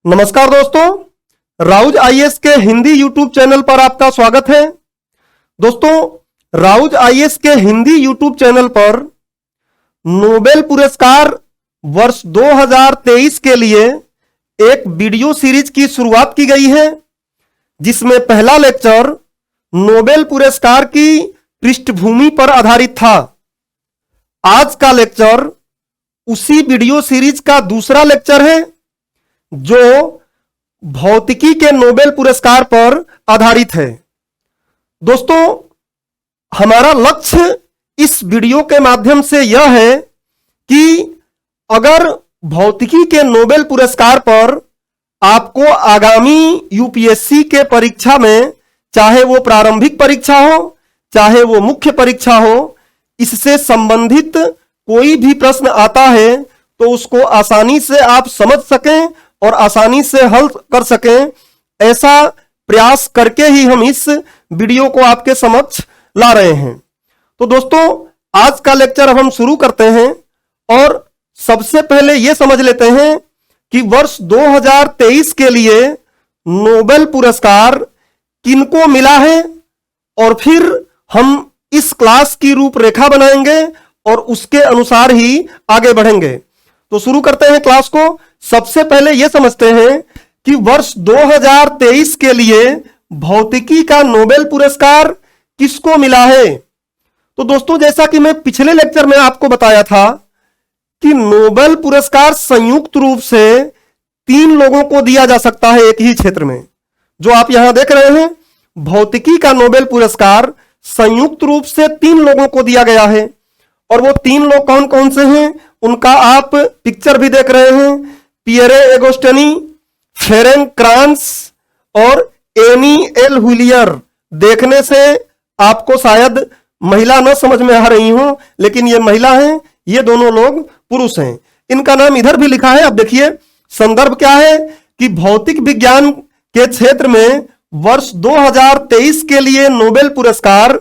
नमस्कार दोस्तों, राउज आईएएस के हिंदी यूट्यूब चैनल पर आपका स्वागत है। दोस्तों, राउज आईएएस के हिंदी यूट्यूब चैनल पर नोबेल पुरस्कार वर्ष 2023 के लिए एक वीडियो सीरीज की शुरुआत की गई है, जिसमें पहला लेक्चर नोबेल पुरस्कार की पृष्ठभूमि पर आधारित था। आज का लेक्चर उसी वीडियो सीरीज का दूसरा लेक्चर है, जो भौतिकी के नोबेल पुरस्कार पर आधारित है। दोस्तों, हमारा लक्ष्य इस वीडियो के माध्यम से यह है कि अगर भौतिकी के नोबेल पुरस्कार पर आपको आगामी यूपीएससी के परीक्षा में, चाहे वो प्रारंभिक परीक्षा हो, चाहे वो मुख्य परीक्षा हो, इससे संबंधित कोई भी प्रश्न आता है तो उसको आसानी से आप समझ सकें और आसानी से हल कर सकें, ऐसा प्रयास करके ही हम इस वीडियो को आपके समक्ष ला रहे हैं। तो दोस्तों, आज का लेक्चर अब हम शुरू करते हैं और सबसे पहले यह समझ लेते हैं कि वर्ष 2023 के लिए नोबेल पुरस्कार किनको मिला है, और फिर हम इस क्लास की रूपरेखा बनाएंगे और उसके अनुसार ही आगे बढ़ेंगे। तो शुरू करते हैं क्लास को। सबसे पहले यह समझते हैं कि वर्ष 2023 के लिए भौतिकी का नोबेल पुरस्कार किसको मिला है। तो दोस्तों, जैसा कि मैं पिछले लेक्चर में आपको बताया था कि नोबेल पुरस्कार संयुक्त रूप से 3 लोगों को दिया जा सकता है एक ही क्षेत्र में। जो आप यहां देख रहे हैं, भौतिकी का नोबेल पुरस्कार संयुक्त रूप से 3 लोगों को दिया गया है। और वो 3 लोग कौन कौन से हैं, उनका आप पिक्चर भी देख रहे हैं। पियरे एगोस्टेनी, फेरेंक क्रांस और एनी एल हुलियर। देखने से आपको शायद महिला न समझ में आ रही हो, लेकिन ये महिला हैं, ये दोनों लोग पुरुष हैं। इनका नाम इधर भी लिखा है। अब देखिए, संदर्भ क्या है कि भौतिक विज्ञान के क्षेत्र में वर्ष 2023 के लिए नोबेल पुरस्कार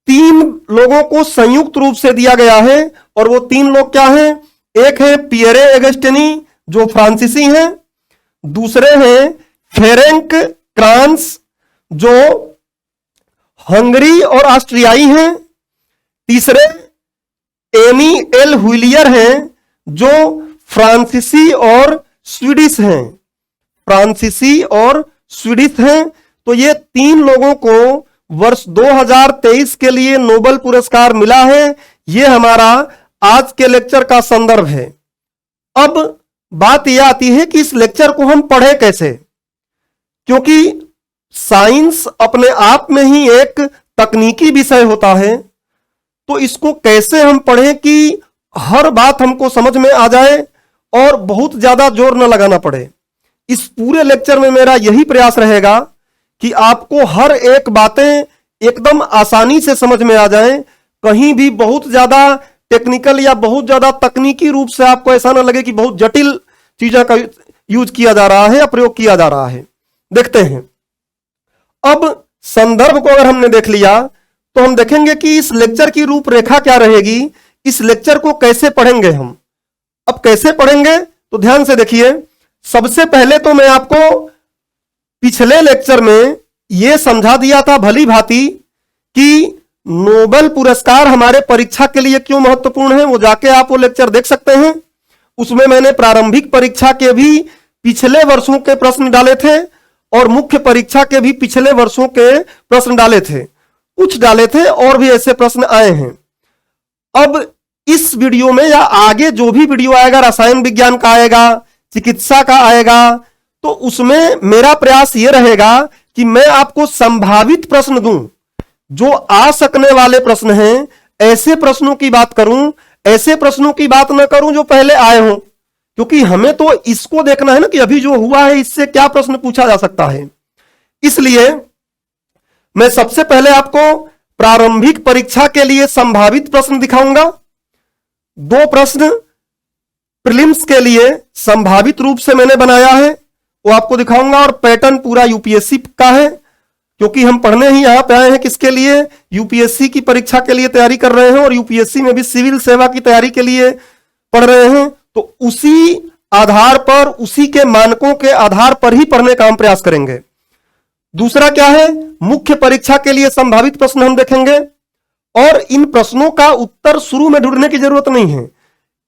3 लोगों को संयुक्त रूप से दिया गया है। और वो 3 लोग क्या हैं? एक है पियरे एगस्टेनी, जो फ्रांसीसी हैं। दूसरे हैं फेरेंक क्रांस, जो हंगरी और ऑस्ट्रियाई हैं। तीसरे एनी एल हुलियर हैं, जो फ्रांसीसी और स्वीडिश हैं। फ्रांसीसी और स्वीडिश हैं। तो ये 3 लोगों को वर्ष 2023 के लिए नोबेल पुरस्कार मिला है। यह हमारा आज के लेक्चर का संदर्भ है। अब बात यह आती है कि इस लेक्चर को हम पढ़ें कैसे, क्योंकि साइंस अपने आप में ही एक तकनीकी विषय होता है। तो इसको कैसे हम पढ़ें कि हर बात हमको समझ में आ जाए और बहुत ज्यादा जोर न लगाना पड़े। इस पूरे लेक्चर में मेरा यही प्रयास रहेगा कि आपको हर एक बातें एकदम आसानी से समझ में आ जाए। कहीं भी बहुत ज्यादा टेक्निकल या बहुत ज्यादा तकनीकी रूप से आपको ऐसा ना लगे कि बहुत जटिल चीजों का यूज किया जा रहा है या प्रयोग किया जा रहा है। देखते हैं। अब संदर्भ को अगर हमने देख लिया तो हम देखेंगे कि इस लेक्चर की रूपरेखा क्या रहेगी, इस लेक्चर को कैसे पढ़ेंगे हम। अब कैसे पढ़ेंगे तो ध्यान से देखिए। सबसे पहले तो मैं आपको पिछले लेक्चर में यह समझा दिया था भली भांति कि नोबेल पुरस्कार हमारे परीक्षा के लिए क्यों महत्वपूर्ण है। वो जाके आप वो लेक्चर देख सकते हैं। उसमें मैंने प्रारंभिक परीक्षा के भी पिछले वर्षों के प्रश्न डाले थे और मुख्य परीक्षा के भी पिछले वर्षों के प्रश्न डाले थे। कुछ डाले थे और भी ऐसे प्रश्न आए हैं। अब इस वीडियो में या आगे जो भी वीडियो आएगा, रसायन विज्ञान का आएगा, चिकित्सा का आएगा, तो उसमें मेरा प्रयास यह रहेगा कि मैं आपको संभावित प्रश्न दूं, जो आ सकने वाले प्रश्न हैं। ऐसे प्रश्नों की बात करूं, ऐसे प्रश्नों की बात ना करूं जो पहले आए हों, क्योंकि हमें तो इसको देखना है ना कि अभी जो हुआ है इससे क्या प्रश्न पूछा जा सकता है। इसलिए मैं सबसे पहले आपको प्रारंभिक परीक्षा के लिए संभावित प्रश्न दिखाऊंगा। 2 प्रश्न प्रीलिम्स के लिए संभावित रूप से मैंने बनाया है, वो आपको दिखाऊंगा। और पैटर्न पूरा यूपीएससी का है, क्योंकि हम पढ़ने ही यहां पे आए हैं किसके लिए, यूपीएससी की परीक्षा के लिए तैयारी कर रहे हैं और यूपीएससी में भी सिविल सेवा की तैयारी के लिए पढ़ रहे हैं। तो उसी आधार पर, उसी के मानकों के आधार पर ही पढ़ने का हम प्रयास करेंगे। दूसरा क्या है, मुख्य परीक्षा के लिए संभावित प्रश्न हम देखेंगे, और इन प्रश्नों का उत्तर शुरू में ढूंढने की जरूरत नहीं है।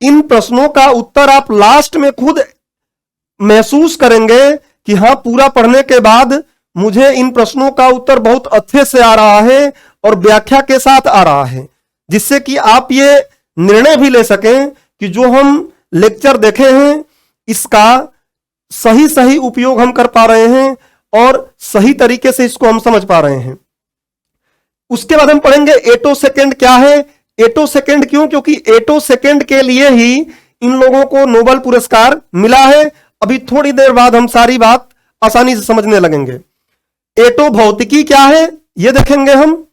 इन प्रश्नों का उत्तर आप लास्ट में खुद महसूस करेंगे कि हां, पूरा पढ़ने के बाद मुझे इन प्रश्नों का उत्तर बहुत अच्छे से आ रहा है और व्याख्या के साथ आ रहा है, जिससे कि आप ये निर्णय भी ले सकें कि जो हम लेक्चर देखे हैं इसका सही सही उपयोग हम कर पा रहे हैं और सही तरीके से इसको हम समझ पा रहे हैं। उसके बाद हम पढ़ेंगे एटो सेकेंड क्या है। एटो सेकेंड क्यों? क्योंकि एटो सेकेंड के लिए ही इन लोगों को नोबेल पुरस्कार मिला है। अभी थोड़ी देर बाद हम सारी बात आसानी से समझने लगेंगे। एटो भौतिकी क्या है यह देखेंगे हम।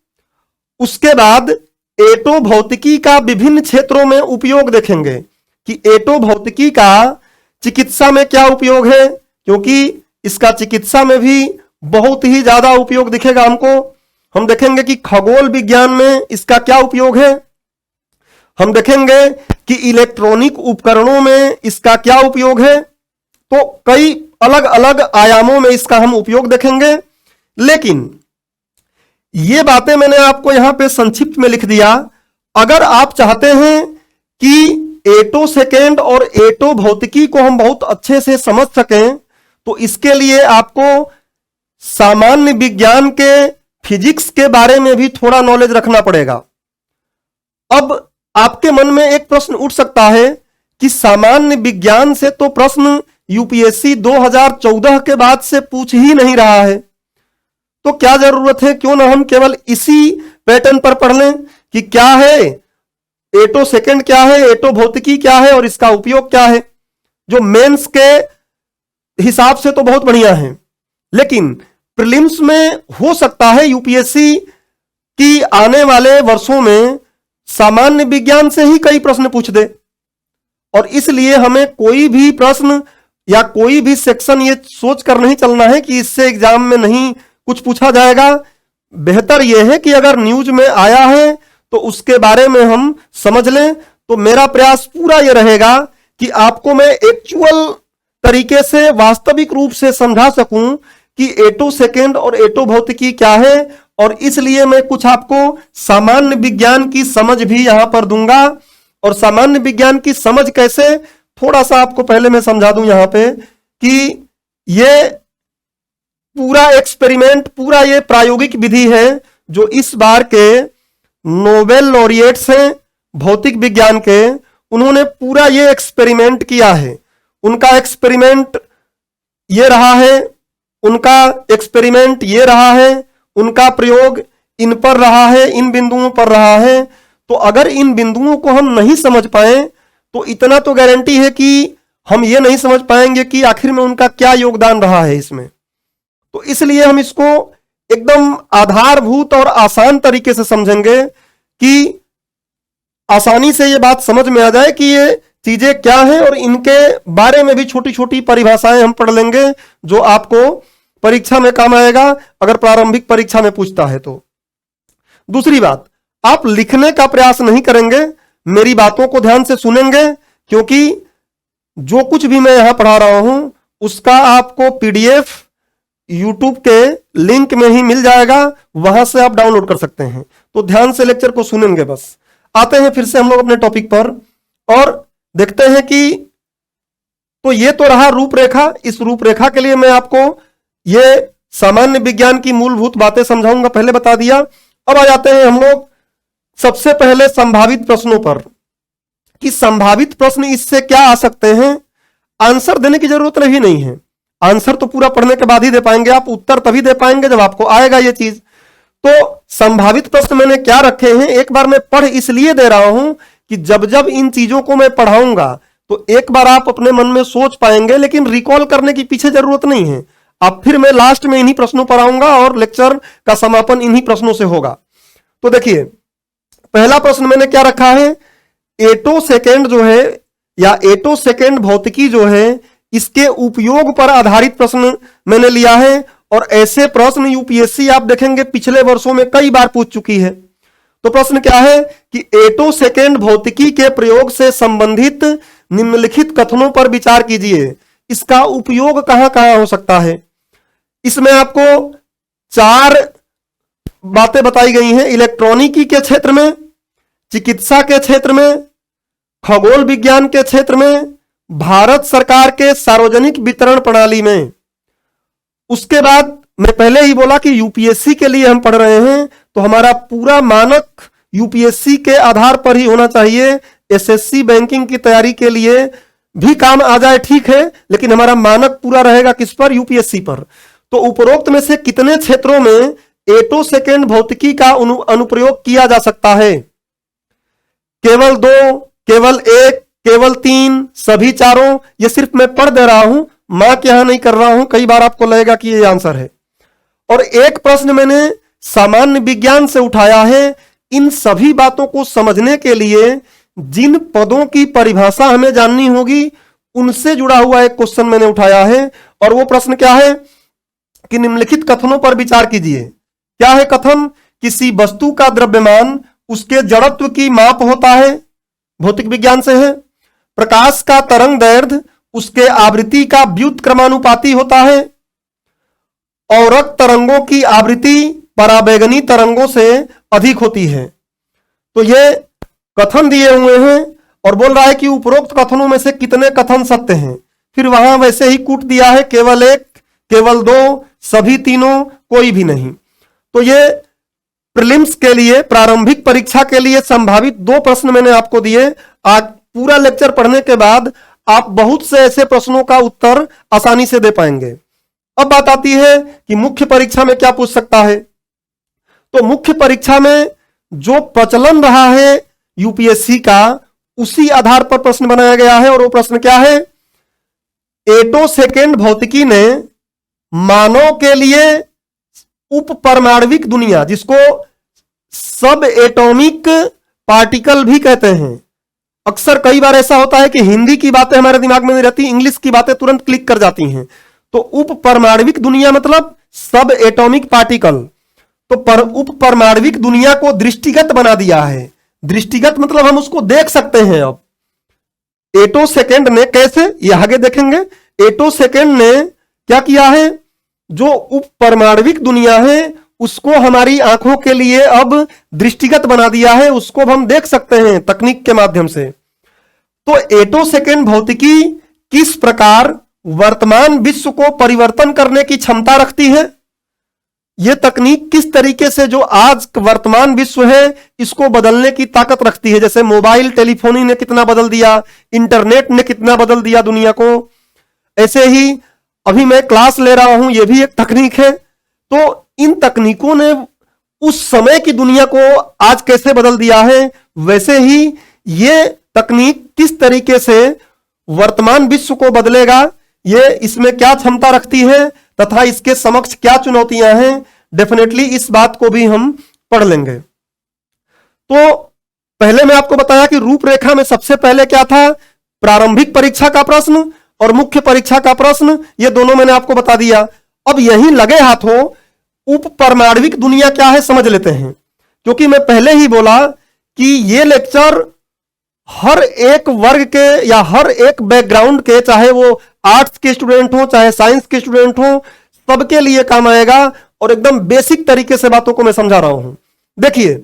उसके बाद एटो भौतिकी का विभिन्न क्षेत्रों में उपयोग देखेंगे कि एटो भौतिकी का चिकित्सा में क्या उपयोग है, क्योंकि इसका चिकित्सा में भी बहुत ही ज्यादा उपयोग दिखेगा हमको। हम देखेंगे कि खगोल विज्ञान में इसका क्या उपयोग है। हम देखेंगे कि इलेक्ट्रॉनिक उपकरणों में इसका क्या उपयोग है। तो कई अलग अलग आयामों में इसका हम उपयोग देखेंगे, लेकिन ये बातें मैंने आपको यहां पे संक्षिप्त में लिख दिया। अगर आप चाहते हैं कि एटो सेकेंड और एटो भौतिकी को हम बहुत अच्छे से समझ सकें, तो इसके लिए आपको सामान्य विज्ञान के फिजिक्स के बारे में भी थोड़ा नॉलेज रखना पड़ेगा। अब आपके मन में एक प्रश्न उठ सकता है कि सामान्य विज्ञान से तो प्रश्न यूपीएससी 2014 के बाद से पूछ ही नहीं रहा है, तो क्या जरूरत है, क्यों ना हम केवल इसी पैटर्न पर पढ़ लें कि क्या है एटो सेकेंड, क्या है एटो भौतिकी, क्या है और इसका उपयोग क्या है। जो मेंस के हिसाब से तो बहुत बढ़िया है, लेकिन प्रीलिम्स में हो सकता है यूपीएससी की आने वाले वर्षों में सामान्य विज्ञान से ही कई प्रश्न पूछ दे, और इसलिए हमें कोई भी प्रश्न या कोई भी सेक्शन ये सोच कर नहीं चलना है कि इससे एग्जाम में नहीं कुछ पूछा जाएगा। बेहतर यह है कि अगर न्यूज में आया है तो उसके बारे में हम समझ लें। तो मेरा प्रयास पूरा यह रहेगा कि आपको मैं एक्चुअल तरीके से वास्तविक रूप से समझा सकूं कि एटो सेकेंड और एटो भौतिकी क्या है, और इसलिए मैं कुछ आपको सामान्य विज्ञान की समझ भी यहां पर दूंगा। और सामान्य विज्ञान की समझ कैसे, थोड़ा सा आपको पहले मैं समझा दूं यहां पे कि ये पूरा एक्सपेरिमेंट, पूरा ये प्रायोगिक विधि है जो इस बार के नोबेल लॉरिएट्स हैं भौतिक विज्ञान के, उन्होंने पूरा ये एक्सपेरिमेंट किया है। उनका एक्सपेरिमेंट ये रहा है, उनका एक्सपेरिमेंट ये रहा है, उनका प्रयोग इन पर रहा है, इन बिंदुओं पर रहा है। तो अगर इन बिंदुओं को हम नहीं समझ पाए तो इतना तो गारंटी है कि हम ये नहीं समझ पाएंगे कि आखिर में उनका क्या योगदान रहा है इसमें। तो इसलिए हम इसको एकदम आधारभूत और आसान तरीके से समझेंगे कि आसानी से ये बात समझ में आ जाए कि ये चीजें क्या हैं, और इनके बारे में भी छोटी छोटी परिभाषाएं हम पढ़ लेंगे जो आपको परीक्षा में काम आएगा अगर प्रारंभिक परीक्षा में पूछता है तो। दूसरी बात, आप लिखने का प्रयास नहीं करेंगे, मेरी बातों को ध्यान से सुनेंगे, क्योंकि जो कुछ भी मैं यहां पढ़ा रहा हूं उसका आपको पीडीएफ यूट्यूब के लिंक में ही मिल जाएगा, वहां से आप डाउनलोड कर सकते हैं। तो ध्यान से लेक्चर को सुनेंगे बस। आते हैं फिर से हम लोग अपने टॉपिक पर और देखते हैं कि तो ये तो रहा रूपरेखा। इस रूपरेखा के लिए मैं आपको ये सामान्य विज्ञान की मूलभूत बातें समझाऊंगा, पहले बता दिया। अब आ जाते हैं हम लोग सबसे पहले संभावित प्रश्नों पर कि संभावित प्रश्न इससे क्या आ सकते हैं। आंसर देने की जरूरत ही नहीं है, आंसर तो पूरा पढ़ने के बाद ही दे पाएंगे आप, उत्तर तभी दे पाएंगे जब आपको आएगा ये चीज। तो संभावित प्रश्न मैंने क्या रखे हैं, एक बार मैं पढ़ इसलिए दे रहा हूं कि जब जब इन चीजों को मैं पढ़ाऊंगा तो एक बार आप अपने मन में सोच पाएंगे, लेकिन रिकॉल करने की पीछे जरूरत नहीं है। अब फिर मैं लास्ट में इन्हीं प्रश्नों पर आऊंगा और लेक्चर का समापन इन्हीं प्रश्नों से होगा। तो देखिए, पहला प्रश्न मैंने क्या रखा है, एटो सेकेंड जो है या एटो सेकेंड भौतिकी जो है इसके उपयोग पर आधारित प्रश्न मैंने लिया है। और ऐसे प्रश्न यूपीएससी आप देखेंगे पिछले वर्षों में कई बार पूछ चुकी है। तो प्रश्न क्या है कि एटो सेकेंड भौतिकी के प्रयोग से संबंधित निम्नलिखित कथनों पर विचार कीजिए, इसका उपयोग कहां कहां हो सकता है। इसमें आपको 4 बातें बताई गई हैं। इलेक्ट्रॉनिकी के क्षेत्र में, चिकित्सा के क्षेत्र में, खगोल विज्ञान के क्षेत्र में, भारत सरकार के सार्वजनिक वितरण प्रणाली में। उसके बाद मैं पहले ही बोला कि यूपीएससी के लिए हम पढ़ रहे हैं, तो हमारा पूरा मानक यूपीएससी के आधार पर ही होना चाहिए। एसएससी बैंकिंग की तैयारी के लिए भी काम आ जाए ठीक है, लेकिन हमारा मानक पूरा रहेगा किस पर, यूपीएससी पर। तो उपरोक्त में से कितने क्षेत्रों में एटोसेकेंड भौतिकी का अनुप्रयोग किया जा सकता है। केवल 2, केवल 1, केवल 3, सभी चारों। ये सिर्फ मैं पढ़ दे रहा हूं, मार्क यहां नहीं कर रहा हूं। कई बार आपको लगेगा कि ये आंसर है। और एक प्रश्न मैंने सामान्य विज्ञान से उठाया है। इन सभी बातों को समझने के लिए जिन पदों की परिभाषा हमें जाननी होगी, उनसे जुड़ा हुआ एक क्वेश्चन मैंने उठाया है। और वो प्रश्न क्या है कि निम्नलिखित कथनों पर विचार कीजिए। क्या है कथन? किसी वस्तु का द्रव्यमान उसके जड़त्व की माप होता है, भौतिक विज्ञान से है। प्रकाश का तरंग दैर्ध्य उसके आवृत्ति का व्युत्क्रमानुपाती होता है। औरक तरंगों की आवृत्ति पराबैंगनी तरंगों से अधिक होती है। तो ये कथन दिए हुए हैं और बोल रहा है कि उपरोक्त कथनों में से कितने कथन सत्य हैं। फिर वहां वैसे ही कूट दिया है, केवल 1, केवल 2, सभी तीनों, कोई भी नहीं। तो ये प्रीलिम्स के लिए, प्रारंभिक परीक्षा के लिए संभावित 2 प्रश्न मैंने आपको दिए। आज पूरा लेक्चर पढ़ने के बाद आप बहुत से ऐसे प्रश्नों का उत्तर आसानी से दे पाएंगे। अब बात आती है कि मुख्य परीक्षा में क्या पूछ सकता है। तो मुख्य परीक्षा में जो प्रचलन रहा है यूपीएससी का, उसी आधार पर प्रश्न बनाया गया है। और वो प्रश्न क्या है? एटोसेकेंड भौतिकी ने मानव के लिए उप परमाणविक दुनिया, जिसको सब एटॉमिक पार्टिकल भी कहते हैं। अक्सर कई बार ऐसा होता है कि हिंदी की बातें हमारे दिमाग में नहीं रहती, इंग्लिश की बातें तुरंत क्लिक कर जाती हैं। तो उप परमाणविक दुनिया मतलब सब एटॉमिक पार्टिकल। तो उप परमाणविक दुनिया को दृष्टिगत बना दिया है। दृष्टिगत मतलब हम उसको देख सकते हैं। अब एटोसेकेंड ने कैसे, ये आगे देखेंगे। एटोसेकेंड ने क्या किया है? जो उप परमाणविक दुनिया है उसको हमारी आंखों के लिए अब दृष्टिगत बना दिया है, उसको हम देख सकते हैं तकनीक के माध्यम से। तो एटोसेकेंड भौतिकी किस प्रकार वर्तमान विश्व को परिवर्तन करने की क्षमता रखती है। यह तकनीक किस तरीके से जो आज वर्तमान विश्व है इसको बदलने की ताकत रखती है। जैसे मोबाइल टेलीफोनी ने कितना बदल दिया, इंटरनेट ने कितना बदल दिया दुनिया को, ऐसे ही अभी मैं क्लास ले रहा हूं, यह भी एक तकनीक है। तो इन तकनीकों ने उस समय की दुनिया को आज कैसे बदल दिया है, वैसे ही ये तकनीक किस तरीके से वर्तमान विश्व को बदलेगा, ये इसमें क्या क्षमता रखती है तथा इसके समक्ष क्या चुनौतियां हैं, डेफिनेटली इस बात को भी हम पढ़ लेंगे। तो पहले मैं आपको बताया कि रूपरेखा में सबसे पहले क्या था, प्रारंभिक परीक्षा का प्रश्न और मुख्य परीक्षा का प्रश्न, ये दोनों मैंने आपको बता दिया। अब यहीं लगे हाथों उप परमाणविक दुनिया क्या है समझ लेते हैं, क्योंकि मैं पहले ही बोला कि ये लेक्चर हर एक वर्ग के या हर एक बैकग्राउंड के, चाहे वो आर्ट्स के स्टूडेंट हो चाहे साइंस के स्टूडेंट हो, सबके लिए काम आएगा। और एकदम बेसिक तरीके से बातों को मैं समझा रहा हूं। देखिए,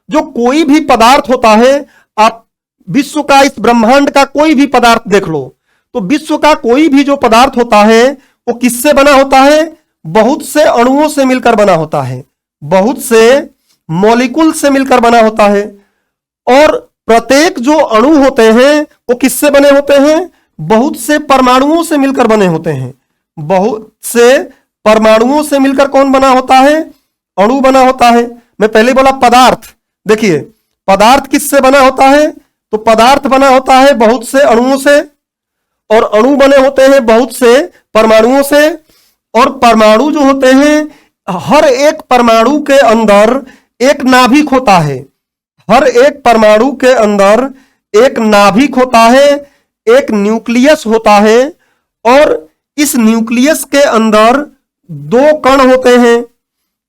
जो कोई भी पदार्थ होता है, आप विश्व का, इस ब्रह्मांड का कोई भी पदार्थ देख लो, तो विश्व का कोई भी जो पदार्थ होता है वो किससे बना होता है? बहुत से अणुओं से मिलकर बना होता है, बहुत से मॉलिक्यूल से मिलकर बना होता है। और प्रत्येक जो अणु होते हैं वो किससे बने होते हैं? बहुत से परमाणुओं से मिलकर बने होते हैं। बहुत से परमाणुओं से मिलकर कौन बना होता है? अणु बना होता है। मैं पहले बोला पदार्थ, देखिए पदार्थ किससे बना होता है? तो पदार्थ बना होता है बहुत से अणुओं से, और अणु बने होते हैं बहुत से परमाणुओं से। और परमाणु जो होते हैं, हर एक परमाणु के अंदर एक नाभिक होता है। हर एक परमाणु के अंदर एक नाभिक होता है, एक न्यूक्लियस होता है। और इस न्यूक्लियस के अंदर 2 कण होते हैं।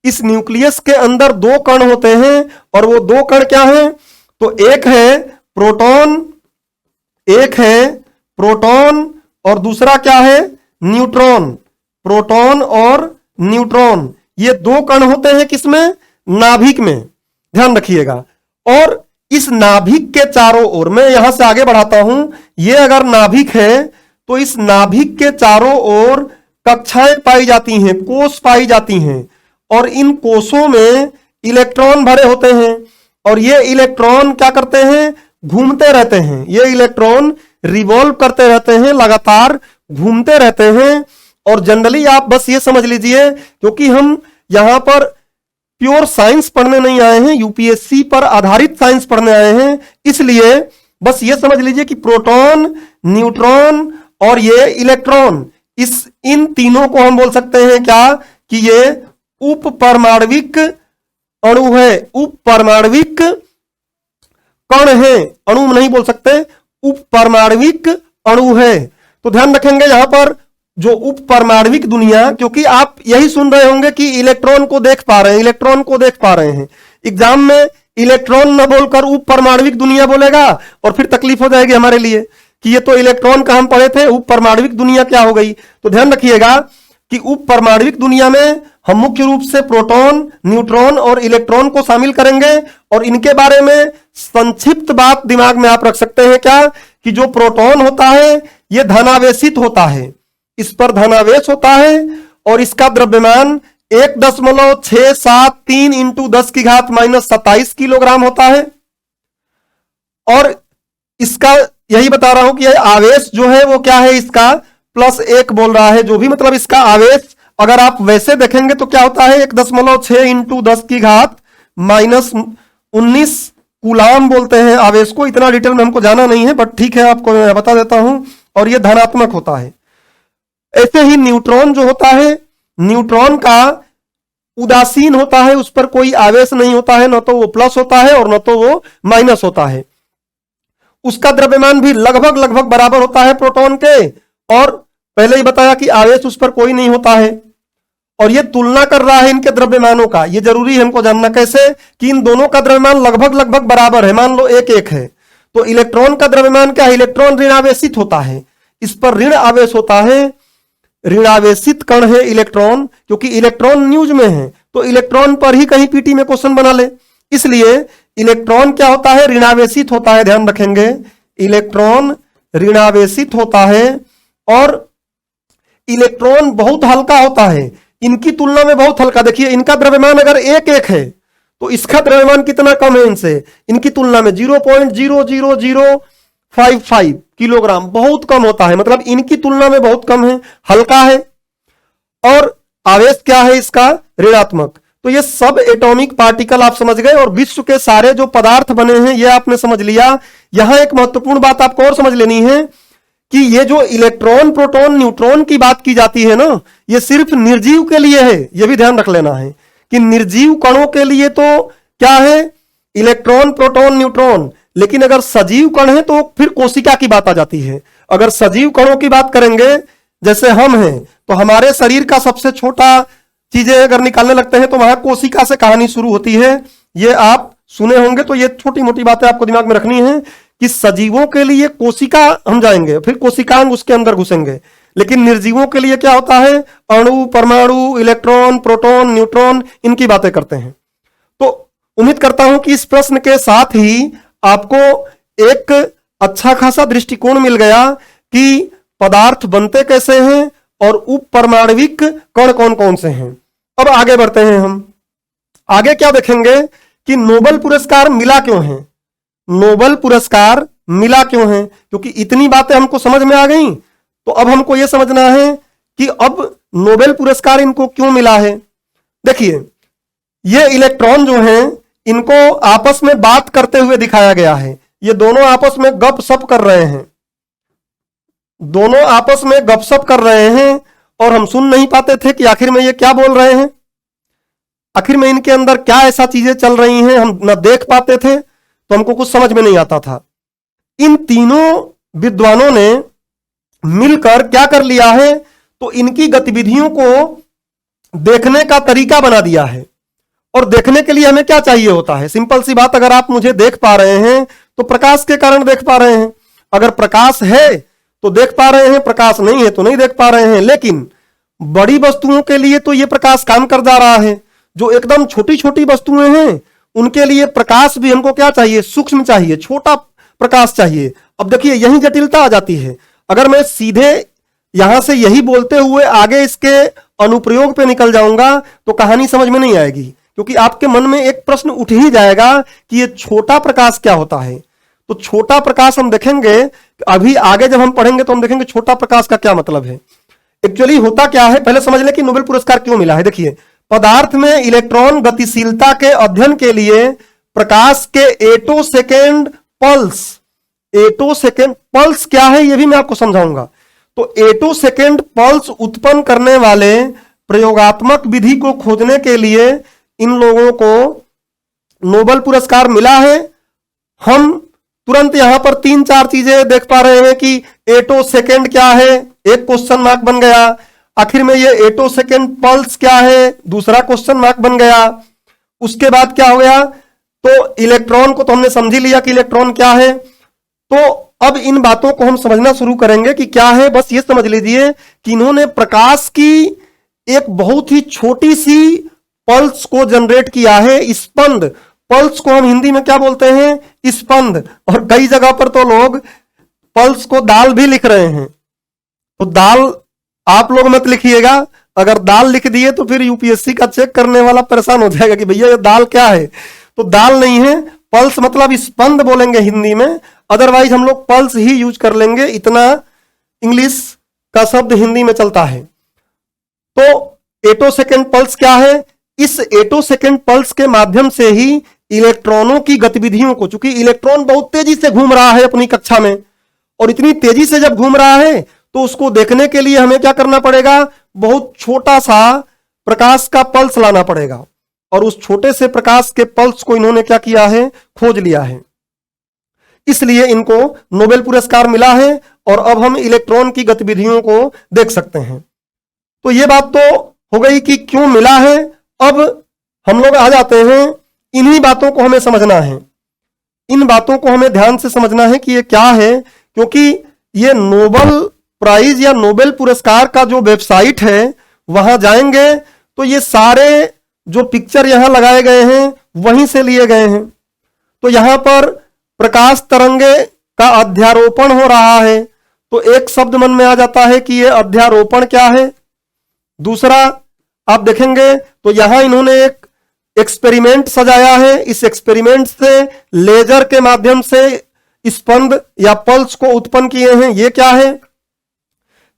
इस न्यूक्लियस के अंदर 2 कण होते हैं, और वो 2 कण क्या हैं? तो एक है प्रोटॉन, एक है प्रोटॉन और दूसरा क्या है, न्यूट्रॉन। प्रोटॉन और न्यूट्रॉन ये दो कण होते हैं किसमें, नाभिक में, ध्यान रखिएगा। और इस नाभिक के चारों ओर, मैं यहां से आगे बढ़ाता हूं, ये अगर नाभिक है तो इस नाभिक के चारों ओर कक्षाएं पाई जाती हैं, कोष पाई जाती हैं, और इन कोषों में इलेक्ट्रॉन भरे होते हैं। और ये इलेक्ट्रॉन क्या करते हैं, घूमते रहते हैं। ये इलेक्ट्रॉन रिवॉल्व करते रहते हैं, लगातार घूमते रहते हैं। और जनरली आप बस ये समझ लीजिए, क्योंकि हम यहां पर प्योर साइंस पढ़ने नहीं आए हैं, यूपीएससी पर आधारित साइंस पढ़ने आए हैं, इसलिए बस ये समझ लीजिए कि प्रोटॉन, न्यूट्रॉन और ये इलेक्ट्रॉन, इन तीनों को हम बोल सकते हैं क्या, कि ये उप परमाणविक अणु है, उप परमाणविक कण है, अणु नहीं बोल सकते, उप परमाणविक अणु है। तो ध्यान रखेंगे यहां पर जो उप परमाणविक दुनिया, क्योंकि आप यही सुन रहे होंगे कि इलेक्ट्रॉन को देख पा रहे हैं, इलेक्ट्रॉन को देख पा रहे हैं। एग्जाम में इलेक्ट्रॉन न बोलकर उप परमाणविक दुनिया बोलेगा और फिर तकलीफ हो जाएगी हमारे लिए कि ये तो इलेक्ट्रॉन का हम पढ़े थे, उप परमाणविक दुनिया क्या हो गई। तो ध्यान रखिएगा कि उप परमाणविक दुनिया में हम मुख्य रूप से प्रोटॉन, न्यूट्रॉन और इलेक्ट्रॉन को शामिल करेंगे। और इनके बारे में संक्षिप्त बात दिमाग में आप रख सकते हैं क्या, कि जो प्रोटॉन होता है यह धनावेशित होता है, इस पर धनावेश होता है और इसका द्रव्यमान 1.673 इंटू 10⁻⁻27 किलोग्राम होता है। और इसका यही बता रहा हूं कि यह आवेश जो है वो क्या है, इसका +1 बोल रहा है, जो भी मतलब इसका आवेश अगर आप वैसे देखेंगे तो क्या होता है, 1.6 इंटू 10⁻⁻19 कूलाम बोलते हैं आवेश को। इतना डिटेल में हमको जाना नहीं है, बट ठीक है आपको मैं बता देता हूं। और यह धनात्मक होता है। ऐसे ही न्यूट्रॉन जो होता है, न्यूट्रॉन का उदासीन होता है, उस पर कोई आवेश नहीं होता है, न तो वो प्लस होता है और न तो वो माइनस होता है। उसका द्रव्यमान भी लगभग बराबर होता है प्रोटॉन के, और पहले ही बताया कि आवेश उस पर कोई नहीं होता है। और ये तुलना कर रहा है इनके द्रव्यमानों का, ये जरूरी है हमको जानना कैसे, कि इन दोनों का द्रव्यमान लगभग बराबर है। मान लो 1-1 है, तो इलेक्ट्रॉन का द्रव्यमान क्या है, इलेक्ट्रॉन ऋणावेशित होता है, इस पर ऋण आवेश होता है, ऋणावेशित कण है इलेक्ट्रॉन, क्योंकि इलेक्ट्रॉन न्यूज में है तो इलेक्ट्रॉन पर ही कहीं पीटी में क्वेश्चन बना ले, इसलिए इलेक्ट्रॉन क्या होता है, ऋणावेशित होता है। ध्यान रखेंगे, इलेक्ट्रॉन ऋणावेशित होता है और इलेक्ट्रॉन बहुत हल्का होता है, इनकी तुलना में बहुत हल्का। देखिए इनका द्रव्यमान अगर 1-1 है तो इसका द्रव्यमान कितना कम है इनसे, इनकी तुलना में 0.00055 किलोग्राम, बहुत कम होता है, मतलब इनकी तुलना में बहुत कम है, हल्का है। और आवेश क्या है इसका, ऋणात्मक। तो ये सब एटॉमिक पार्टिकल आप समझ गए, और विश्व के सारे जो पदार्थ बने हैं ये आपने समझ लिया। यहां एक महत्वपूर्ण बात आपको और समझ लेनी है कि ये जो इलेक्ट्रॉन, प्रोटॉन, न्यूट्रॉन की बात की जाती है ना, ये सिर्फ निर्जीव के लिए है, ये भी ध्यान रख लेना है कि निर्जीव कणों के लिए तो क्या है, इलेक्ट्रॉन, प्रोटॉन, न्यूट्रॉन। लेकिन अगर सजीव कण है तो फिर कोशिका की बात आ जाती है। अगर सजीव कणों की बात करेंगे, जैसे हम हैं, तो हमारे शरीर का सबसे छोटा चीजें अगर निकालने लगते हैं तो वहां कोशिका से कहानी शुरू होती है। ये आप सुने होंगे, तो ये छोटी मोटी बातें आपको दिमाग में रखनी है कि सजीवों के लिए कोशिका हम जाएंगे, फिर कोशिकांग उसके अंदर घुसेंगे, लेकिन निर्जीवों के लिए क्या होता है, अणु, परमाणु, इलेक्ट्रॉन, प्रोटॉन, न्यूट्रॉन, इनकी बातें करते हैं। तो उम्मीद करता हूं कि इस प्रश्न के साथ ही आपको एक अच्छा खासा दृष्टिकोण मिल गया कि पदार्थ बनते कैसे हैं और उप परमाणविक कण कौन कौन से हैं। अब आगे बढ़ते हैं, हम आगे क्या देखेंगे कि नोबेल पुरस्कार मिला क्यों है। नोबेल पुरस्कार मिला क्यों है, क्योंकि इतनी बातें हमको समझ में आ गई, तो अब हमको यह समझना है कि अब नोबेल पुरस्कार इनको क्यों मिला है। देखिए ये इलेक्ट्रॉन जो हैं, इनको आपस में बात करते हुए दिखाया गया है। ये दोनों आपस में गपशप कर रहे हैं, दोनों आपस में गपशप कर रहे हैं, और हम सुन नहीं पाते थे कि आखिर में ये क्या बोल रहे हैं, आखिर में इनके अंदर क्या ऐसा चीजें चल रही हैं, हम न देख पाते थे, तो हमको कुछ समझ में नहीं आता था। इन तीनों विद्वानों ने मिलकर क्या कर लिया है, तो इनकी गतिविधियों को देखने का तरीका बना दिया है। और देखने के लिए हमें क्या चाहिए होता है, सिंपल सी बात, अगर आप मुझे देख पा रहे हैं तो प्रकाश के कारण देख पा रहे हैं। अगर प्रकाश है तो देख पा रहे हैं, प्रकाश नहीं है तो नहीं देख पा रहे हैं। लेकिन बड़ी वस्तुओं के लिए तो ये प्रकाश काम कर जा रहा है। जो एकदम छोटी छोटी वस्तुएं हैं उनके लिए प्रकाश भी हमको क्या चाहिए, सूक्ष्म चाहिए, छोटा प्रकाश चाहिए। अब देखिए यही जटिलता आ जाती है। अगर मैं सीधे यहां से यही बोलते हुए आगे इसके अनुप्रयोग पे निकल जाऊंगा तो कहानी समझ में नहीं आएगी, क्योंकि आपके मन में एक प्रश्न उठ ही जाएगा कि ये छोटा प्रकाश क्या होता है। तो छोटा प्रकाश हम देखेंगे, अभी आगे जब हम पढ़ेंगे तो हम देखेंगे छोटा प्रकाश का क्या मतलब है। एक्चुअली होता क्या है, पहले समझ लें कि नोबेल पुरस्कार क्यों मिला है। देखिए, पदार्थ में इलेक्ट्रॉन गतिशीलता के अध्ययन के लिए प्रकाश के एटोसेकेंड पल्स, एटोसेकेंड पल्स क्या है यह भी मैं आपको समझाऊंगा। तो एटोसेकेंड पल्स उत्पन्न करने वाले प्रयोगात्मक विधि को खोजने के लिए इन लोगों को नोबेल पुरस्कार मिला है। हम तुरंत यहां पर 3-4 चीजें देख पा रहे हैं कि एटोसेकेंड क्या है, एक क्वेश्चन मार्क बन गया। आखिर में ये एटोसेकेंड पल्स क्या है, दूसरा क्वेश्चन मार्क बन गया। उसके बाद क्या हो गया, तो इलेक्ट्रॉन को तो हमने समझ ही लिया कि इलेक्ट्रॉन क्या है। तो अब इन बातों को हम समझना शुरू करेंगे कि क्या है। बस ये समझ लीजिए कि इन्होंने प्रकाश की एक बहुत ही छोटी सी पल्स को जनरेट किया है, स्पंद। पल्स को हम हिंदी में क्या बोलते हैं, स्पंद। और कई जगह पर तो लोग पल्स को दाल भी लिख रहे हैं। तो दाल आप लोग मत लिखिएगा, अगर दाल लिख दिए तो फिर यूपीएससी का चेक करने वाला परेशान हो जाएगा कि भैया ये दाल क्या है। तो दाल नहीं है, पल्स मतलब स्पंद बोलेंगे हिंदी में, अदरवाइज हम लोग पल्स ही यूज कर लेंगे, इतना इंग्लिश का शब्द हिंदी में चलता है। तो एटोसेकेंड पल्स क्या है, इस एटोसेकेंड पल्स के माध्यम से ही इलेक्ट्रॉनों की गतिविधियों को, चूंकि इलेक्ट्रॉन बहुत तेजी से घूम रहा है अपनी कक्षा में, और इतनी तेजी से जब घूम रहा है तो उसको देखने के लिए हमें क्या करना पड़ेगा, बहुत छोटा सा प्रकाश का पल्स लाना पड़ेगा। और उस छोटे से प्रकाश के पल्स को इन्होंने क्या किया है, खोज लिया है। इसलिए इनको नोबेल पुरस्कार मिला है और अब हम इलेक्ट्रॉन की गतिविधियों को देख सकते हैं। तो ये बात तो हो गई कि क्यों मिला है। अब हम लोग आ जाते हैं, इन्हीं बातों को हमें समझना है। इन बातों को हमें ध्यान से समझना है कि ये क्या है, क्योंकि ये नोबेल प्राइज या नोबेल पुरस्कार का जो वेबसाइट है वहां जाएंगे तो ये सारे जो पिक्चर यहां लगाए गए हैं वहीं से लिए गए हैं। तो यहां पर प्रकाश तरंगे का अध्यारोपण हो रहा है, तो एक शब्द मन में आ जाता है कि ये अध्यारोपण क्या है। दूसरा आप देखेंगे तो यहां इन्होंने एक एक्सपेरिमेंट सजाया है, इस एक्सपेरिमेंट से लेजर के माध्यम से स्पंद या पल्स को उत्पन्न किए हैं, ये क्या है।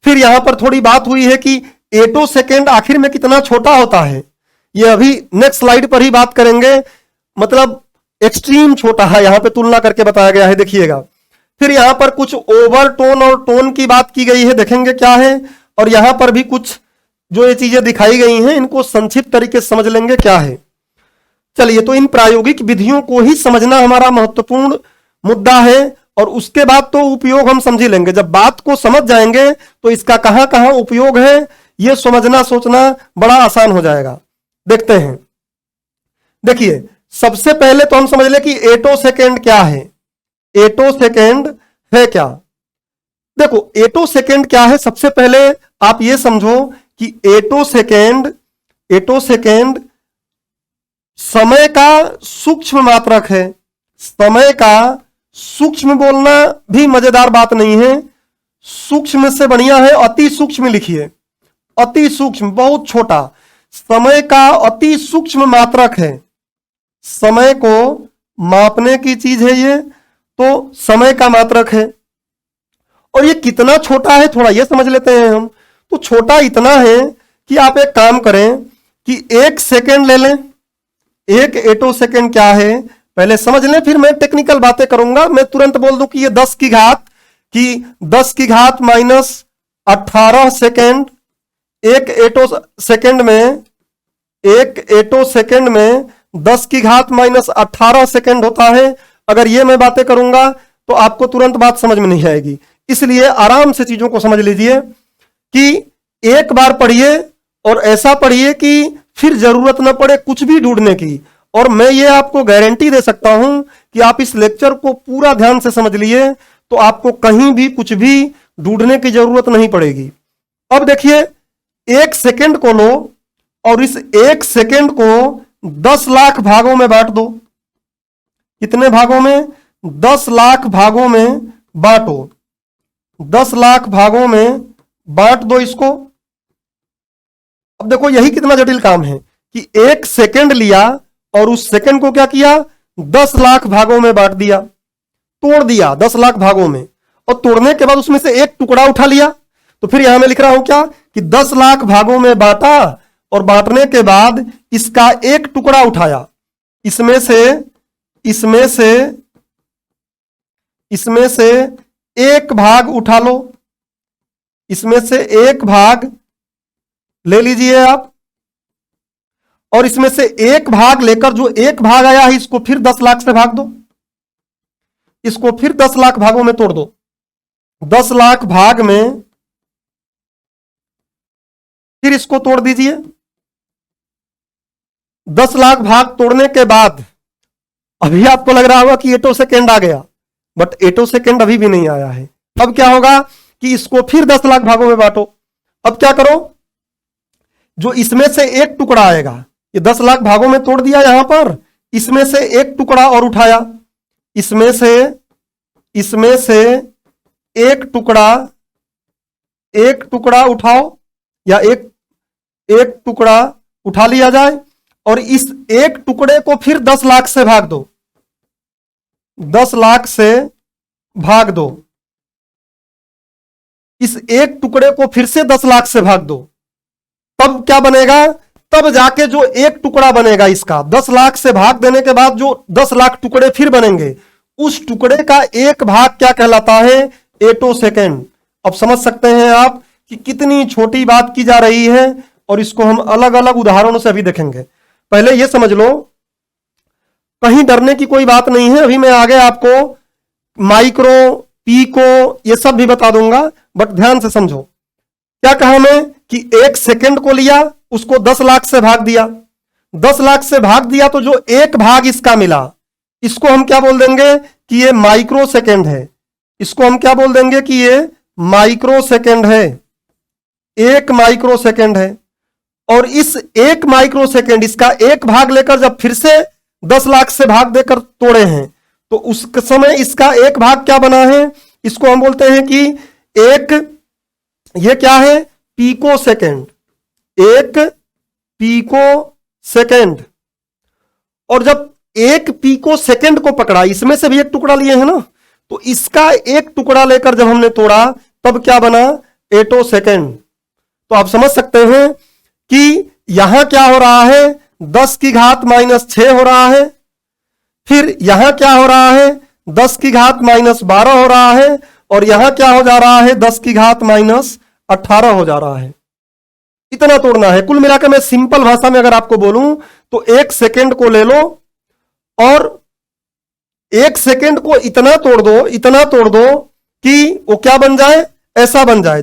फिर यहां पर थोड़ी बात हुई है कि एटोसेकेंड आखिर में कितना छोटा होता है, ये अभी नेक्स्ट स्लाइड पर ही बात करेंगे। मतलब एक्सट्रीम छोटा है, यहां पे तुलना करके बताया गया है, देखिएगा। फिर यहां पर कुछ ओवरटोन और टोन की बात की गई है, देखेंगे क्या है। और यहां पर भी कुछ जो ये चीजें दिखाई गई हैं इनको संक्षिप्त तरीके से समझ लेंगे क्या है। चलिए, तो इन प्रायोगिक विधियों को ही समझना हमारा महत्वपूर्ण मुद्दा है, और उसके बाद तो उपयोग हम समझ ही लेंगे। जब बात को समझ जाएंगे तो इसका कहां कहां उपयोग है यह समझना सोचना बड़ा आसान हो जाएगा। देखते हैं, देखिए सबसे पहले तो हम समझ ले कि एटोसेकेंड क्या है। एटोसेकेंड है क्या, देखो एटोसेकेंड क्या है। सबसे पहले आप ये समझो कि एटोसेकेंड समय का सूक्ष्म मात्रक है। समय का सूक्ष्म बोलना भी मजेदार बात नहीं है, सूक्ष्म से बढ़िया है अति सूक्ष्म लिखिए। अति सूक्ष्म बहुत छोटा, समय का अति सूक्ष्म मात्रक है। समय को मापने की चीज है ये, तो समय का मात्रक है। और ये कितना छोटा है थोड़ा ये समझ लेते हैं हम। तो छोटा इतना है कि आप एक काम करें कि 1 सेकेंड ले लें। 1 एटोसेकेंड क्या है पहले समझ लें, फिर मैं टेक्निकल बातें करूंगा। मैं तुरंत बोल दूं कि ये 10 की घात माइनस 18 सेकेंड। 1 एटोसेकेंड में 10 की घात माइनस 18 सेकेंड होता है। अगर ये मैं बातें करूंगा तो आपको तुरंत बात समझ में नहीं आएगी, इसलिए आराम से चीजों को समझ लीजिए कि एक बार पढ़िए और ऐसा पढ़िए कि फिर जरूरत न पड़े कुछ भी ढूंढने की। और मैं ये आपको गारंटी दे सकता हूं कि आप इस लेक्चर को पूरा ध्यान से समझ लिए तो आपको कहीं भी कुछ भी ढूंढने की जरूरत नहीं पड़ेगी। अब देखिए 1 सेकंड को लो और इस 1 सेकंड को 10 लाख भागों में बांट दो। कितने भागों में? 10 लाख भागों में बांटो। 10 लाख भागों में बांट दो इसको। अब देखो यही कितना जटिल काम है कि 1 सेकंड लिया और उस सेकंड को क्या किया? 10 लाख भागों में बांट दिया, तोड़ दिया 10 लाख भागों में, और तोड़ने के बाद उसमें से एक टुकड़ा उठा लिया। तो फिर यहां मैं लिख रहा हूं क्या कि 10 लाख भागों में बांटा और बांटने के बाद इसका एक टुकड़ा उठाया। इसमें से एक भाग उठा लो, इसमें से एक भाग ले लीजिए आप, और इसमें से एक भाग लेकर जो एक भाग आया है इसको फिर 10 लाख से भाग दो, इसको फिर 10 लाख भागों में तोड़ दो। 10 लाख भाग में फिर इसको तोड़ दीजिए। 10 लाख भाग तोड़ने के बाद अभी आपको लग रहा होगा कि 8 सेकेंड आ गया, बट 8 सेकेंड अभी भी नहीं आया है। अब क्या होगा कि इसको फिर 10 लाख भागों में बांटो। अब क्या करो, जो इसमें से एक टुकड़ा आएगा, ये 10 लाख भागों में तोड़ दिया यहां पर, इसमें से एक टुकड़ा और उठाया, इसमें से एक टुकड़ा उठाओ, या एक टुकड़ा उठा लिया जाए और इस एक टुकड़े को फिर 10 लाख से भाग दो, 10 लाख से भाग दो। इस एक टुकड़े को फिर से 10 लाख से भाग दो। तब क्या बनेगा? तब जाके जो एक टुकड़ा बनेगा इसका 10 लाख से भाग देने के बाद जो 10 लाख टुकड़े फिर बनेंगे, उस टुकड़े का एक भाग क्या कहलाता है? 8 सेकेंड। अब समझ सकते हैं आप कि कितनी छोटी बात की जा रही है, और इसको हम अलग अलग उदाहरणों से अभी देखेंगे। पहले यह समझ लो, कहीं डरने की कोई बात नहीं है। अभी मैं आगे आपको माइक्रो, पीको ये सब भी बता दूंगा, बट ध्यान से समझो। क्या कहा मैं कि 1 सेकेंड को लिया, उसको 10 लाख से भाग दिया, 10 लाख से भाग दिया तो जो एक भाग इसका मिला, इसको हम क्या बोल देंगे कि ये माइक्रो सेकेंड है। इसको हम क्या बोल देंगे कि ये माइक्रो सेकेंड है, 1 माइक्रो सेकेंड है। और इस 1 माइक्रो सेकेंड, इसका एक भाग लेकर जब फिर से 10 लाख से भाग देकर तोड़े हैं, तो उस समय इसका एक भाग क्या बना है? इसको हम बोलते हैं कि ये क्या है? Picosecond, 1 picosecond. और जब 1 पीको सेकेंड को पकड़ा, इसमें से भी एक टुकड़ा लिए हैं ना, तो इसका एक टुकड़ा लेकर जब हमने तोड़ा तब क्या बना? 8 सेकेंड। तो आप समझ सकते हैं कि यहां क्या हो रहा है? 10 की घात -6 हो रहा है। फिर यहां क्या हो रहा है? 10 की घात -12 हो रहा है। और यहां क्या हो जा रहा है? 10 की घात -18 हो जा रहा है। इतना तोड़ना है। कुल मिलाकर मैं सिंपल भाषा में अगर आपको बोलूं तो 1 सेकेंड को ले लो और 1 सेकेंड को इतना तोड़ दो कि वो क्या बन जाए? ऐसा बन जाए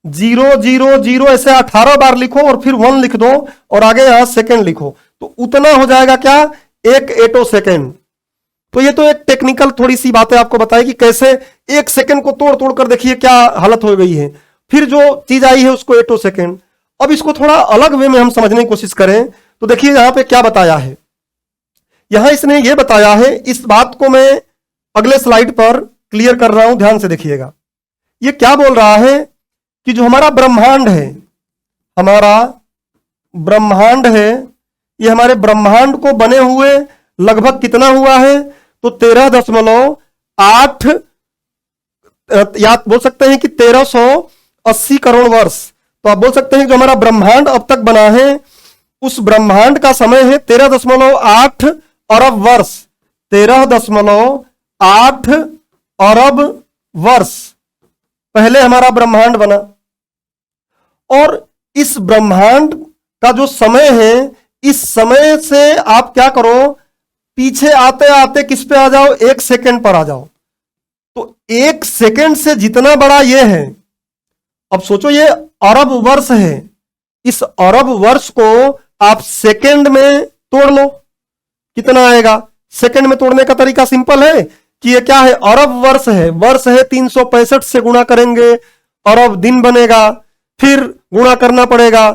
0.000 ऐसे 18 बार लिखो और फिर 1 लिख दो और आगे यहां सेकेंड लिखो, तो उतना हो जाएगा क्या? 1 8 सेकेंड। तो ये तो एक टेक्निकल थोड़ी सी बातें आपको बताई कि कैसे 1 सेकेंड को तोड़ कर देखिए क्या हालत हो गई है। फिर जो चीज आई है उसको 8 सेकेंड। अब इसको थोड़ा अलग वे में हम समझने की कोशिश करें तो देखिए यहां पे क्या बताया है। यहां इसने ये बताया है, इस बात को मैं अगले स्लाइड पर क्लियर कर रहा हूं, ध्यान से देखिएगा। ये क्या बोल रहा है कि जो हमारा ब्रह्मांड है, ये हमारे ब्रह्मांड को बने हुए लगभग कितना हुआ है? तो 13.8 या बोल सकते हैं कि 1380 करोड़ वर्ष। तो आप बोल सकते हैं जो हमारा ब्रह्मांड अब तक बना है उस ब्रह्मांड का समय है 13.8 अरब वर्ष। 13.8 अरब वर्ष पहले हमारा ब्रह्मांड बना। और इस ब्रह्मांड का जो समय है, इस समय से आप क्या करो, पीछे आते आते किस पे आ जाओ? 1 सेकेंड पर आ जाओ। तो 1 सेकेंड से जितना बड़ा ये है, अब सोचो ये अरब वर्ष है, इस अरब वर्ष को आप सेकेंड में तोड़ लो, कितना आएगा? सेकेंड में तोड़ने का तरीका सिंपल है, कि ये क्या है, अरब वर्ष है, वर्ष है 365 से गुणा करेंगे अरब दिन बनेगा, फिर गुणा करना पड़ेगा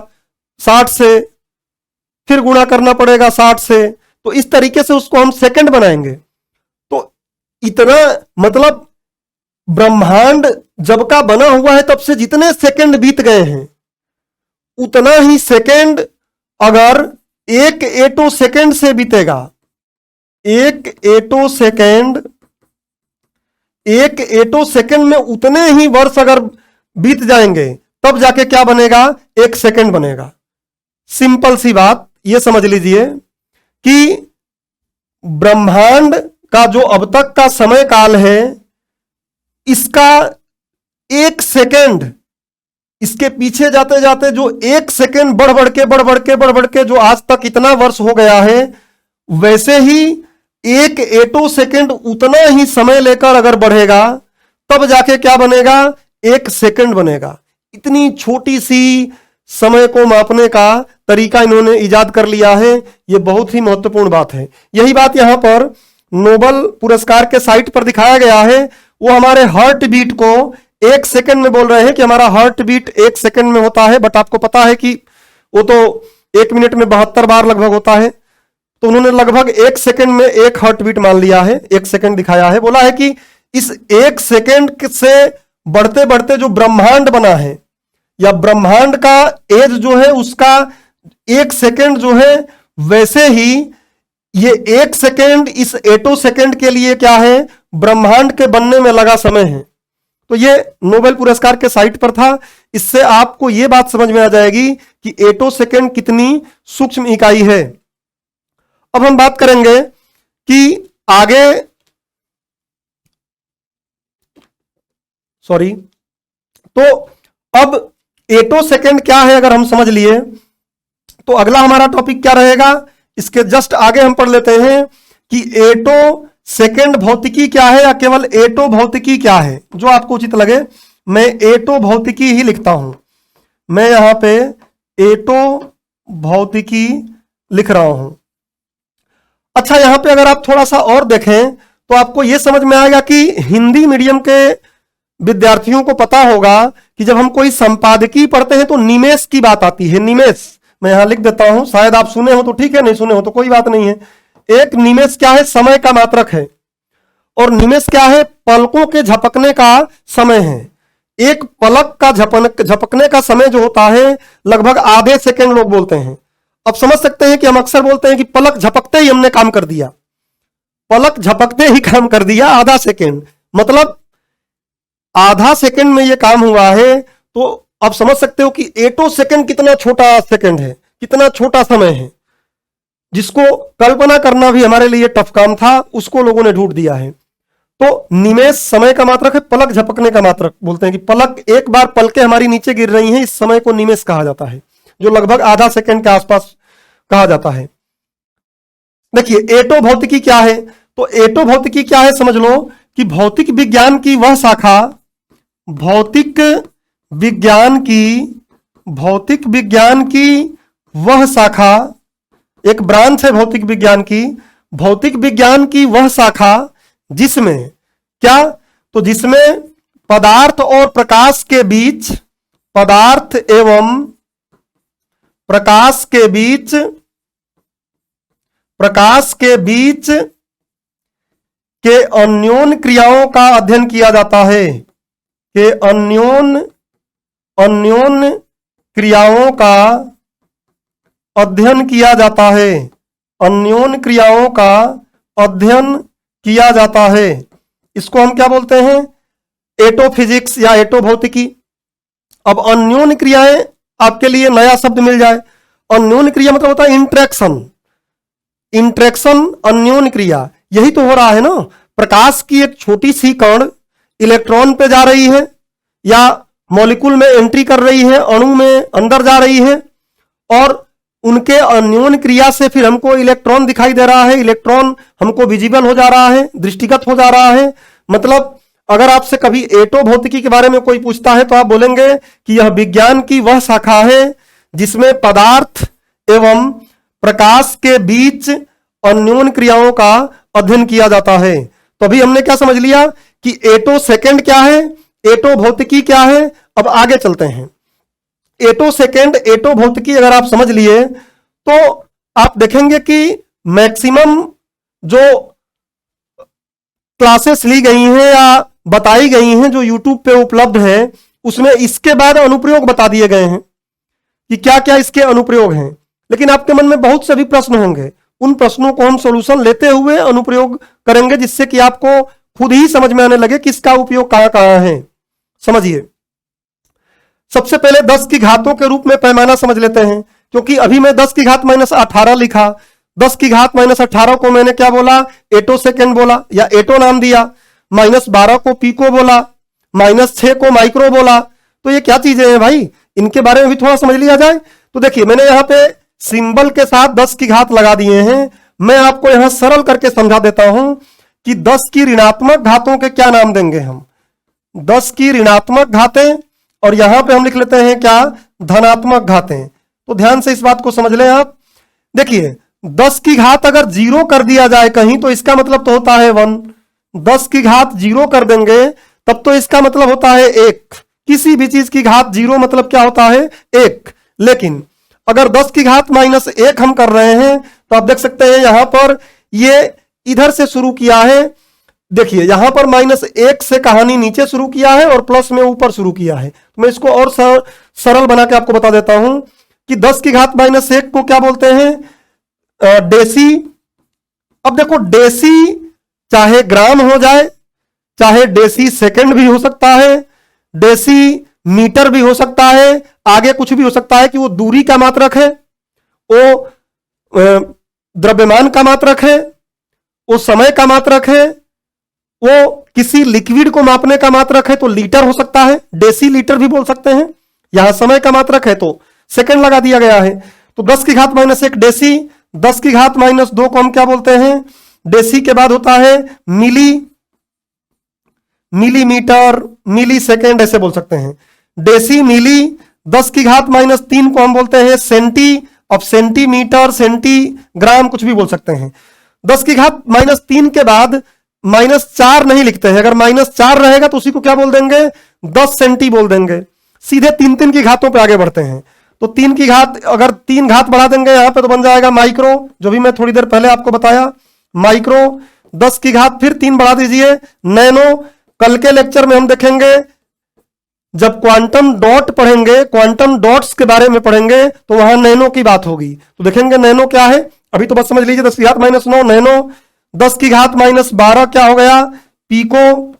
60 से, फिर गुणा करना पड़ेगा 60 से, तो इस तरीके से उसको हम सेकंड बनाएंगे। तो इतना मतलब ब्रह्मांड जब का बना हुआ है तब से जितने सेकंड बीत गए हैं उतना ही सेकंड अगर एक एटो सेकंड से बीतेगा, एक एटो सेकंड में उतने ही वर्ष अगर बीत जाएंगे तब जाके क्या बनेगा, एक सेकंड बनेगा। सिंपल सी बात ये समझ लीजिए कि ब्रह्मांड का जो अब तक का समय काल है इसका एक सेकंड, इसके पीछे जाते जाते जो एक सेकंड बढ़ बढ़ के जो आज तक इतना वर्ष हो गया है, वैसे ही एक एटो सेकंड उतना ही समय लेकर अगर बढ़ेगा तब जाके क्या बनेगा, एक सेकंड बनेगा। इतनी छोटी सी समय को मापने का तरीका इन्होंने इजाद कर लिया है, यह बहुत ही महत्वपूर्ण बात है। यही बात यहां पर नोबेल पुरस्कार के साइट पर दिखाया गया है। वो हमारे हार्ट बीट को एक सेकंड में बोल रहे हैं कि हमारा हार्ट बीट एक सेकंड में होता है, बट आपको पता है कि वो तो एक मिनट में 72 बार लगभग होता है। तो उन्होंने लगभग एक सेकंड में एक हार्ट बीट मान लिया है, एक सेकंड दिखाया है। बोला है कि इस एक सेकंड से बढ़ते बढ़ते जो ब्रह्मांड बना है या ब्रह्मांड का एज जो है उसका एक सेकंड जो है, वैसे ही ये एक सेकंड इस एटो सेकंड के लिए क्या है, ब्रह्मांड के बनने में लगा समय है। तो ये नोबेल पुरस्कार के साइट पर था। इससे आपको ये बात समझ में आ जाएगी कि एटो सेकंड कितनी सूक्ष्म इकाई है। अब हम बात करेंगे कि आगे, सॉरी, तो अब एटो सेकंड क्या है अगर हम समझ लिए तो अगला हमारा टॉपिक क्या रहेगा, इसके जस्ट आगे हम पढ़ लेते हैं कि एटो सेकंड भौतिकी क्या है या केवल एटो भौतिकी क्या है। जो आपको उचित लगे, मैं एटो भौतिकी ही लिखता हूं, मैं यहां पे एटो भौतिकी लिख रहा हूं। अच्छा, यहां पे अगर आप थोड़ा सा और देखें तो आपको यह समझ में आएगा कि हिंदी मीडियम के विद्यार्थियों को पता होगा कि जब हम कोई संपादकीय पढ़ते हैं तो निमेष की बात आती है। निमेष मैं यहां लिख देता हूं, शायद आप सुने हो तो ठीक है, नहीं सुने हो तो कोई बात नहीं है। एक निमेष क्या है, समय का मात्रक है, और निमेष क्या है, पलकों के झपकने का समय है। एक पलक का झपकने का समय जो होता है लगभग आधे सेकंड लोग बोलते हैं। अब समझ सकते हैं कि हम अक्सर बोलते हैं कि पलक झपकते ही हमने काम कर दिया, पलक झपकते ही काम कर दिया, आधा सेकंड, मतलब आधा सेकंड में यह काम हुआ है। तो आप समझ सकते हो कि एटो सेकंड कितना छोटा सेकंड है, कितना छोटा समय है, जिसको कल्पना करना भी हमारे लिए टफ काम था, उसको लोगों ने ढूंढ दिया है। तो निमेष समय का मात्रक है, पलक झपकने का मात्रक बोलते हैं कि पलक एक बार पलके हमारी नीचे गिर रही हैं, इस समय को निमेष कहा जाता है, जो लगभग आधा सेकंड के आसपास कहा जाता है। देखिए एटो भौतिकी क्या है, तो एटो भौतिकी क्या है समझ लो कि भौतिक विज्ञान की वह शाखा, भौतिक विज्ञान की वह शाखा, एक ब्रांच है भौतिक विज्ञान की, भौतिक विज्ञान की वह शाखा जिसमें क्या, तो जिसमें पदार्थ और प्रकाश के बीच, पदार्थ एवं प्रकाश के बीच के अन्योन क्रियाओं का अध्ययन किया जाता है, के अन्योन क्रियाओं का अध्ययन किया जाता है, अन्योन क्रियाओं का अध्ययन किया जाता है। इसको हम क्या बोलते हैं, एटो फिजिक्स या एटो भौतिकी। अब अन्योन क्रियाएं आपके लिए नया शब्द मिल जाए। अन्योन क्रिया मतलब होता है इंटरेक्शन, इंटरेक्शन अन्योन क्रिया, यही तो हो रहा है ना। प्रकाश की एक छोटी सी कण इलेक्ट्रॉन पे जा रही है या मॉलिक्यूल में एंट्री कर रही है, अणु में अंदर जा रही है, और उनके अन्योन क्रिया से फिर हमको इलेक्ट्रॉन दिखाई दे रहा है, इलेक्ट्रॉन हमको विजिबल हो जा रहा है, दृष्टिगत हो जा रहा है। मतलब अगर आपसे कभी एटो भौतिकी के बारे में कोई पूछता है तो आप बोलेंगे कि यह विज्ञान की वह शाखा है जिसमें पदार्थ एवं प्रकाश के बीच अन्योन क्रियाओं का अध्ययन किया जाता है। तो अभी हमने क्या समझ लिया कि एटो सेकेंड क्या है, एटो भौतिकी क्या है। अब आगे चलते हैं। एटो सेकेंड, एटो भौतिकी अगर आप समझ लिए तो आप देखेंगे कि मैक्सिमम जो क्लासेस ली गई हैं या बताई गई हैं जो यूट्यूब पे उपलब्ध है, उसमें इसके बाद अनुप्रयोग बता दिए गए हैं कि क्या क्या इसके अनुप्रयोग हैं। लेकिन आपके मन में बहुत से भी प्रश्न होंगे, उन प्रश्नों को हम सॉल्यूशन लेते हुए अनुप्रयोग करेंगे, जिससे कि आपको खुद ही समझ में आने लगे कि इसका उपयोग कहां कहां है। समझिए, सबसे पहले 10 की घातों के रूप में पैमाना समझ लेते हैं, क्योंकि अभी मैं 10 की घात -18 लिखा। 10 की घात -18 को मैंने क्या बोला, एटो सेकेंड बोला या एटो नाम दिया। -12 को पीको बोला, -6 को माइक्रो बोला। तो ये क्या चीजें हैं भाई, इनके बारे में भी थोड़ा समझ लिया जाए। तो देखिए, मैंने यहां पे सिंबल के साथ 10 की घात लगा दिए हैं। मैं आपको यहां सरल करके समझा देता हूं कि 10 की ऋणात्मक घातों के क्या नाम देंगे हम। 10 की ऋणात्मक घातें, और यहां पे हम लिख लेते हैं क्या, धनात्मक घातें। तो ध्यान से इस बात को समझ लें आप। देखिए, 10 की घात अगर 0 कर दिया जाए कहीं, तो इसका मतलब तो होता है 1। 10 की घात 0 कर देंगे तब तो इसका मतलब होता है 1। किसी भी चीज की घात 0 मतलब क्या होता है, 1। लेकिन अगर 10 की घात -1 हम कर रहे हैं, तो आप देख सकते हैं यहां पर ये इधर से शुरू किया है। देखिए, यहां पर -1 से कहानी नीचे शुरू किया है और प्लस में ऊपर शुरू किया है। तो मैं इसको और सरल बना के आपको बता देता हूं कि 10 की घात -1 को क्या बोलते हैं, डेसी। अब देखो, डेसी चाहे ग्राम हो जाए, चाहे डेसी सेकंड भी हो सकता है, डेसी मीटर भी हो सकता है, आगे कुछ भी हो सकता है कि वो दूरी का मात्रक है, वो द्रव्यमान का मात्रक है, वो समय का मात्रक है, वो किसी लिक्विड को मापने का मात्रक है, तो लीटर हो सकता है, डेसी लीटर भी बोल सकते हैं। यहां समय का मात्रक है तो सेकंड लगा दिया गया है। तो 10 की घात -1 डेसी, 10 की घात -2 को हम क्या बोलते हैं, डेसी के बाद होता है मिली, मिलीमीटर, मिली सेकेंड ऐसे बोल सकते हैं, डेसी मिली। 10 की घात -3 को हम बोलते हैं सेंटी। अब सेंटीमीटर, सेंटीग्राम कुछ भी बोल सकते हैं। 10 की घात -3 के बाद -4 नहीं लिखते हैं। अगर -4 रहेगा तो उसी को क्या बोल देंगे, 10 सेंटी बोल देंगे। सीधे 3 की घातों पे आगे बढ़ते हैं। तो 3 की घात, अगर 3 घात बढ़ा देंगे यहां पे तो बन जाएगा माइक्रो, जो भी मैं थोड़ी देर पहले आपको बताया, माइक्रो। 10 की घात फिर 3 बढ़ा दीजिए, नैनो। कल के लेक्चर में हम देखेंगे, जब क्वांटम डॉट पढ़ेंगे, क्वांटम डॉट्स के बारे में पढ़ेंगे, तो वहां नैनो की बात होगी। तो देखेंगे नैनो क्या है। अभी तो बस समझ लीजिए 10 की घात -9 नैनो। 10 की घात -12 क्या हो गया, पीको।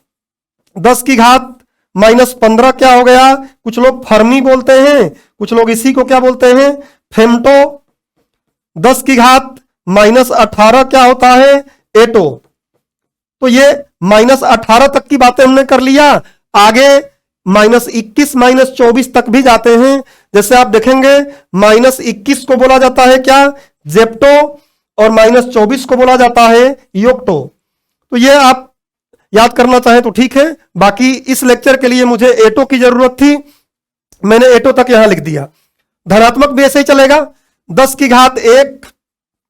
10 की घात -15 क्या हो गया, कुछ लोग फर्मी बोलते हैं, कुछ लोग इसी को क्या बोलते हैं, फेम्टो। 10 की घात -18 क्या होता है, एटो। तो ये -18 तक की बातें हमने कर लिया। आगे -21 -24 तक भी जाते हैं। जैसे आप देखेंगे -21 को बोला जाता है क्या, जेप्टो, और -24 को बोला जाता है योक्टो। तो ये आप याद करना चाहें तो ठीक है, बाकी इस लेक्चर के लिए मुझे एटो की जरूरत थी, मैंने एटो तक यहां लिख दिया। धनात्मक भी ऐसे ही चलेगा। 10 की घात 1,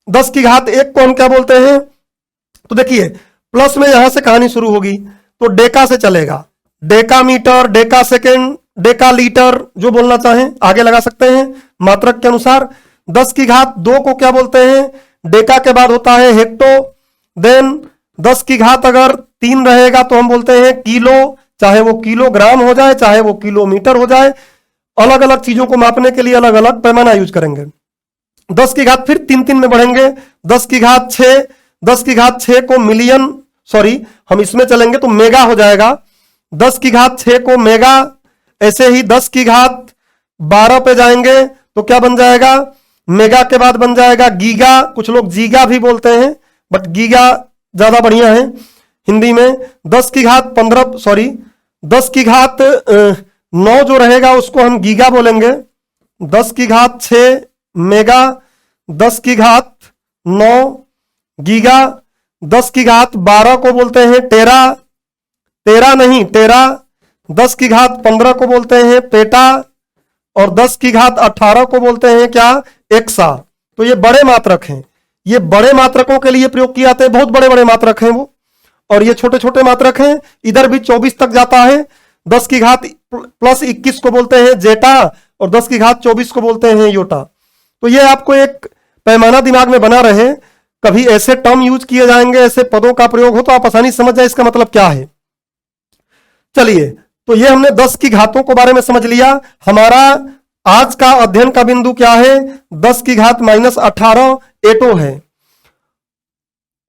10 की घात 1 को हम क्या बोलते हैं, तो देखिए प्लस में यहां से कहानी शुरू होगी, तो डेका से चलेगा, deca metre, deca second, deca litre, जो बोलना चाहें आगे लगा सकते हैं मात्रक के अनुसार। 10 की घात 2 को क्या बोलते हैं, डेका के बाद होता है हेक्टो। देन 10 की घात अगर 3 रहेगा तो हम बोलते हैं किलो, चाहे वो किलोग्राम हो जाए, चाहे वो किलोमीटर हो जाए। अलग अलग चीजों को मापने के लिए अलग अलग पैमाना यूज करेंगे। 10 की घात फिर 3 में बढ़ेंगे। 10 की घात 6, 10 की घात 6 को मिलियन, सॉरी हम इसमें चलेंगे तो मेगा हो जाएगा। 10 की घात 6 को मेगा। ऐसे ही 10 की घात 12 पे जाएंगे तो क्या बन जाएगा, मेगा के बाद बन जाएगा गीगा। कुछ लोग जीगा भी बोलते हैं, बट गीगा ज्यादा बढ़िया है हिंदी में। 10 की घात 15, सॉरी 10 की घात 9 जो रहेगा उसको हम गीगा बोलेंगे। 10 की घात 6 मेगा, 10 की घात 9 गीगा। 10 की घात 12 को बोलते हैं टेरा, टेरा नहीं टेरा। 10 की घात 15 को बोलते हैं पेटा, और 10 की घात 18 को बोलते हैं क्या, एक्सा। तो ये बड़े मात्रक हैं, ये बड़े मात्रकों के लिए प्रयोग किए जाते हैं, बहुत बड़े बड़े मात्रक हैं वो। और ये छोटे छोटे मात्रक हैं, इधर भी 24 तक जाता है। 10 की घात प्लस 21 को बोलते हैं जेटा और 10 की घात 24 को बोलते हैं योटा। तो ये आपको एक पैमाना दिमाग में बना रहे, कभी ऐसे टर्म यूज किए जाएंगे, ऐसे पदों का प्रयोग हो तो आप आसानी से समझ जाए इसका मतलब क्या है। चलिए, तो ये हमने 10 की घातों के बारे में समझ लिया। हमारा आज का अध्ययन का बिंदु क्या है? 10 की घात -18 एटो है।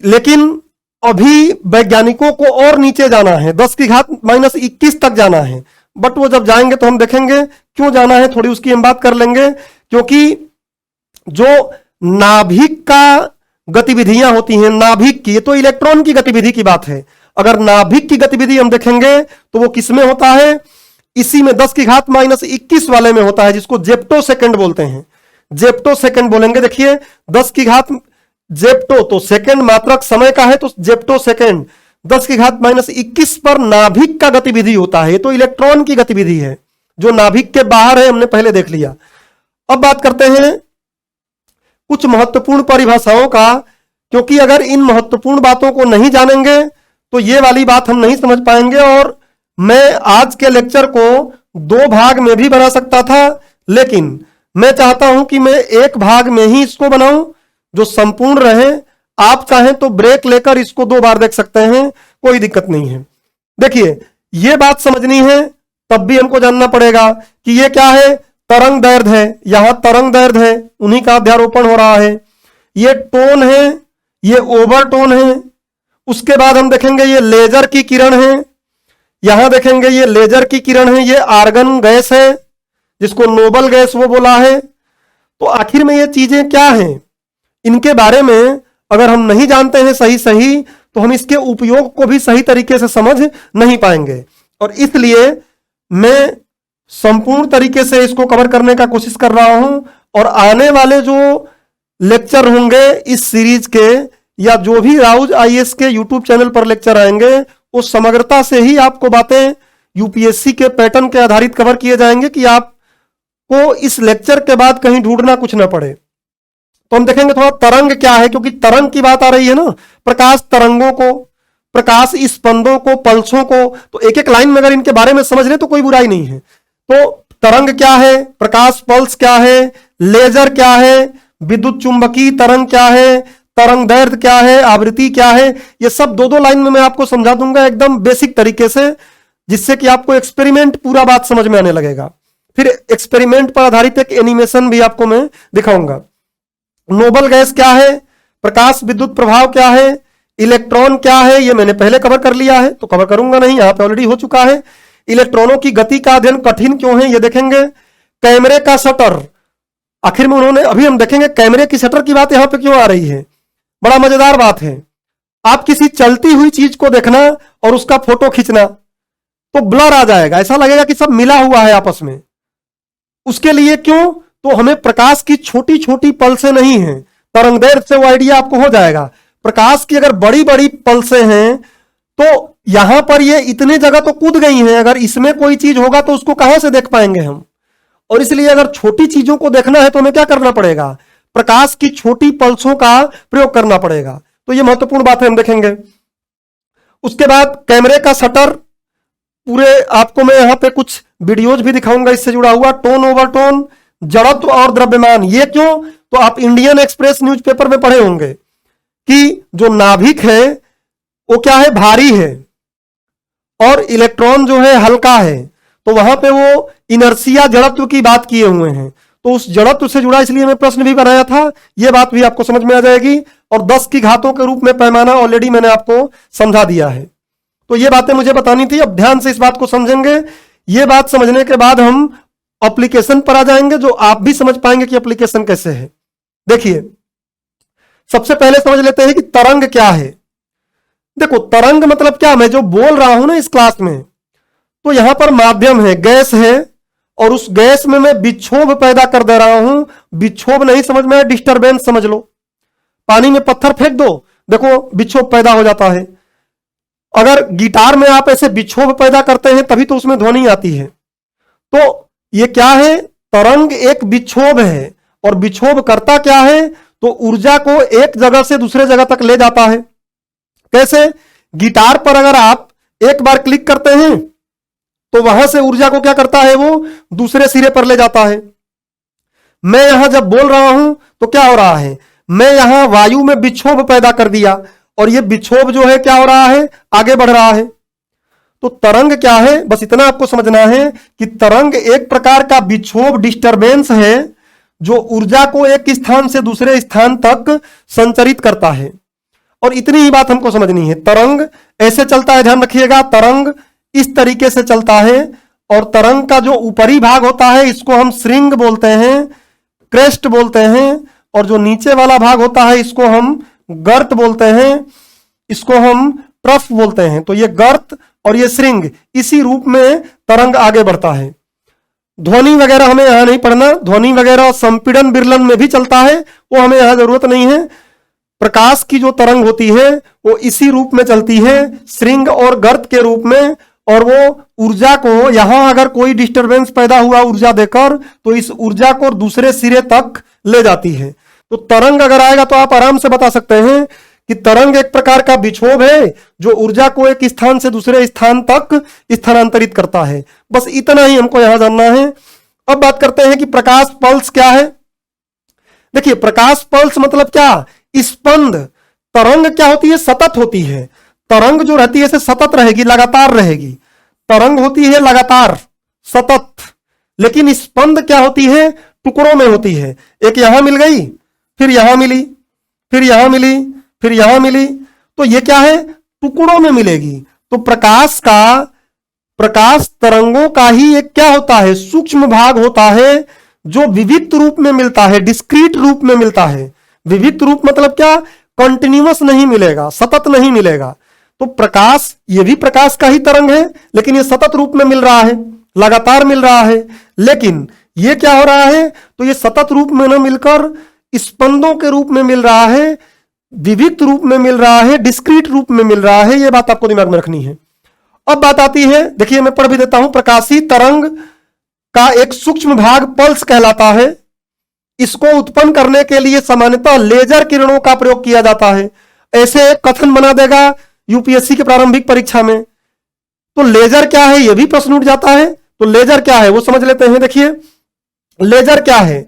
लेकिन अभी वैज्ञानिकों को और नीचे जाना है, 10 की घात -21 तक जाना है। बट वो जब जाएंगे तो हम देखेंगे क्यों जाना है, थोड़ी उसकी हम बात कर लेंगे। क्योंकि जो नाभिक का गतिविधियां होती हैं, नाभिक की, ये तो इलेक्ट्रॉन की गतिविधि की बात है। अगर नाभिक की गतिविधि हम देखेंगे तो वो किसमें होता है? इसी में 10 की घात -21 वाले में होता है, जिसको जेप्टो सेकंड बोलते हैं। जेप्टो सेकंड बोलेंगे। देखिए 10 की घात जेप्टो तो सेकंड मात्रक समय का है, तो जेप्टो सेकंड 10 की घात -21 पर नाभिक का गतिविधि होता है। तो इलेक्ट्रॉन की गतिविधि है जो नाभिक के बाहर है, हमने पहले देख लिया। अब बात करते हैं कुछ महत्वपूर्ण परिभाषाओं का, क्योंकि अगर इन महत्वपूर्ण बातों को नहीं जानेंगे तो ये वाली बात हम नहीं समझ पाएंगे। और मैं आज के लेक्चर को 2 भाग में भी बना सकता था, लेकिन मैं चाहता हूं कि मैं एक भाग में ही इसको बनाऊं जो संपूर्ण रहे। आप चाहें तो ब्रेक लेकर इसको 2 बार देख सकते हैं, कोई दिक्कत नहीं है। देखिए, ये बात समझनी है, तब भी हमको जानना पड़ेगा कि ये क्या है। तरंग दैर्ध्य है, यहां तरंग दैर्ध्य है, उन्हीं का अध्यारोपण हो रहा है। ये टोन है, ये ओवरटोन है। उसके बाद हम देखेंगे ये लेजर की किरण है, यहां देखेंगे ये लेजर की किरण है। ये आर्गन गैस है, जिसको नोबल गैस वो बोला है। तो आखिर में ये चीजें क्या हैं, इनके बारे में अगर हम नहीं जानते हैं सही सही, तो हम इसके उपयोग को भी सही तरीके से समझ नहीं पाएंगे। और इसलिए मैं संपूर्ण तरीके से इसको कवर करने का कोशिश कर रहा हूं। और आने वाले जो लेक्चर होंगे इस सीरीज के, या जो भी राउज आईएएस के यूट्यूब चैनल पर लेक्चर आएंगे, वो समग्रता से ही आपको बातें यूपीएससी के पैटर्न के आधारित कवर किए जाएंगे, कि आपको इस लेक्चर के बाद कहीं ढूंढना कुछ ना पड़े। तो हम देखेंगे थोड़ा तरंग क्या है, क्योंकि तरंग की बात आ रही है ना, प्रकाश तरंगों को, प्रकाश स्पंदों को, पल्सों को। तो एक एक लाइन में अगर इनके बारे में समझ लें तो कोई बुराई नहीं है। तो तरंग क्या है, प्रकाश पल्स क्या है, लेजर क्या है, विद्युत चुंबकीय तरंग क्या है, तरंग दैर्ध्य क्या है, आवृत्ति क्या है, ये सब 2-2 लाइन में मैं आपको समझा दूंगा एकदम बेसिक तरीके से, जिससे कि आपको एक्सपेरिमेंट पूरा बात समझ में आने लगेगा। फिर एक्सपेरिमेंट पर आधारित एक एनिमेशन भी आपको मैं दिखाऊंगा। नोबल गैस क्या है, प्रकाश विद्युत प्रभाव क्या है, इलेक्ट्रॉन क्या है, ये मैंने पहले कवर कर लिया है, तो कवर करूंगा नहीं, यहां पे ऑलरेडी हो चुका है। इलेक्ट्रॉनों की गति का अध्ययन कठिन क्यों है, ये देखेंगे। कैमरे का शटर, आखिर में उन्होंने, अभी हम देखेंगे कैमरे की शटर की बात यहां पे क्यों आ रही है। बड़ा मजेदार बात है। आप किसी चलती हुई चीज को देखना और उसका फोटो खींचना, तो ब्लर आ जाएगा, ऐसा लगेगा कि सब मिला हुआ है आपस में। उसके लिए क्यों? तो हमें प्रकाश की छोटी छोटी पल्सें नहीं हैं, तरंग दैर्ध्य से वो आइडिया आपको हो जाएगा। प्रकाश की अगर बड़ी बड़ी पल्सें हैं तो यहां पर ये इतने जगह तो कूद गई हैं, अगर इसमें कोई चीज होगा तो उसको कहां से देख पाएंगे हम। और इसलिए अगर छोटी चीजों को देखना है तो हमें क्या करना पड़ेगा, प्रकाश की छोटी पल्सों का प्रयोग करना पड़ेगा। तो ये महत्वपूर्ण बात है, हम देखेंगे। उसके बाद कैमरे का शटर, पूरे आपको मैं यहां पे कुछ वीडियोज भी दिखाऊंगा इससे जुड़ा हुआ। टोन ओवरटोन, जड़त्व और द्रव्यमान, ये क्यों? तो आप इंडियन एक्सप्रेस न्यूज़पेपर में पढ़े होंगे कि जो नाभिक है वो क्या है, भारी है, और इलेक्ट्रॉन जो है हल्का है। तो वहां पे वो इनर्सिया जड़त्व की बात किए हुए हैं। तो उस जड़त्व से जुड़ा इसलिए मैं प्रश्न भी बनाया था, ये बात भी आपको समझ में आ जाएगी। और 10 की घातों के रूप में पैमाना ऑलरेडी मैंने आपको समझा दिया है। तो ये बातें मुझे बतानी थी, अब ध्यान से इस बात को समझेंगे। ये बात समझने के बाद हम एप्लीकेशन पर आ जाएंगे, जो आप भी समझ पाएंगे कि एप्लीकेशन कैसे है। देखिए, सबसे पहले समझ लेते हैं कि तरंग क्या है। देखो, तरंग मतलब क्या, मैं जो बोल रहा हूं ना इस क्लास में, तो यहां पर माध्यम है, गैस है, और उस गैस में मैं विक्षोभ पैदा कर दे रहा हूं। विक्षोभ नहीं समझ में आया, डिस्टरबेंस समझ लो। पानी में पत्थर फेंक दो, देखो विक्षोभ पैदा हो जाता है। अगर गिटार में आप ऐसे विक्षोभ पैदा करते हैं तभी तो उसमें ध्वनि आती है। तो ये क्या है, तरंग एक विक्षोभ है। और विक्षोभ करता क्या है, तो ऊर्जा को एक जगह से दूसरे जगह तक ले जाता है। कैसे? गिटार पर अगर आप एक बार क्लिक करते हैं तो वहां से ऊर्जा को क्या करता है, वो दूसरे सिरे पर ले जाता है। मैं यहां जब बोल रहा हूं तो क्या हो रहा है, मैं यहां वायु में विक्षोभ पैदा कर दिया और ये विक्षोभ जो है क्या हो रहा है, आगे बढ़ रहा है। तो तरंग क्या है, बस इतना आपको समझना है कि तरंग एक प्रकार का विक्षोभ, डिस्टरबेंस है जो ऊर्जा को एक स्थान से दूसरे स्थान तक संचरित करता है। और इतनी ही बात हमको समझनी है। तरंग ऐसे चलता है, ध्यान रखिएगा, तरंग इस तरीके से चलता है और तरंग का जो ऊपरी भाग होता है इसको हम श्रृंग बोलते हैं, क्रेस्ट बोलते हैं, और जो नीचे वाला भाग होता है इसको हम गर्त बोलते हैं, इसको हम ट्रफ बोलते हैं। तो ये गर्त और ये श्रृंग, इसी रूप में तरंग आगे बढ़ता है। ध्वनि वगैरह हमें यहां नहीं पढ़ना, ध्वनि वगैरह संपीड़न विरलन में भी चलता है, वो हमें यहां जरूरत नहीं है। प्रकाश की जो तरंग होती है वो इसी रूप में चलती है, श्रृंग और गर्त के रूप में, और वो ऊर्जा को यहां अगर कोई डिस्टरबेंस पैदा हुआ ऊर्जा देकर तो इस ऊर्जा को दूसरे सिरे तक ले जाती है। तो तरंग अगर आएगा तो आप आराम से बता सकते हैं कि तरंग एक प्रकार का विक्षोभ है जो ऊर्जा को एक स्थान से दूसरे स्थान तक स्थानांतरित करता है। बस इतना ही हमको यहां जानना है। अब बात करते हैं कि प्रकाश पल्स क्या है। देखिए, प्रकाश पल्स मतलब क्या, स्पंद। तरंग क्या होती है, सतत होती है। तरंग जो रहती है सतत रहेगी, लगातार रहेगी। तरंग होती है लगातार, सतत। लेकिन स्पंद क्या होती है, टुकड़ों में होती है। एक यहां मिल गई, फिर यहां मिली, फिर यहां मिली, फिर यहां मिली, तो ये क्या है, टुकड़ों में मिलेगी। तो प्रकाश तरंगों का ही एक क्या होता है, सूक्ष्म भाग होता है जो विविध रूप में मिलता है, डिस्क्रीट रूप में मिलता है। विविध रूप मतलब क्या, कंटिन्यूअस नहीं मिलेगा, सतत नहीं मिलेगा। तो प्रकाश, ये भी प्रकाश का ही तरंग है, लेकिन ये सतत रूप में मिल रहा है, लगातार मिल रहा है। लेकिन ये क्या हो रहा है, तो ये सतत रूप में न मिलकर स्पंदों के रूप में मिल रहा है, विविध रूप में मिल रहा है, डिस्क्रीट रूप में मिल रहा है। ये बात आपको दिमाग में रखनी है। अब बात आती है, देखिए मैं पढ़ भी देता हूं। प्रकाशी तरंग का एक सूक्ष्म भाग पल्स कहलाता है। इसको उत्पन्न करने के लिए सामान्यतः लेजर किरणों का प्रयोग किया जाता है। ऐसे एक कथन बना देगा यूपीएससी के प्रारंभिक परीक्षा में। तो लेजर क्या है, यह भी प्रश्न उठ जाता है। तो लेजर क्या है वो समझ लेते हैं। देखिए, लेजर क्या है,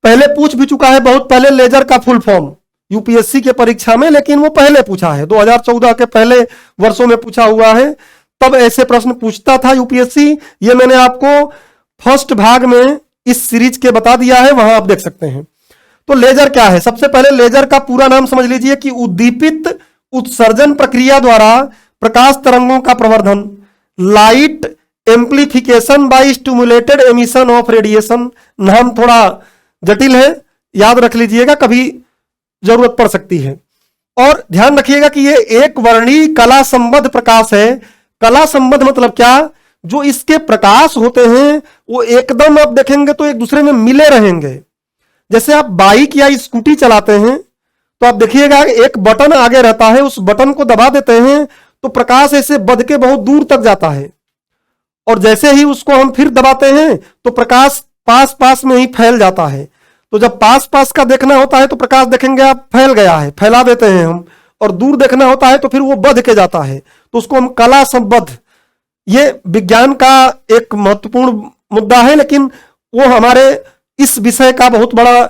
पहले पूछ भी चुका है बहुत पहले लेजर का फुल फॉर्म यूपीएससी के परीक्षा में, लेकिन वो पहले पूछा है, 2014 के पहले वर्षों में पूछा हुआ है। तब ऐसे प्रश्न पूछता था यूपीएससी। ये मैंने आपको फर्स्ट भाग में इस सीरीज के बता दिया है, वहां आप देख सकते हैं। तो लेजर क्या है, सबसे पहले लेजर का पूरा नाम समझ लीजिए कि उद्दीपित उत्सर्जन प्रक्रिया द्वारा प्रकाश तरंगों का प्रवर्धन, light amplification by stimulated emission of radiation. नाम थोड़ा जटिल है, याद रख लीजिएगा, कभी जरूरत पड़ सकती है। और ध्यान रखिएगा कि ये एक वर्णीय कला संबद्ध प्रकाश है। कला संबद्ध मतलब क्या, जो इसके प्रकाश होते हैं वो एकदम आप देखेंगे तो एक दूसरे में मिले रहेंगे। जैसे आप बाइक या स्कूटी चलाते हैं तो आप देखिएगा एक बटन आगे रहता है, उस बटन को दबा देते हैं तो प्रकाश ऐसे बढ़ के बहुत दूर तक जाता है, और जैसे ही उसको हम फिर दबाते हैं तो प्रकाश पास पास में ही फैल जाता है। तो जब पास पास का देखना होता है तो प्रकाश देखेंगे आप फैल गया है, फैला देते हैं हम, और दूर देखना होता है तो फिर वो बढ़ के जाता है, तो उसको हम कला संबद्ध। ये विज्ञान का एक महत्वपूर्ण मुद्दा है, लेकिन वो हमारे इस विषय का बहुत बड़ा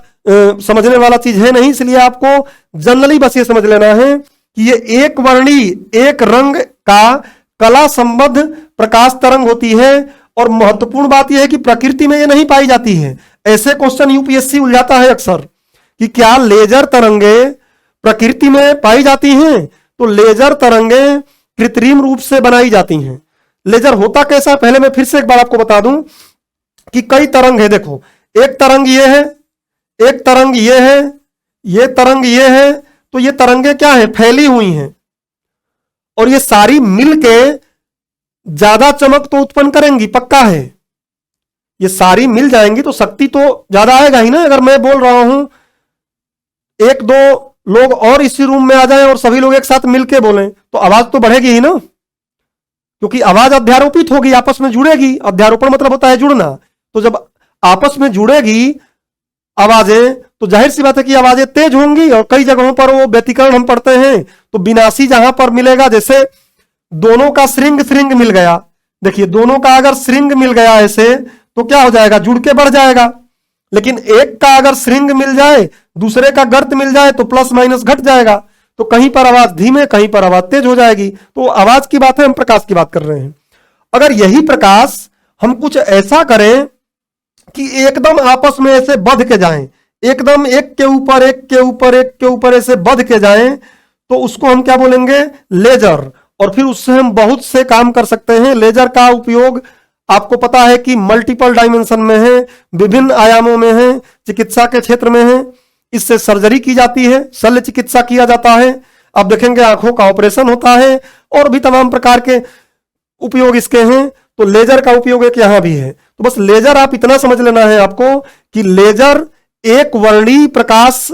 समझने वाला चीज है नहीं, इसलिए आपको जनरली बस ये समझ लेना है कि ये एक वर्णीय, एक रंग का कला संबद्ध प्रकाश तरंग होती है। और महत्वपूर्ण बात यह है कि प्रकृति में ये नहीं पाई जाती है। ऐसे क्वेश्चन यूपीएससी उलझाता है अक्सर कि क्या लेजर तरंगे प्रकृति में पाई जाती हैं, तो लेजर तरंगे कृत्रिम रूप से बनाई जाती हैं। लेजर होता कैसा, पहले मैं फिर से एक बार आपको बता दूं कि कई तरंग है। देखो, एक तरंग ये है, एक तरंग ये है, ये तरंग ये है। तो ये तरंगे क्या है, फैली हुई हैं, और ये सारी मिलके ज्यादा चमक तो उत्पन्न करेंगी, पक्का है। ये सारी मिल जाएंगी तो शक्ति तो ज्यादा आएगा ही ना। अगर मैं बोल रहा हूं, एक दो लोग और इसी रूम में आ जाएं और सभी लोग एक साथ मिलके बोलें तो आवाज तो बढ़ेगी ही ना, क्योंकि आवाज अध्यारोपित होगी, आपस में जुड़ेगी। अध्यारोपण मतलब होता है जुड़ना। तो जब आपस में जुड़ेगी आवाजें, तो जाहिर सी बात है कि आवाजें तेज होंगी। और कई जगहों पर वो व्यतिकरण हम पढ़ते हैं तो विनाशी जहां पर मिलेगा, जैसे दोनों का श्रृंग श्रृंग मिल गया, देखिए दोनों का अगर श्रृंग मिल गया ऐसे तो क्या हो जाएगा, जुड़ के बढ़ जाएगा। लेकिन एक का अगर श्रृंग मिल जाए, दूसरे का गर्त मिल जाए तो प्लस माइनस घट जाएगा। तो कहीं पर आवाज धीमे, कहीं पर आवाज तेज हो जाएगी। तो आवाज की बात है, हम प्रकाश की बात कर रहे हैं। अगर यही प्रकाश हम कुछ ऐसा करें कि एकदम आपस में ऐसे बध के जाएं, एकदम एक के ऊपर एक के ऊपर एक के ऊपर ऐसे बध के जाएं, तो उसको हम क्या बोलेंगे, लेजर। और फिर उससे हम बहुत से काम कर सकते हैं। लेजर का उपयोग आपको पता है कि मल्टीपल डायमेंशन में है, विभिन्न आयामों में है, चिकित्सा के क्षेत्र में है। इससे सर्जरी की जाती है, शल्य चिकित्सा किया जाता है। आप देखेंगे आंखों का ऑपरेशन होता है और भी तमाम प्रकार के उपयोग इसके हैं। तो लेजर का उपयोग एक यहां भी है। तो बस लेजर आप इतना समझ लेना है आपको कि लेजर एक वर्णीय प्रकाश,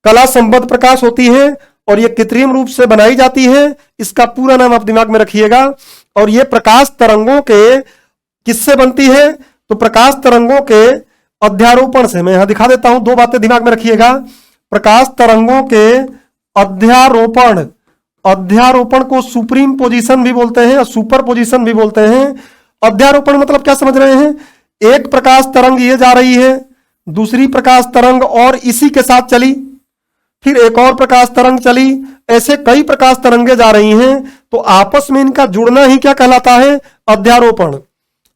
कला संबद्ध प्रकाश होती है और यह कृत्रिम रूप से बनाई जाती है। इसका पूरा नाम आप दिमाग में रखिएगा। और यह प्रकाश तरंगों के किससे बनती है, तो प्रकाश तरंगों के अध्यारोपण से। मैं यहां दिखा देता हूं, दो बातें दिमाग में रखिएगा। प्रकाश तरंगों के अध्यारोपण, अध्यारोपण को सुप्रीम पोजीशन भी बोलते हैं और सुपर पोजीशन भी बोलते हैं। अध्यारोपण मतलब क्या समझ रहे हैं, एक प्रकाश तरंग ये जा रही है, दूसरी प्रकाश तरंग और इसी के साथ चली, फिर एक और प्रकाश तरंग चली, ऐसे कई प्रकाश तरंगे जा रही हैं। तो आपस में इनका जुड़ना ही क्या कहलाता है, अध्यारोपण।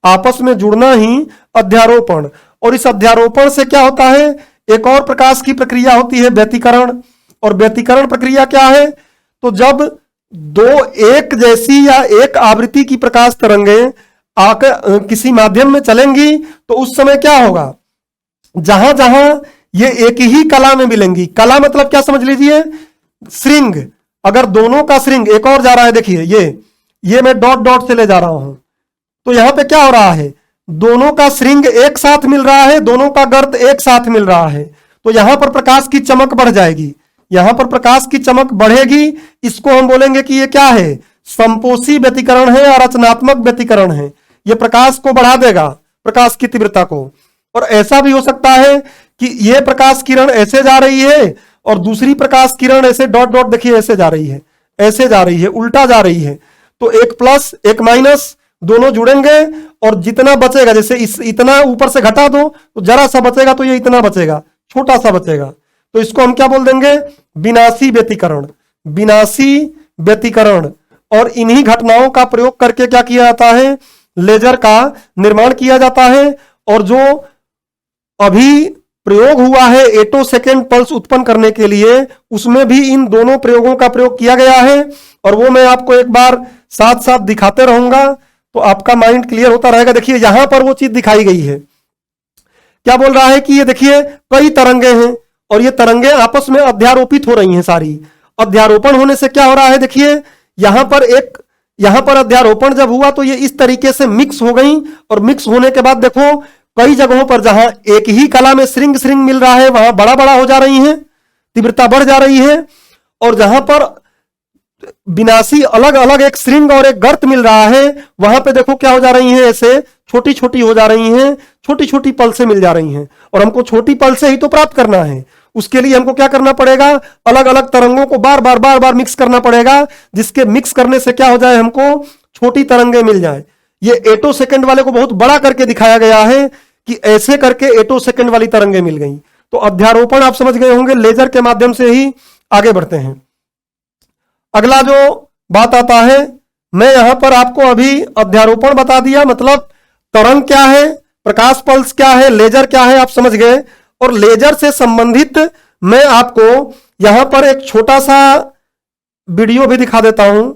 आपस में जुड़ना ही अध्यारोपण। और इस अध्यारोपण से क्या होता है, एक और प्रकाश की प्रक्रिया होती है, व्यतिकरण। और व्यतिकरण प्रक्रिया क्या है, तो जब दो एक जैसी या एक आवृत्ति की प्रकाश तरंगे आकर किसी माध्यम में चलेंगी तो उस समय क्या होगा, जहां जहां ये एक ही कला में मिलेंगी, कला मतलब क्या समझ लीजिए, श्रृंग। अगर दोनों का श्रृंग एक और जा रहा है, देखिए ये मैं डॉट डॉट से ले जा रहा हूं, तो यहां पे क्या हो रहा है, दोनों का श्रृंग एक साथ मिल रहा है, दोनों का गर्त एक साथ मिल रहा है। तो यहां पर प्रकाश की चमक बढ़ जाएगी, यहां पर प्रकाश की चमक बढ़ेगी। इसको हम बोलेंगे कि ये क्या है, संपोषी व्यतिकरण है या रचनात्मक व्यतिकरण है। ये प्रकाश को बढ़ा देगा, प्रकाश की तीव्रता को। और ऐसा भी हो सकता है कि ये प्रकाश किरण ऐसे जा रही है और दूसरी प्रकाश किरण ऐसे डॉट डॉट, देखिए ऐसे जा रही है, ऐसे जा रही है, उल्टा जा रही है। तो एक प्लस एक माइनस दोनों जुड़ेंगे और जितना बचेगा, जैसे इतना ऊपर से घटा दो तो जरा सा बचेगा, तो ये इतना बचेगा, छोटा सा बचेगा। तो इसको हम क्या बोल देंगे, विनाशी व्यतिकरण, विनाशी व्यतिकरण। और इन्हीं घटनाओं का प्रयोग करके क्या किया जाता है, लेजर का निर्माण किया जाता है। और जो अभी प्रयोग हुआ है एटो सेकेंड पल्स उत्पन्न करने के लिए, उसमें भी इन दोनों प्रयोगों का प्रयोग किया गया है। और वो मैं आपको एक बार साथ साथ दिखाते रहूंगा तो आपका माइंड क्लियर होता रहेगा। देखिए यहां पर वो चीज दिखाई गई है, क्या बोल रहा है कि ये देखिए कई तरंगे हैं और ये तरंगे आपस में अध्यारोपित हो रही हैं सारी। अध्यारोपण होने से क्या हो रहा है, देखिए यहां पर अध्यारोपण जब हुआ तो ये इस तरीके से मिक्स हो गई। और मिक्स होने के बाद देखो कई जगहों पर जहां एक ही कला में श्रृंग श्रृंग मिल रहा है, वहां बड़ा बड़ा हो जा रही है, तीव्रता बढ़ जा रही है। और जहां पर विनाशी अलग अलग एक श्रृंग और एक गर्त मिल रहा है, वहां पे देखो क्या हो जा रही है, ऐसे छोटी छोटी हो जा रही हैं, छोटी छोटी पल्सें मिल जा रही हैं। और हमको छोटी पल्सें ही तो प्राप्त करना है, उसके लिए हमको क्या करना पड़ेगा, अलग अलग तरंगों को बार बार मिक्स करना पड़ेगा, जिसके मिक्स करने से क्या हो जाए, हमको छोटी तरंगे मिल जाए। ये एटो सेकंड वाले को बहुत बड़ा करके दिखाया गया है कि ऐसे करके एटो सेकंड वाली तरंगे मिल गई। तो अध्यारोपण आप समझ गए होंगे, लेजर के माध्यम से ही आगे बढ़ते हैं। अगला जो बात आता है, मैं यहां पर आपको अभी अध्यारोपण बता दिया, मतलब तरंग क्या है, प्रकाश पल्स क्या है, लेजर क्या है, आप समझ गए। और लेजर से संबंधित मैं आपको यहां पर एक छोटा सा वीडियो भी दिखा देता हूं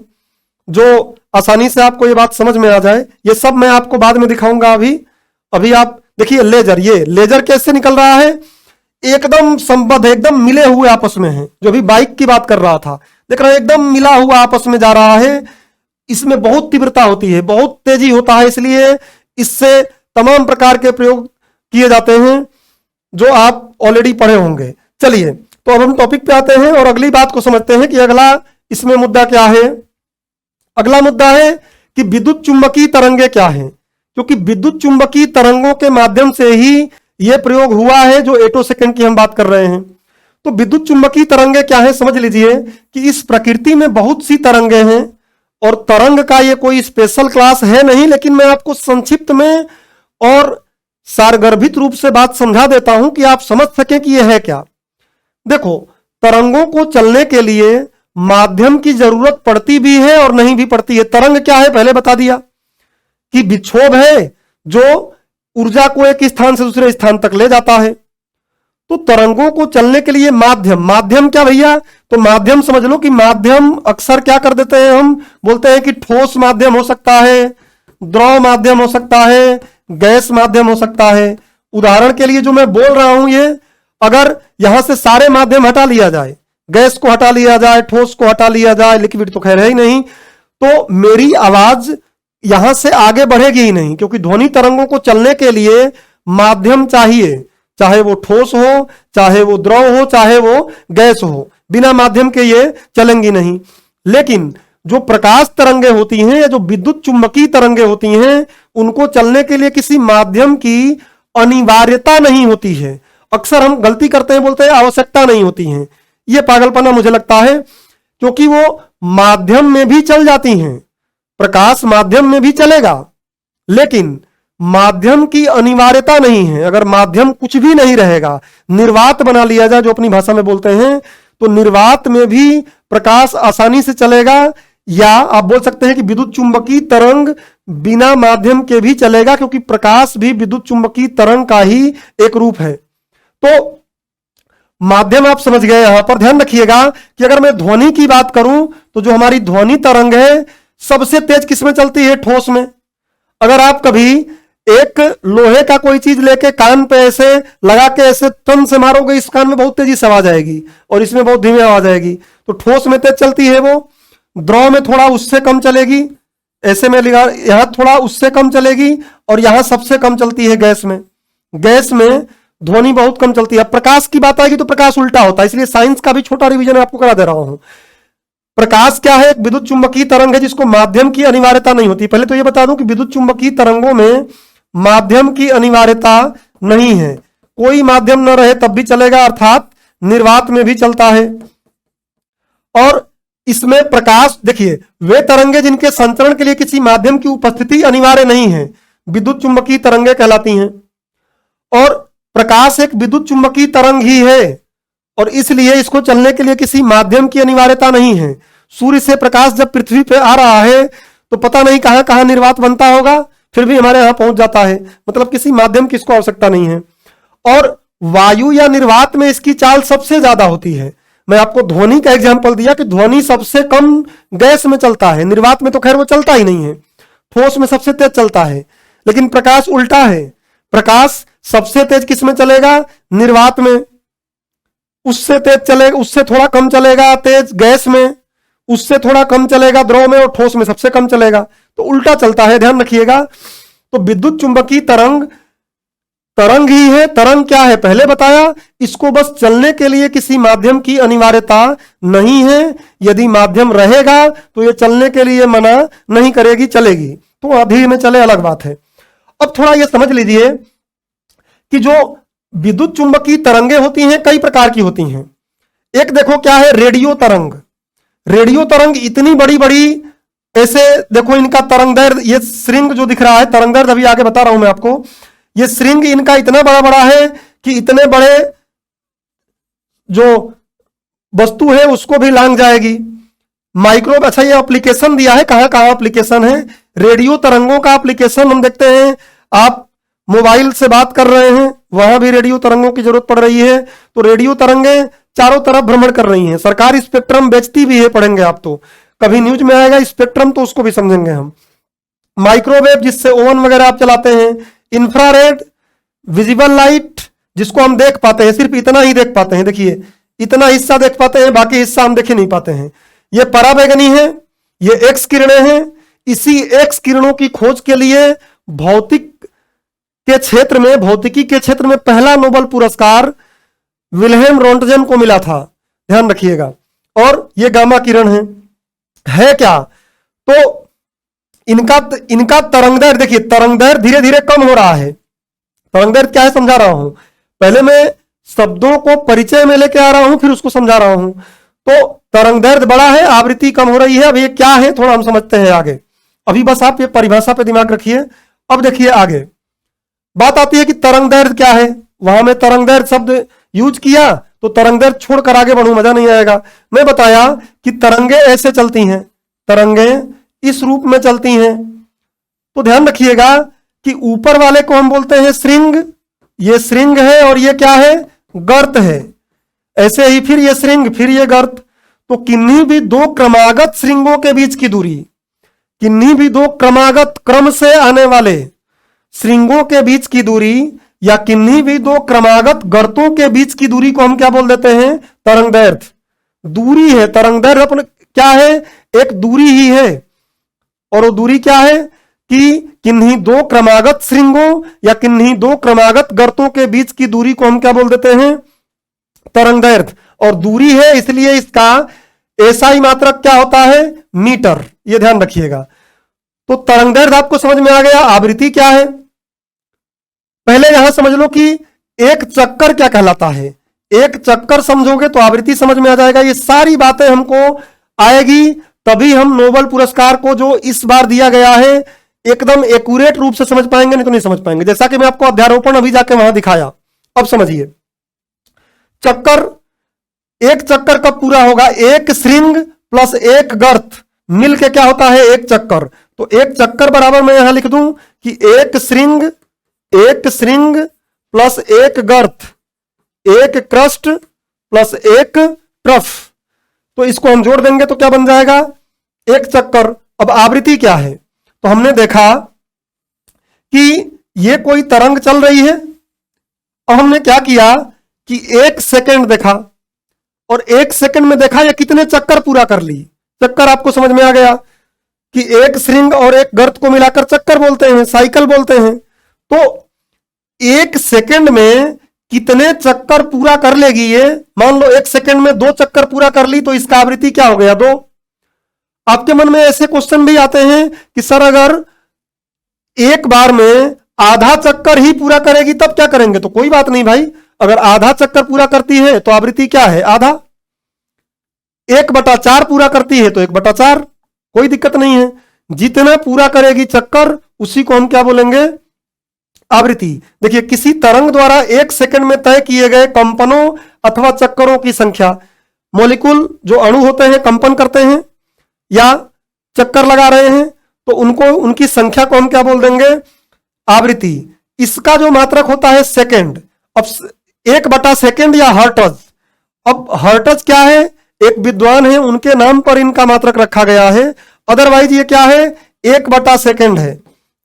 जो आसानी से आपको ये बात समझ में आ जाए। ये सब मैं आपको बाद में दिखाऊंगा। अभी आप देखिए लेजर, ये लेजर कैसे निकल रहा है, एकदम संबद्ध, एकदम मिले हुए आपस में है। जो भी बाइक की बात कर रहा था, देख रहे हैं एकदम मिला हुआ आपस में जा रहा है। इसमें बहुत तीव्रता होती है, बहुत तेजी होता है, इसलिए इससे तमाम प्रकार के प्रयोग किए जाते हैं जो आप ऑलरेडी पढ़े होंगे। चलिए तो अब हम टॉपिक पे आते हैं और अगली बात को समझते हैं कि अगला इसमें मुद्दा क्या है। अगला मुद्दा है कि विद्युत चुंबकीय तरंगे क्या हैं, क्योंकि विद्युत चुंबकीय तरंगों के माध्यम से ही यह प्रयोग हुआ है जो एटो सेकंड की हम बात कर रहे हैं। तो विद्युत चुंबकीय तरंगे क्या है समझ लीजिए कि इस प्रकृति में बहुत सी तरंगे हैं और तरंग का ये कोई स्पेशल क्लास है नहीं, लेकिन मैं आपको संक्षिप्त में और सारगर्भित रूप से बात समझा देता हूं कि आप समझ सकें कि यह है क्या। देखो, तरंगों को चलने के लिए माध्यम की जरूरत पड़ती भी है और नहीं भी पड़ती है। तरंग क्या है पहले बता दिया कि विक्षोभ है जो ऊर्जा को एक स्थान से दूसरे स्थान तक ले जाता है। तो तरंगों को चलने के लिए माध्यम क्या भैया, तो माध्यम समझ लो कि माध्यम अक्सर क्या कर देते हैं, हम बोलते हैं कि ठोस माध्यम हो सकता है, द्रव माध्यम हो सकता है, गैस माध्यम हो सकता है। उदाहरण के लिए जो मैं बोल रहा हूं ये, अगर यहां से सारे माध्यम हटा लिया जाए, गैस को हटा लिया जाए, ठोस को हटा लिया जाए, लिक्विड तो खैर है ही नहीं, तो मेरी आवाज यहां से आगे बढ़ेगी ही नहीं, क्योंकि ध्वनि तरंगों को चलने के लिए माध्यम चाहिए, चाहे वो ठोस हो, चाहे वो द्रव हो, चाहे वो गैस हो। बिना माध्यम के ये चलेंगी नहीं। लेकिन जो प्रकाश तरंगे होती हैं या जो विद्युत चुंबकीय तरंगे होती हैं, उनको चलने के लिए किसी माध्यम की अनिवार्यता नहीं होती है। अक्सर हम गलती करते हैं, बोलते हैं आवश्यकता नहीं होती है। यह पागलपना मुझे लगता है, क्योंकि वो माध्यम में भी चल जाती हैं। प्रकाश माध्यम में भी चलेगा, लेकिन माध्यम की अनिवार्यता नहीं है। अगर माध्यम कुछ भी नहीं रहेगा, निर्वात बना लिया जाए जो अपनी भाषा में बोलते हैं, तो निर्वात में भी प्रकाश आसानी से चलेगा, या आप बोल सकते हैं कि विद्युत चुंबकीय तरंग बिना माध्यम के भी चलेगा, क्योंकि प्रकाश भी विद्युत चुंबकीय तरंग का ही एक रूप है। तो माध्यम आप समझ गए। यहां पर ध्यान रखिएगा कि अगर मैं ध्वनि की बात करूं तो जो हमारी ध्वनि तरंग है सबसे तेज किसमें चलती है, ठोस में। अगर आप कभी एक लोहे का कोई चीज लेके कान पे ऐसे लगा के ऐसे तन से मारोगे, इस कान में बहुत तेजी से आवाज आएगी और इसमें बहुत धीमी आवाज आएगी। तो ठोस में तेज चलती है वो, द्रव में थोड़ा उससे कम चलेगी, ऐसे में लगा यहां थोड़ा उससे कम चलेगी, और यहां सबसे कम चलती है गैस में। गैस में ध्वनि बहुत कम चलती है। प्रकाश की बात आएगी तो प्रकाश उल्टा होता है, इसलिए साइंस का भी छोटा रिवीजन आपको करा दे रहा हूं। प्रकाश क्या है, एक विद्युत चुंबकीय तरंग है जिसको माध्यम की अनिवार्यता नहीं होती। पहले तो यह बता दूं कि विद्युत चुंबकीय तरंगों में माध्यम की अनिवार्यता नहीं है। कोई माध्यम न रहे तब भी चलेगा, अर्थात निर्वात में भी चलता है। और इसमें प्रकाश देखिए, वे तरंगे जिनके संचरण के लिए किसी माध्यम की उपस्थिति अनिवार्य नहीं है, विद्युत चुंबकीय तरंगे कहलाती हैं। और प्रकाश एक विद्युत चुंबकीय तरंग ही है, और इसलिए इसको चलने के लिए किसी माध्यम की अनिवार्यता नहीं है। सूर्य से प्रकाश जब पृथ्वी पे आ रहा है तो पता नहीं कहां कहां निर्वात बनता होगा, फिर भी हमारे यहां पहुंच जाता है। मतलब किसी माध्यम की इसको आवश्यकता नहीं है। और वायु या निर्वात में इसकी चाल सबसे ज्यादा होती है। मैं आपको ध्वनि का एग्जांपल दिया कि ध्वनि सबसे कम गैस में चलता है, निर्वात में तो खैर वो चलता ही नहीं है। ठोस में सबसे तेज चलता है, लेकिन प्रकाश उल्टा है। प्रकाश सबसे तेज किस में चलेगा, निर्वात में। उससे तेज चलेगा, उससे थोड़ा कम चलेगा तेज गैस में, उससे थोड़ा कम चलेगा द्रव में, और ठोस में सबसे कम चलेगा। तो उल्टा चलता है, ध्यान रखिएगा। तो विद्युत चुंबकीय तरंग तरंग ही है। तरंग क्या है पहले बताया, इसको बस चलने के लिए किसी माध्यम की अनिवार्यता नहीं है। यदि माध्यम रहेगा तो ये चलने के लिए मना नहीं करेगी, चलेगी। तो आधी में चले अलग बात है। अब थोड़ा ये समझ लीजिए कि जो विद्युत चुंबकीय तरंगे होती हैं कई प्रकार की होती हैं। एक देखो क्या है, रेडियो तरंग। रेडियो तरंग इतनी बड़ी बड़ी, ऐसे देखो इनका तरंगदैर्घ्य, ये श्रृंग जो दिख रहा है तरंगदैर्घ्य अभी आगे बता रहा हूं मैं आपको। ये श्रृंग इनका इतना बड़ा बड़ा है कि इतने बड़े जो वस्तु है उसको भी लांग जाएगी। माइक्रोवेव, अच्छा ये एप्लीकेशन दिया है, कहां कहां एप्लीकेशन है। रेडियो तरंगों का एप्लीकेशन हम देखते हैं, आप मोबाइल से बात कर रहे हैं वहां भी रेडियो तरंगों की जरूरत पड़ रही है। तो रेडियो तरंगे चारों तरफ भ्रमण कर रही हैं। सरकार स्पेक्ट्रम बेचती भी है, पढ़ेंगे आप तो कभी न्यूज में आएगा स्पेक्ट्रम, तो उसको भी समझेंगे हम। माइक्रोवेव जिससे ओवन वगैरह आप चलाते हैं, इंफ्रारेड, विजिबल लाइट जिसको हम देख पाते हैं, सिर्फ इतना ही देख पाते हैं, देखिए इतना हिस्सा देख पाते हैं, बाकी हिस्सा हम देख ही नहीं पाते हैं। ये पराबैंगनी है, ये एक्स किरणें हैं। इसी एक्स किरणों की खोज के लिए भौतिकी के क्षेत्र में पहला नोबेल पुरस्कार विल्हेम रोंटगेन को मिला था, ध्यान रखिएगा। और ये गामा किरण है क्या, तो इनका तरंगदैर्घ्य देखिए, तरंगदैर्घ्य धीरे धीरे कम हो रहा है। तरंग दैर्ध्य क्या है समझा रहा हूं। पहले मैं शब्दों को परिचय में लेके आ रहा हूं, फिर उसको समझा रहा हूं। तो तरंग दैर्ध्य बड़ा है, आवृत्ति कम हो रही है। अब ये क्या है थोड़ा हम समझते हैं आगे। अभी बस आप ये परिभाषा पे दिमाग रखिए। अब देखिए आगे बात आती है कि तरंग दैर्ध्य क्या है। वहां में तरंग दैर्ध्य शब्द यूज किया तो तरंग दैर्ध्य छोड़कर आगे बढ़ूं, मजा नहीं आएगा। मैं बताया कि तरंगे ऐसे चलती हैं, तरंगे इस रूप में चलती हैं। तो ध्यान रखिएगा कि ऊपर वाले को हम बोलते हैं श्रृंग, ये श्रृंग है, और ये क्या है, गर्त है। ऐसे ही फिर ये श्रृंग, फिर ये गर्त। तो किन्हीं भी दो क्रमागत श्रृंगों के बीच की दूरी, किन्हीं भी दो क्रमागत क्रम से आने वाले श्रृंगों के बीच की दूरी, या किन्हीं भी दो क्रमागत गर्तों के बीच की दूरी को हम क्या बोल देते हैं, तरंग दैर्ध्य। दूरी है, तरंग दैर्ध्य अपन क्या है, एक दूरी ही है। और वो दूरी क्या है कि किन्हीं दो क्रमागत श्रृंगों या किन्हीं दो क्रमागत गर्तों के बीच की दूरी को हम क्या बोल देते हैं, तरंग दैर्ध्य। और दूरी है इसलिए इसका एसआई मात्रक क्या होता है, मीटर। ये ध्यान रखिएगा। तो तरंग दैर्ध्य आपको समझ में आ गया। आवृत्ति क्या है, पहले यहां समझ लो कि एक चक्कर क्या कहलाता है। एक चक्कर समझोगे तो आवृत्ति समझ में आ जाएगा। ये सारी बातें हमको आएगी तभी हम नोबेल पुरस्कार को जो इस बार दिया गया है एकदम एक्यूरेट रूप से समझ पाएंगे, नहीं तो नहीं समझ पाएंगे। जैसा कि मैं आपको अध्यारोपण अभी जाके वहां दिखाया। अब समझिए, चक्कर, एक चक्कर कब पूरा होगा, एक श्रृंग प्लस एक गर्त मिल के क्या होता है, एक चक्कर। तो एक चक्कर बराबर मैं यहां लिख दूं कि एक श्रृंग प्लस एक गर्त, एक क्रस्ट प्लस एक ट्रफ। तो इसको हम जोड़ देंगे तो क्या बन जाएगा, एक चक्कर। अब आवृत्ति क्या है, तो हमने देखा कि ये कोई तरंग चल रही है। और हमने क्या किया कि एक सेकंड देखा, और एक सेकंड में देखा ये कितने चक्कर पूरा कर ली। चक्कर आपको समझ में आ गया कि एक श्रृंग और एक गर्त को मिलाकर चक्कर बोलते हैं, साइकिल बोलते हैं। तो एक सेकंड में कितने चक्कर पूरा कर लेगी ये, मान लो एक सेकंड में 2 चक्कर पूरा कर ली तो इसका आवृत्ति क्या हो गया, 2। आपके मन में ऐसे क्वेश्चन भी आते हैं कि सर अगर एक बार में आधा चक्कर ही पूरा करेगी तब क्या करेंगे, तो कोई बात नहीं भाई। अगर आधा चक्कर पूरा करती है तो आवृत्ति क्या है, आधा। 1/4 पूरा करती है तो 1/4, कोई दिक्कत नहीं है। जितना पूरा करेगी चक्कर उसी को हम क्या बोलेंगे, आवृत्ति। देखिए, किसी तरंग द्वारा एक सेकंड में तय किए गए कंपनों अथवा चक्करों की संख्या, मॉलिक्यूल जो अणु होते हैं कंपन करते हैं या चक्कर लगा रहे हैं तो उनको, उनकी संख्या को हम क्या बोल देंगे, आवृत्ति। इसका जो मात्रक होता है सेकंड। अब 1 सेकंड या हर्ट्ज। अब हर्ट्ज क्या है, एक विद्वान है उनके नाम पर इनका मात्रक रखा गया है। अदरवाइज ये क्या है, 1 सेकंड है।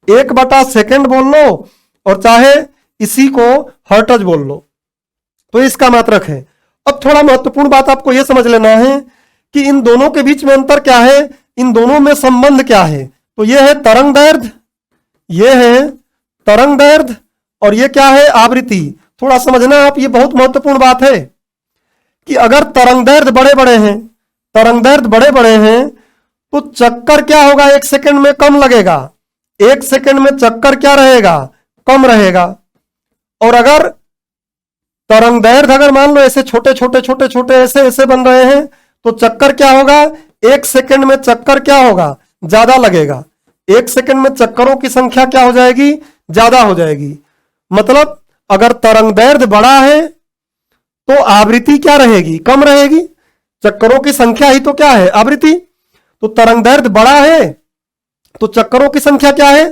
1 सेकंड बोल लो और चाहे इसी को हर्ट्ज बोल लो, तो इसका मात्रक है। अब थोड़ा महत्वपूर्ण बात आपको यह समझ लेना है कि इन दोनों के बीच में अंतर क्या है, इन दोनों में संबंध क्या है। तो यह है तरंग दैर्ध्य, यह है तरंग दैर्ध्य, और यह क्या है, आवृत्ति। थोड़ा समझना आप, ये बहुत महत्वपूर्ण बात है कि अगर तरंग दैर्ध्य बड़े बड़े हैं, तरंग दैर्ध्य बड़े बड़े हैं तो चक्कर क्या होगा, 1 सेकंड में कम लगेगा। 1 सेकंड में चक्कर क्या रहेगा, कम रहेगा। और अगर तरंग दैर्ध्य अगर मान लो ऐसे छोटे छोटे छोटे छोटे ऐसे ऐसे बन रहे हैं तो चक्कर क्या होगा, 1 सेकंड में चक्कर क्या होगा, ज्यादा लगेगा। 1 सेकंड में चक्करों की संख्या क्या हो जाएगी, ज्यादा हो जाएगी। मतलब अगर तरंग दैर्ध्य बड़ा है तो आवृत्ति क्या रहेगी, कम रहेगी। चक्करों की संख्या ही तो क्या है, आवृत्ति। तो तरंग दैर्ध्य बड़ा है तो चक्करों की संख्या क्या है,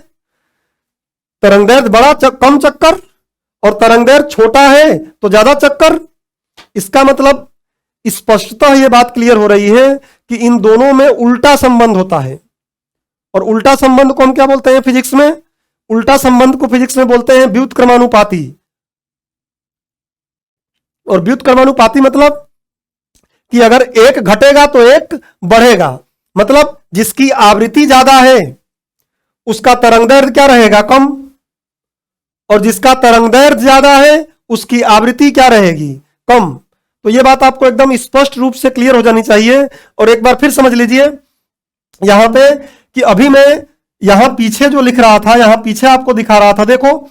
तरंग दैर्ध्य बड़ा कम चक्कर, और तरंग दैर्ध्य छोटा है तो ज्यादा चक्कर। इसका मतलब स्पष्टतः यह बात क्लियर हो रही है कि इन दोनों में उल्टा संबंध होता है। और उल्टा संबंध को हम क्या बोलते हैं फिजिक्स में, उल्टा संबंध को फिजिक्स में बोलते हैं व्युत्क्रमानुपाती। और व्युत्क्रमानुपाती मतलब कि अगर एक घटेगा तो एक बढ़ेगा। मतलब जिसकी आवृत्ति ज्यादा है उसका तरंग दैर्ध्य क्या रहेगा, कम, और जिसका तरंग दैर्ध्य ज्यादा है उसकी आवृत्ति क्या रहेगी, कम। तो यह बात आपको एकदम स्पष्ट रूप से क्लियर हो जानी चाहिए। और एक बार फिर समझ लीजिए यहां पे कि अभी मैं यहां पीछे जो लिख रहा था, यहां पीछे आपको दिखा रहा था, देखो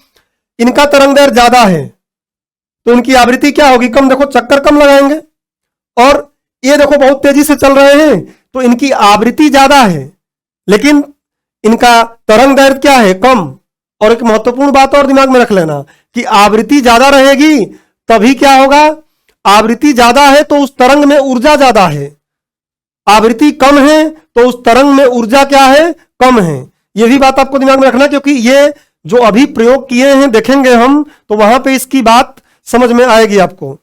इनका तरंग दैर्ध्य ज्यादा है तो इनकी आवृत्ति क्या होगी, कम। देखो चक्कर कम लगाएंगे। और ये देखो बहुत तेजी से चल रहे हैं तो इनकी आवृत्ति ज्यादा है लेकिन इनका तरंग दैर्ध्य क्या है, कम। और एक महत्वपूर्ण बात और दिमाग में रख लेना कि आवृत्ति ज्यादा रहेगी तभी क्या होगा, आवृत्ति ज्यादा है तो उस तरंग में ऊर्जा ज्यादा है, आवृत्ति कम है तो उस तरंग में ऊर्जा क्या है, कम है। यह भी बात आपको दिमाग में रखना, क्योंकि ये जो अभी प्रयोग किए हैं देखेंगे हम तो वहां पे इसकी बात समझ में आएगी आपको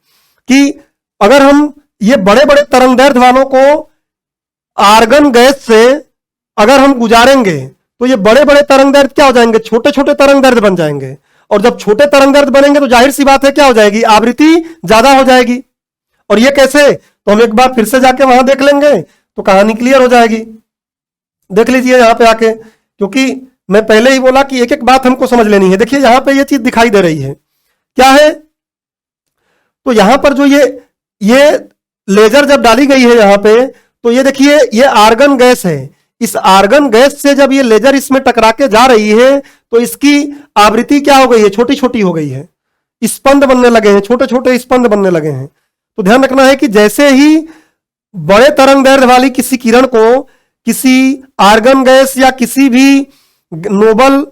कि अगर हम ये बड़े बड़े तरंग दैर्ध्य वालों को आर्गन गैस से अगर हम गुजारेंगे तो ये बड़े बड़े तरंग दैर्ध्य क्या हो जाएंगे, छोटे छोटे तरंग दैर्ध्य बन जाएंगे। और जब छोटे तरंग दैर्ध्य बनेंगे तो जाहिर सी बात है क्या हो जाएगी, आवृत्ति ज्यादा हो जाएगी। और ये कैसे, तो हम एक बार फिर से जाके वहां देख लेंगे तो कहानी क्लियर हो जाएगी। देख लीजिए यहां पे आके, क्योंकि मैं पहले ही बोला कि एक एक बात हमको समझ लेनी है। देखिए यहां पे ये चीज दिखाई दे रही है, क्या है, तो यहां पर जो ये लेजर जब डाली गई है यहां पे, तो ये देखिए ये आर्गन गैस है। इस आर्गन गैस से जब ये लेजर इसमें टकरा के जा रही है तो इसकी आवृत्ति क्या हो गई है, छोटी छोटी हो गई है, स्पंद बनने लगे हैं, छोटे छोटे स्पंद बनने लगे हैं। तो ध्यान रखना है कि जैसे ही बड़े तरंग दैर्ध्य वाली किसी किरण को किसी आर्गन गैस या किसी भी नोबल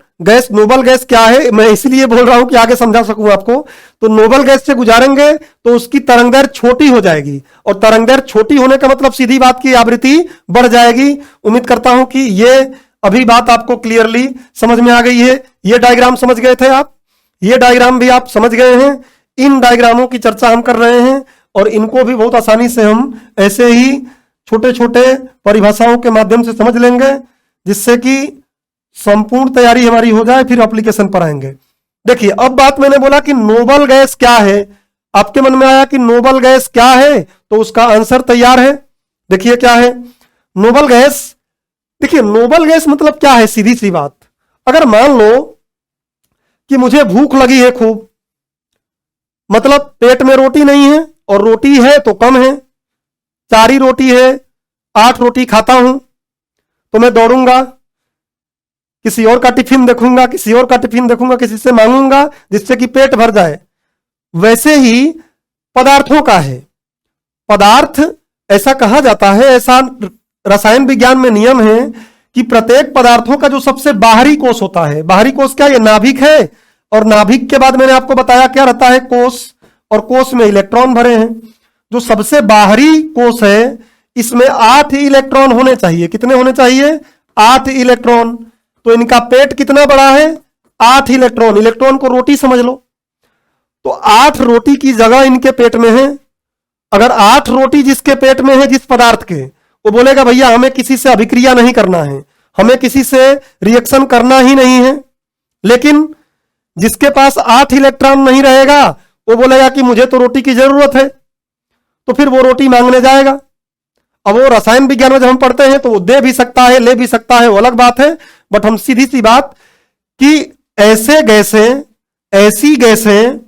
गैस क्या है, मैं इसलिए बोल रहा हूं कि आगे समझा सकूं आपको, तो नोबल गैस से गुजारेंगे तो उसकी तरंग दैर्ध्य छोटी हो जाएगी। और तरंग दैर्ध्य छोटी होने का मतलब सीधी बात की आवृत्ति बढ़ जाएगी। उम्मीद करता हूं कि ये अभी बात आपको क्लियरली समझ में आ गई है। ये डायग्राम समझ गए थे आप, ये डायग्राम भी आप समझ गए हैं। इन डायग्रामों की चर्चा हम कर रहे हैं और इनको भी बहुत आसानी से हम ऐसे ही छोटे छोटे परिभाषाओं के माध्यम से समझ लेंगे, जिससे कि संपूर्ण तैयारी हमारी हो जाए, फिर एप्लीकेशन पर आएंगे। देखिए अब बात मैंने बोला कि नोबल गैस क्या है, आपके मन में आया कि नोबल गैस क्या है, तो उसका आंसर तैयार है। देखिए क्या है नोबल गैस। देखिए नोबल गैस मतलब क्या है, सीधी सी बात, अगर मान लो कि मुझे भूख लगी है खूब, मतलब पेट में रोटी नहीं है और रोटी है तो कम है, 4 ही रोटी है, 8 रोटी खाता हूं, तो मैं दौड़ूंगा, किसी और का टिफिन देखूंगा, किसी और का टिफिन देखूंगा, किसी से मांगूंगा जिससे कि पेट भर जाए। वैसे ही पदार्थों का है। पदार्थ ऐसा कहा जाता है, ऐसा रसायन विज्ञान में नियम है कि प्रत्येक पदार्थों का जो सबसे बाहरी कोष होता है, बाहरी कोष क्या, ये नाभिक है, और नाभिक के बाद मैंने आपको बताया क्या रहता है, कोष, और कोष में इलेक्ट्रॉन भरे हैं। जो सबसे बाहरी कोष है इसमें 8 इलेक्ट्रॉन होने चाहिए। कितने होने चाहिए, 8 इलेक्ट्रॉन। तो इनका पेट कितना बड़ा है, 8 इलेक्ट्रॉन। इलेक्ट्रॉन को रोटी समझ लो, तो 8 रोटी की जगह इनके पेट में है। अगर 8 रोटी जिसके पेट में है, जिस पदार्थ के, वो बोलेगा भैया हमें किसी से अभिक्रिया नहीं करना है, हमें किसी से रिएक्शन करना ही नहीं है। लेकिन जिसके पास 8 इलेक्ट्रॉन नहीं रहेगा वो बोलेगा कि मुझे तो रोटी की जरूरत है, तो फिर वो रोटी मांगने जाएगा। अब वो रसायन विज्ञान में जब हम पढ़ते हैं तो वो दे भी सकता है, ले भी सकता है, वो अलग बात है। बट हम सीधी सी बात कि ऐसी गैसें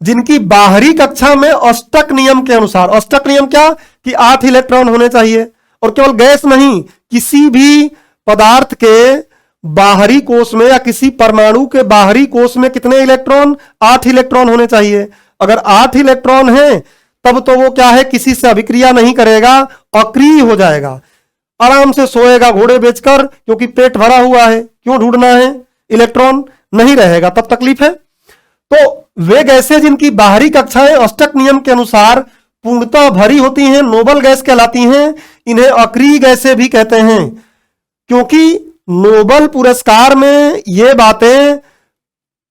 जिनकी बाहरी कक्षा में अष्टक नियम के अनुसार, अष्टक नियम क्या, कि 8 इलेक्ट्रॉन होने चाहिए। और केवल गैस नहीं, किसी भी पदार्थ के बाहरी कोष में या किसी परमाणु के बाहरी कोष में कितने इलेक्ट्रॉन, 8 इलेक्ट्रॉन होने चाहिए। अगर 8 इलेक्ट्रॉन है तब तो वो क्या है, किसी से अभिक्रिया नहीं करेगा, अक्रिय हो जाएगा, आराम से सोएगा घोड़े बेचकर, क्योंकि पेट भरा हुआ है, क्यों ढूंढना है, इलेक्ट्रॉन नहीं रहेगा तब तकलीफ है। तो वे गैसें जिनकी बाहरी कक्षाएं अष्टक नियम के अनुसार पूर्णतः भरी होती हैं, नोबल गैस कहलाती हैं। इन्हें अक्रिय गैसें भी कहते हैं, क्योंकि नोबल पुरस्कार में ये बातें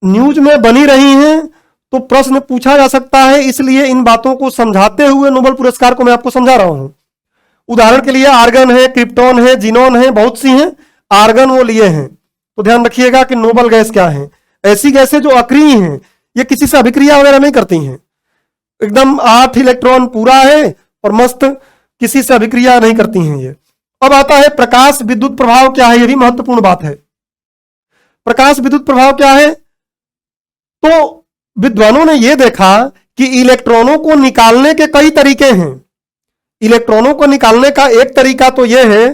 न्यूज में बनी रही हैं तो प्रश्न पूछा जा सकता है, इसलिए इन बातों को समझाते हुए नोबल पुरस्कार को मैं आपको समझा रहा हूं। उदाहरण के लिए आर्गन है, क्रिप्टॉन है, जीनोन है, बहुत सी हैं, आर्गन वो लिए हैं। तो ध्यान रखिएगा कि नोबल गैस क्या है। ऐसी गैसें जो अक्रिय हैं, ये किसी से अभिक्रिया वगैरह नहीं करती हैं, एकदम 8 इलेक्ट्रॉन पूरा है और मस्त, किसी से अभिक्रिया नहीं करती हैं ये। अब आता है प्रकाश विद्युत प्रभाव क्या है, ये भी महत्वपूर्ण बात है। प्रकाश विद्युत प्रभाव क्या है, तो विद्वानों ने यह देखा कि इलेक्ट्रॉनों को निकालने के कई तरीके हैं। इलेक्ट्रॉनों को निकालने का एक तरीका तो यह है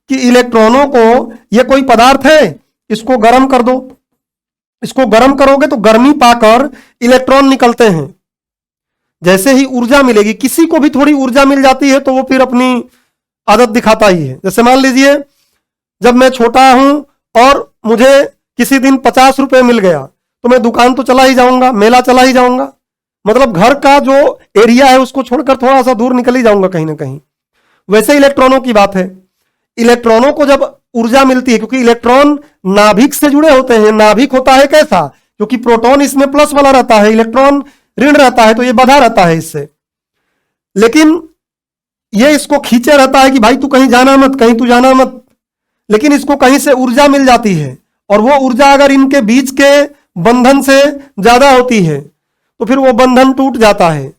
कि इलेक्ट्रॉनों को, यह कोई पदार्थ है, इसको गर्म कर दो, इसको गर्म करोगे तो गर्मी पाकर इलेक्ट्रॉन निकलते हैं। जैसे ही ऊर्जा मिलेगी, किसी को भी थोड़ी ऊर्जा मिल जाती है तो वो फिर अपनी आदत दिखाता ही है। जैसे मान लीजिए जब मैं छोटा हूं और मुझे किसी दिन 50 रुपए मिल गया तो मैं दुकान तो चला ही जाऊंगा, मेला चला ही जाऊंगा, मतलब घर का जो एरिया है उसको छोड़कर थोड़ा सा दूर निकल ही जाऊंगा कहीं ना कहीं। वैसे इलेक्ट्रॉनों की बात है। इलेक्ट्रॉनों को जब ऊर्जा मिलती है, क्योंकि इलेक्ट्रॉन नाभिक से जुड़े होते हैं। नाभिक होता है कैसा, क्योंकि प्रोटॉन इसमें प्लस वाला रहता है, इलेक्ट्रॉन ऋण रहता है, तो ये बधा रहता है इससे। लेकिन ये इसको खींचे रहता है कि भाई तू कहीं जाना मत, कहीं तू जाना मत। लेकिन इसको कहीं से ऊर्जा मिल जाती है, और वो ऊर्जा अगर इनके बीच के बंधन से ज्यादा होती है तो फिर वो बंधन टूट जाता है,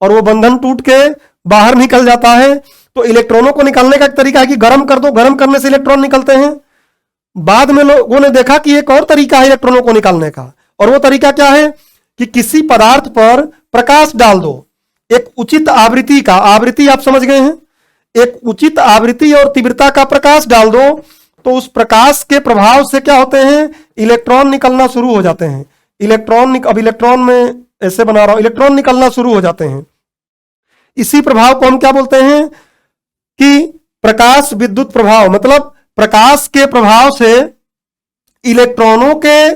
और वो बंधन टूट के बाहर निकल जाता है। तो इलेक्ट्रॉनों को निकालने का एक तरीका है कि गर्म कर दो, गर्म करने से इलेक्ट्रॉन निकलते हैं। बाद में लोगों ने देखा कि एक और तरीका है इलेक्ट्रॉनों को निकालने का, और वो तरीका क्या है कि किसी पदार्थ पर प्रकाश डाल दो एक उचित आवृत्ति का, आवृत्ति आप समझ गए हैं, एक उचित आवृत्ति और तीव्रता का प्रकाश डाल दो, तो उस प्रकाश के प्रभाव से क्या होते हैं, इलेक्ट्रॉन निकलना शुरू हो जाते हैं। अब इलेक्ट्रॉन में ऐसे बना रहा हूं, इलेक्ट्रॉन निकलना शुरू हो जाते हैं। इसी प्रभाव को हम क्या बोलते हैं कि प्रकाश विद्युत प्रभाव। मतलब प्रकाश के प्रभाव से इलेक्ट्रॉनों के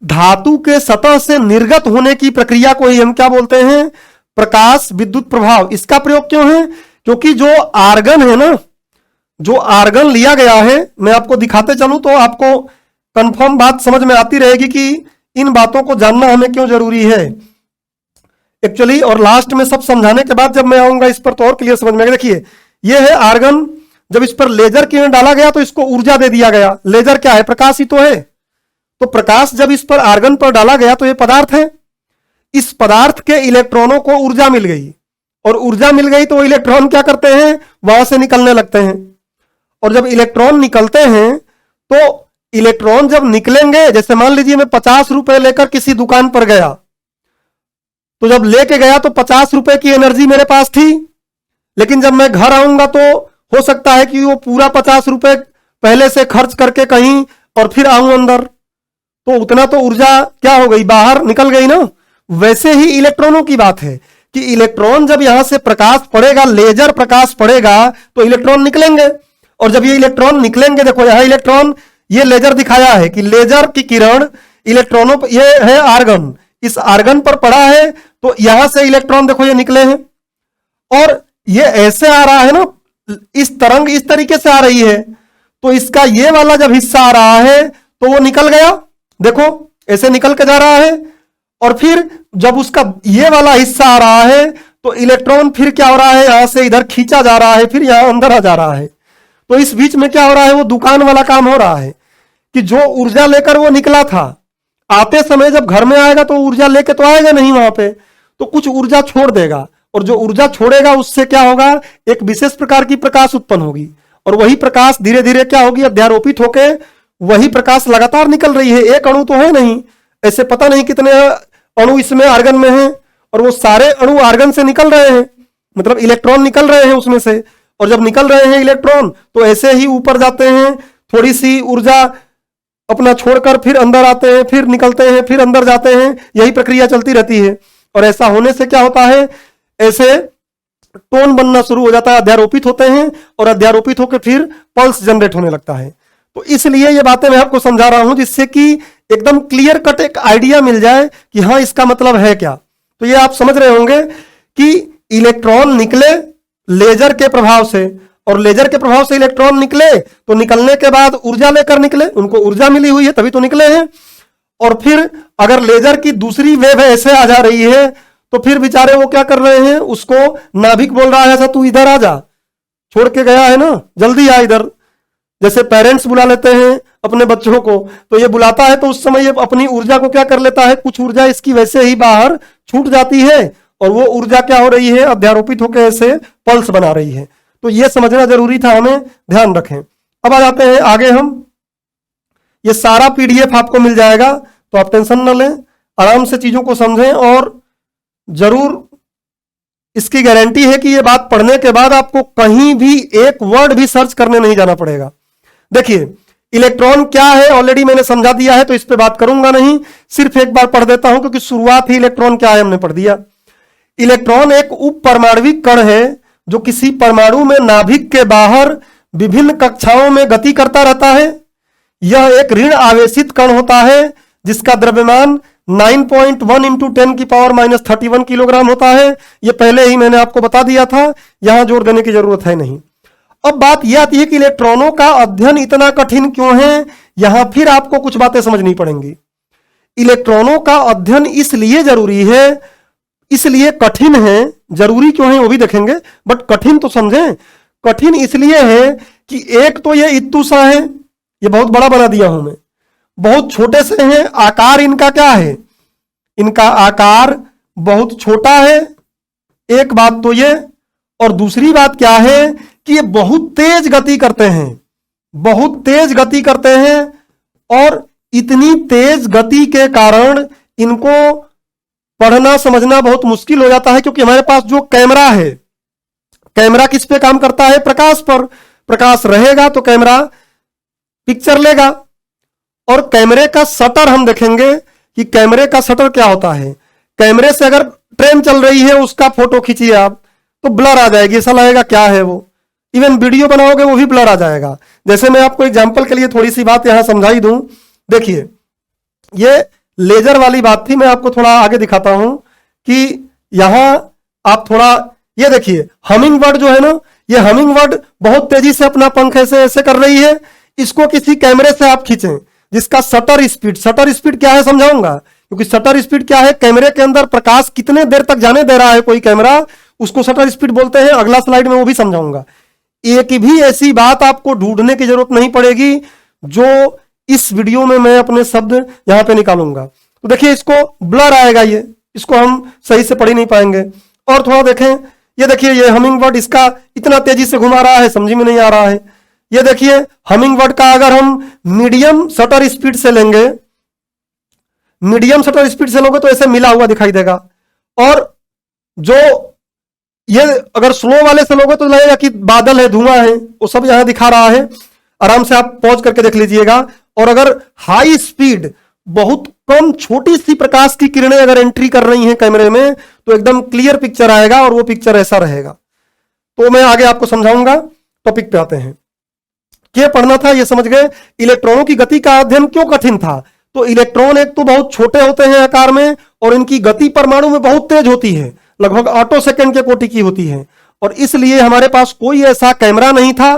धातु के सतह से निर्गत होने की प्रक्रिया को ही हम क्या बोलते हैं, प्रकाश विद्युत प्रभाव। इसका प्रयोग क्यों है, क्योंकि जो आर्गन है ना, जो आर्गन लिया गया है, मैं आपको दिखाते चलूं तो आपको कंफर्म बात समझ में आती रहेगी कि इन बातों को जानना हमें क्यों जरूरी है एक्चुअली। और लास्ट में सब समझाने के बाद जब मैं आऊंगा इस पर तो और क्लियर समझ में आएगा। देखिए ये है आर्गन, जब इस पर लेजर किरण डाला गया तो इसको ऊर्जा दे दिया गया। लेजर क्या है, प्रकाश ही तो है। तो प्रकाश जब इस पर आर्गन पर डाला गया तो ये पदार्थ है, इस पदार्थ के इलेक्ट्रॉनों को ऊर्जा मिल गई, और ऊर्जा मिल गई तो इलेक्ट्रॉन क्या करते हैं, वहां से निकलने लगते हैं। और जब इलेक्ट्रॉन निकलते हैं तो इलेक्ट्रॉन जब निकलेंगे, जैसे मान लीजिए मैं 50 रुपए लेकर किसी दुकान पर गया, तो जब लेके गया तो 50 रुपए की एनर्जी मेरे पास थी, लेकिन जब मैं घर आऊंगा तो हो सकता है कि वो पूरा 50 रुपए पहले से खर्च करके कहीं और फिर आऊं अंदर, तो उतना तो ऊर्जा क्या हो गई, बाहर निकल गई ना। वैसे ही इलेक्ट्रॉनों की बात है कि इलेक्ट्रॉन जब यहां से प्रकाश पड़ेगा, लेजर प्रकाश पड़ेगा, तो इलेक्ट्रॉन निकलेंगे। और जब ये इलेक्ट्रॉन निकलेंगे, देखो यहां इलेक्ट्रॉन, ये लेजर दिखाया है कि लेजर की किरण इलेक्ट्रॉनों पर, ये है आर्गन, इस आर्गन पर पड़ा है, तो यहां से इलेक्ट्रॉन देखो ये निकले हैं, और ये ऐसे आ रहा है ना, इस तरंग इस तरीके से आ रही है, तो इसका ये वाला जब हिस्सा आ रहा है तो वो निकल गया, देखो ऐसे निकल के जा रहा है। और फिर जब उसका ये वाला हिस्सा आ रहा है तो इलेक्ट्रॉन फिर क्या हो रहा है, यहां से इधर खींचा जा रहा है, फिर यहां अंदर आ जा रहा है। तो इस बीच में क्या हो रहा है, वो दुकान वाला काम हो रहा है कि जो ऊर्जा लेकर वो निकला था, आते समय जब घर में आएगा तो ऊर्जा लेके तो आएगा नहीं वहां पे, तो कुछ ऊर्जा छोड़ देगा, और जो ऊर्जा छोड़ेगा उससे क्या होगा, एक विशेष प्रकार की प्रकाश उत्पन्न होगी, और वही प्रकाश धीरे धीरे क्या होगी, अध्यारोपित होके वही प्रकाश लगातार निकल रही है। एक अणु तो है नहीं, ऐसे पता नहीं कितने अणु इसमें आर्गन में हैं, और वो सारे अणु आर्गन से निकल रहे हैं, मतलब इलेक्ट्रॉन निकल रहे हैं उसमें से। और जब निकल रहे हैं इलेक्ट्रॉन तो ऐसे ही ऊपर जाते हैं, थोड़ी सी ऊर्जा अपना छोड़कर फिर अंदर आते हैं, फिर निकलते हैं, फिर अंदर जाते हैं, यही प्रक्रिया चलती रहती है। और ऐसा होने से क्या होता है, ऐसे टोन बनना शुरू हो जाता है, अध्यारोपित होते हैं, और अध्यारोपित होकर फिर पल्स जनरेट होने लगता है। तो इसलिए ये बातें मैं आपको समझा रहा हूं, जिससे कि एकदम क्लियर कट एक आइडिया मिल जाए कि हाँ इसका मतलब है क्या। तो ये आप समझ रहे होंगे कि इलेक्ट्रॉन निकले लेजर के प्रभाव से, और लेजर के प्रभाव से इलेक्ट्रॉन निकले तो निकलने के बाद ऊर्जा लेकर निकले, उनको ऊर्जा मिली हुई है तभी तो निकले हैं। और फिर अगर लेजर की दूसरी वेव ऐसे आ जा रही है तो फिर बेचारे वो क्या कर रहे हैं, उसको नाभिक बोल रहा है ऐसा तू इधर आ जा, छोड़ के गया है ना, जल्दी आ इधर। जैसे पेरेंट्स बुला लेते हैं अपने बच्चों को, तो ये बुलाता है तो उस समय ये अपनी ऊर्जा को क्या कर लेता है, कुछ ऊर्जा इसकी वैसे ही बाहर छूट जाती है, और वो ऊर्जा क्या हो रही है, अध्यारोपित होकर ऐसे पल्स बना रही है। तो ये समझना जरूरी था, हमें ध्यान रखें। अब आ जाते हैं आगे हम, ये सारा पीडीएफ आपको मिल जाएगा, तो आप टेंशन न लें, आराम से चीजों को समझें, और जरूर इसकी गारंटी है कि ये बात पढ़ने के बाद आपको कहीं भी एक वर्ड भी सर्च करने नहीं जाना पड़ेगा। देखिए इलेक्ट्रॉन क्या है ऑलरेडी मैंने समझा दिया है, तो इस पे बात करूंगा नहीं, सिर्फ एक बार पढ़ देता हूं क्योंकि शुरुआत ही इलेक्ट्रॉन क्या है हमने पढ़ दिया। इलेक्ट्रॉन एक उप परमाणविक कण है जो किसी परमाणु में नाभिक के बाहर विभिन्न कक्षाओं में गति करता रहता है। यह एक ऋण आवेशित कण होता है जिसका द्रव्यमान 9.1 इंटू 10 की पावर -31 किलोग्राम होता है। यह पहले ही मैंने आपको बता दिया था, यहां जोर देने की जरूरत है नहीं। अब बात यह आती है कि इलेक्ट्रॉनों का अध्ययन इतना कठिन क्यों है, यहां फिर आपको कुछ बातें समझनी पड़ेंगी। इलेक्ट्रॉनों का अध्ययन इसलिए जरूरी है, इसलिए कठिन है, जरूरी क्यों है वो भी देखेंगे, बट कठिन तो समझें। कठिन इसलिए है कि एक तो ये इत्तू सा है, ये बहुत बड़ा बना दिया हूं मैं, बहुत छोटे से हैं, आकार इनका क्या है, इनका आकार बहुत छोटा है, एक बात तो ये। और दूसरी बात क्या है कि ये बहुत तेज गति करते हैं, बहुत तेज गति करते हैं, और इतनी तेज गति के कारण इनको पढ़ना समझना बहुत मुश्किल हो जाता है, क्योंकि हमारे पास जो कैमरा है, कैमरा किस पे काम करता है, प्रकाश पर। प्रकाश रहेगा तो कैमरा पिक्चर लेगा। और कैमरे का शटर हम देखेंगे कि कैमरे का शटर क्या होता है। कैमरे से अगर ट्रेन चल रही है उसका फोटो खींचिए आप तो ब्लर आ जाएगी, ऐसा लगेगा क्या है वो। इवन वीडियो बनाओगे वो भी ब्लर आ जाएगा। जैसे मैं आपको एग्जांपल के लिए थोड़ी सी बात यहां समझाई दूं, देखिए ये लेजर वाली बात थी, मैं आपको थोड़ा आगे दिखाता हूं कि यहां आप थोड़ा ये देखिए, हमिंग बर्ड जो है ना, ये हमिंग बर्ड बहुत तेजी से अपना पंख ऐसे ऐसे कर रही है। इसको किसी कैमरे से आप खींचें जिसका शटर स्पीड क्या है समझाऊंगा, क्योंकि शटर स्पीड क्या है, कैमरे के अंदर प्रकाश कितने देर तक जाने दे रहा है कोई कैमरा, उसको शटर स्पीड बोलते हैं। अगला स्लाइड में वो भी समझाऊंगा। एक भी ऐसी बात आपको ढूंढने की जरूरत नहीं पड़ेगी जो इस वीडियो में मैं अपने शब्द यहां पे निकालूंगा। तो देखिए इसको ब्लर आएगा, ये इसको हम सही से पढ़ ही नहीं पाएंगे। और थोड़ा देखें, ये देखिए ये हमिंग बर्ड इसका इतना तेजी से घुमा रहा है, समझ में नहीं आ रहा है। ये देखिए हमिंग बर्ड का अगर हम मीडियम शटर स्पीड से लेंगे, मीडियम शटर स्पीड से लोगे तो ऐसे मिला हुआ दिखाई देगा। और जो ये अगर स्लो वाले से लोगे तो लगेगा कि बादल है, धुआं है, वो सब यहां दिखा रहा है। आराम से आप पॉज करके देख लीजिएगा। और अगर हाई स्पीड, बहुत कम छोटी सी प्रकाश की किरणें अगर एंट्री कर रही हैं कैमरे में तो एकदम क्लियर पिक्चर आएगा और वो पिक्चर ऐसा रहेगा। तो मैं आगे आपको समझाऊंगा। टॉपिक पे आते हैं, क्या पढ़ना था ये समझ गए। इलेक्ट्रॉनों की गति का अध्ययन क्यों कठिन था, तो इलेक्ट्रॉन एक तो बहुत छोटे होते हैं आकार में और इनकी गति परमाणु में बहुत तेज होती है, लगभग ऑटो सेकंड के कोटि की होती है। और इसलिए हमारे पास कोई ऐसा कैमरा नहीं था,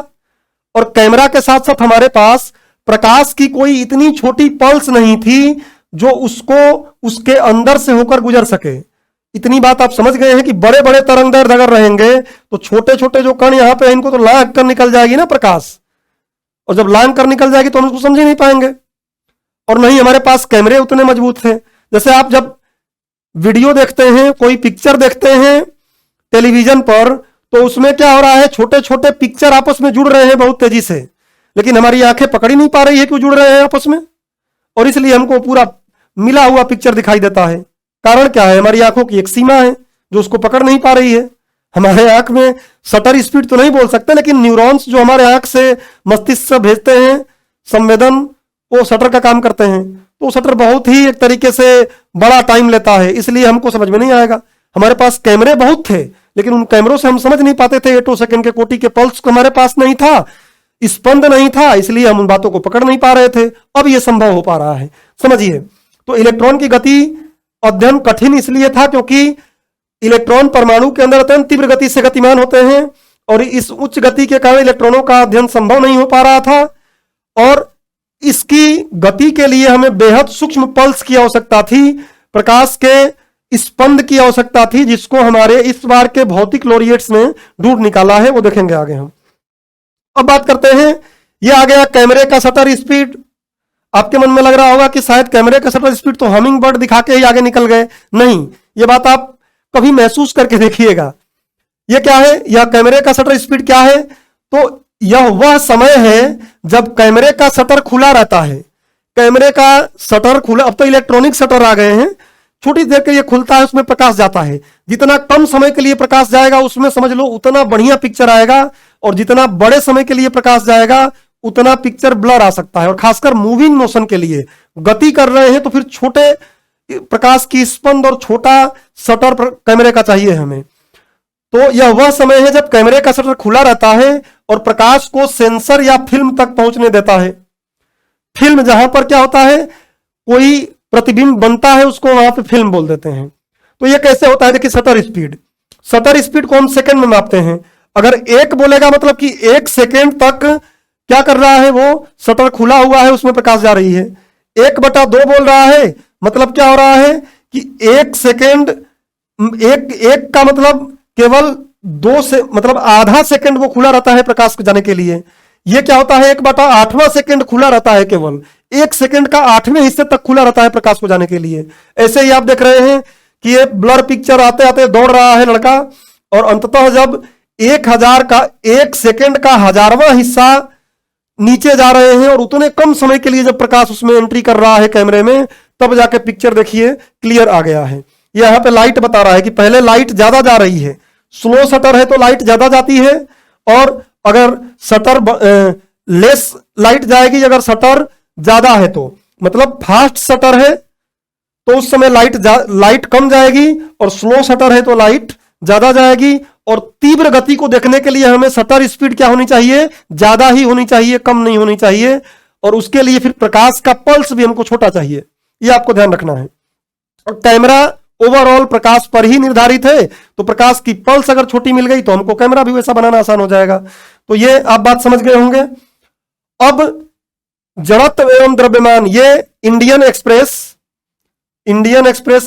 और कैमरा के साथ साथ हमारे पास प्रकाश की कोई इतनी छोटी पल्स नहीं थी जो उसको उसके अंदर से होकर गुजर सके। इतनी बात आप समझ गए हैं कि बड़े बड़े तरंगदैर्घ्य अगर रहेंगे तो छोटे छोटे जो कण यहां पे इनको तो लांघ कर निकल जाएगी ना प्रकाश, और जब लांघ कर निकल जाएगी तो हम उसको समझ ही नहीं पाएंगे। और नहीं हमारे पास कैमरे उतने मजबूत थे। जैसे आप जब वीडियो देखते हैं, कोई पिक्चर देखते हैं टेलीविजन पर, तो उसमें क्या हो रहा है, छोटे छोटे पिक्चर आपस में जुड़ रहे हैं बहुत तेजी से, लेकिन हमारी आंखें पकड़ ही नहीं पा रही है क्यों जुड़ रहे हैं आपस में, और इसलिए हमको पूरा मिला हुआ पिक्चर दिखाई देता है। कारण क्या है, हमारी आंखों की एक सीमा है जो उसको पकड़ नहीं पा रही है। हमारे आंख में शटर स्पीड तो नहीं बोल सकते, लेकिन न्यूरॉन्स जो हमारे आंख से मस्तिष्क से भेजते हैं संवेदन, वो शटर का काम करते हैं। तो शटर बहुत ही एक तरीके से बड़ा टाइम लेता है, इसलिए हमको समझ में नहीं आएगा। हमारे पास कैमरे बहुत थे लेकिन उन कैमरों से हम समझ नहीं पाते थे, 8 सेकंड के कोटि के पल्स हमारे पास नहीं था, स्पंद नहीं था, इसलिए हम उन बातों को पकड़ नहीं पा रहे थे। अब यह संभव हो पा रहा है, समझिए। तो इलेक्ट्रॉन की गति अध्ययन कठिन इसलिए था क्योंकि इलेक्ट्रॉन परमाणु के अंदर अत्यंत तीव्र गति से गतिमान होते हैं, और इस उच्च गति के कारण इलेक्ट्रॉनों का अध्ययन संभव नहीं हो पा रहा था। और इसकी गति के लिए हमें बेहद सूक्ष्म पल्स की आवश्यकता थी, प्रकाश के स्पंद की आवश्यकता थी, जिसको हमारे इस बार के भौतिक लॉरिएट्स ने ढूंढ निकाला है, वो देखेंगे आगे हम। अब बात करते हैं, ये आ गया कैमरे का शटर स्पीड। आपके मन में लग रहा होगा कि शायद कैमरे का शटर स्पीड तो हमिंग बर्ड दिखा के ही आगे निकल गए। नहीं, ये बात आप कभी महसूस करके देखिएगा। ये क्या है, यह कैमरे का शटर स्पीड क्या है, तो यह वह समय है जब कैमरे का शटर खुला रहता है। कैमरे का शटर खुला, अब तो इलेक्ट्रॉनिक शटर आ गए हैं, छोटी देर के लिए खुलता है, उसमें प्रकाश जाता है। जितना कम समय के लिए प्रकाश जाएगा उसमें समझ लो उतना बढ़िया पिक्चर आएगा, और जितना बड़े समय के लिए प्रकाश जाएगा उतना पिक्चर ब्लर आ सकता है। और खासकर मूविंग मोशन के लिए गति कर रहे हैं तो फिर छोटे प्रकाश की स्पंद और छोटा शटर कैमरे का चाहिए हमें। तो यह वह समय है जब कैमरे का शटर खुला रहता है और प्रकाश को सेंसर या फिल्म तक पहुंचने देता है। फिल्म जहां पर क्या होता है, कोई प्रतिबिंब बनता है, उसको वहां पे फिल्म बोल देते हैं। तो यह कैसे होता है, देखिए शटर स्पीड को हम सेकंड में मापते हैं। अगर एक बोलेगा मतलब कि 1 सेकेंड तक क्या कर रहा है, वो शटर खुला हुआ है, उसमें प्रकाश जा रही है। 1/2 बोल रहा है मतलब क्या हो रहा है कि 1 सेकेंड, एक का मतलब केवल 2 से मतलब आधा सेकंड वो खुला रहता है प्रकाश को जाने के लिए। ये क्या होता है, 1/8वां सेकंड खुला रहता है, केवल 1 सेकंड का 8वें हिस्से तक खुला रहता है प्रकाश को जाने के लिए। ऐसे ही आप देख रहे हैं कि ये ब्लर पिक्चर आते आते दौड़ रहा है लड़का, और अंततः जब 1000 का 1 सेकंड का 1000वां हिस्सा नीचे जा रहे हैं और उतने कम समय के लिए जब प्रकाश उसमें एंट्री कर रहा है कैमरे में, तब जाके पिक्चर देखिए क्लियर आ गया है। यहां पे लाइट बता रहा है कि पहले लाइट ज्यादा जा रही है, स्लो शटर है तो लाइट ज्यादा जाती है, और अगर शटर लेस लाइट जाएगी अगर शटर ज्यादा है तो, मतलब फास्ट शटर है तो उस समय लाइट कम जाएगी, और स्लो शटर है तो लाइट ज्यादा जाएगी। और तीव्र गति को देखने के लिए हमें शटर स्पीड क्या होनी चाहिए, ज्यादा ही होनी चाहिए, कम नहीं होनी चाहिए। और उसके लिए फिर प्रकाश का पल्स भी हमको छोटा चाहिए, ये आपको ध्यान रखना है। और कैमरा ओवरऑल प्रकाश पर ही निर्धारित है, तो प्रकाश की पल्स अगर छोटी मिल गई तो हमको कैमरा भी वैसा बनाना आसान हो जाएगा। तो ये आप बात समझ गए होंगे। अब जड़त्व एवं द्रव्यमान, ये इंडियन एक्सप्रेस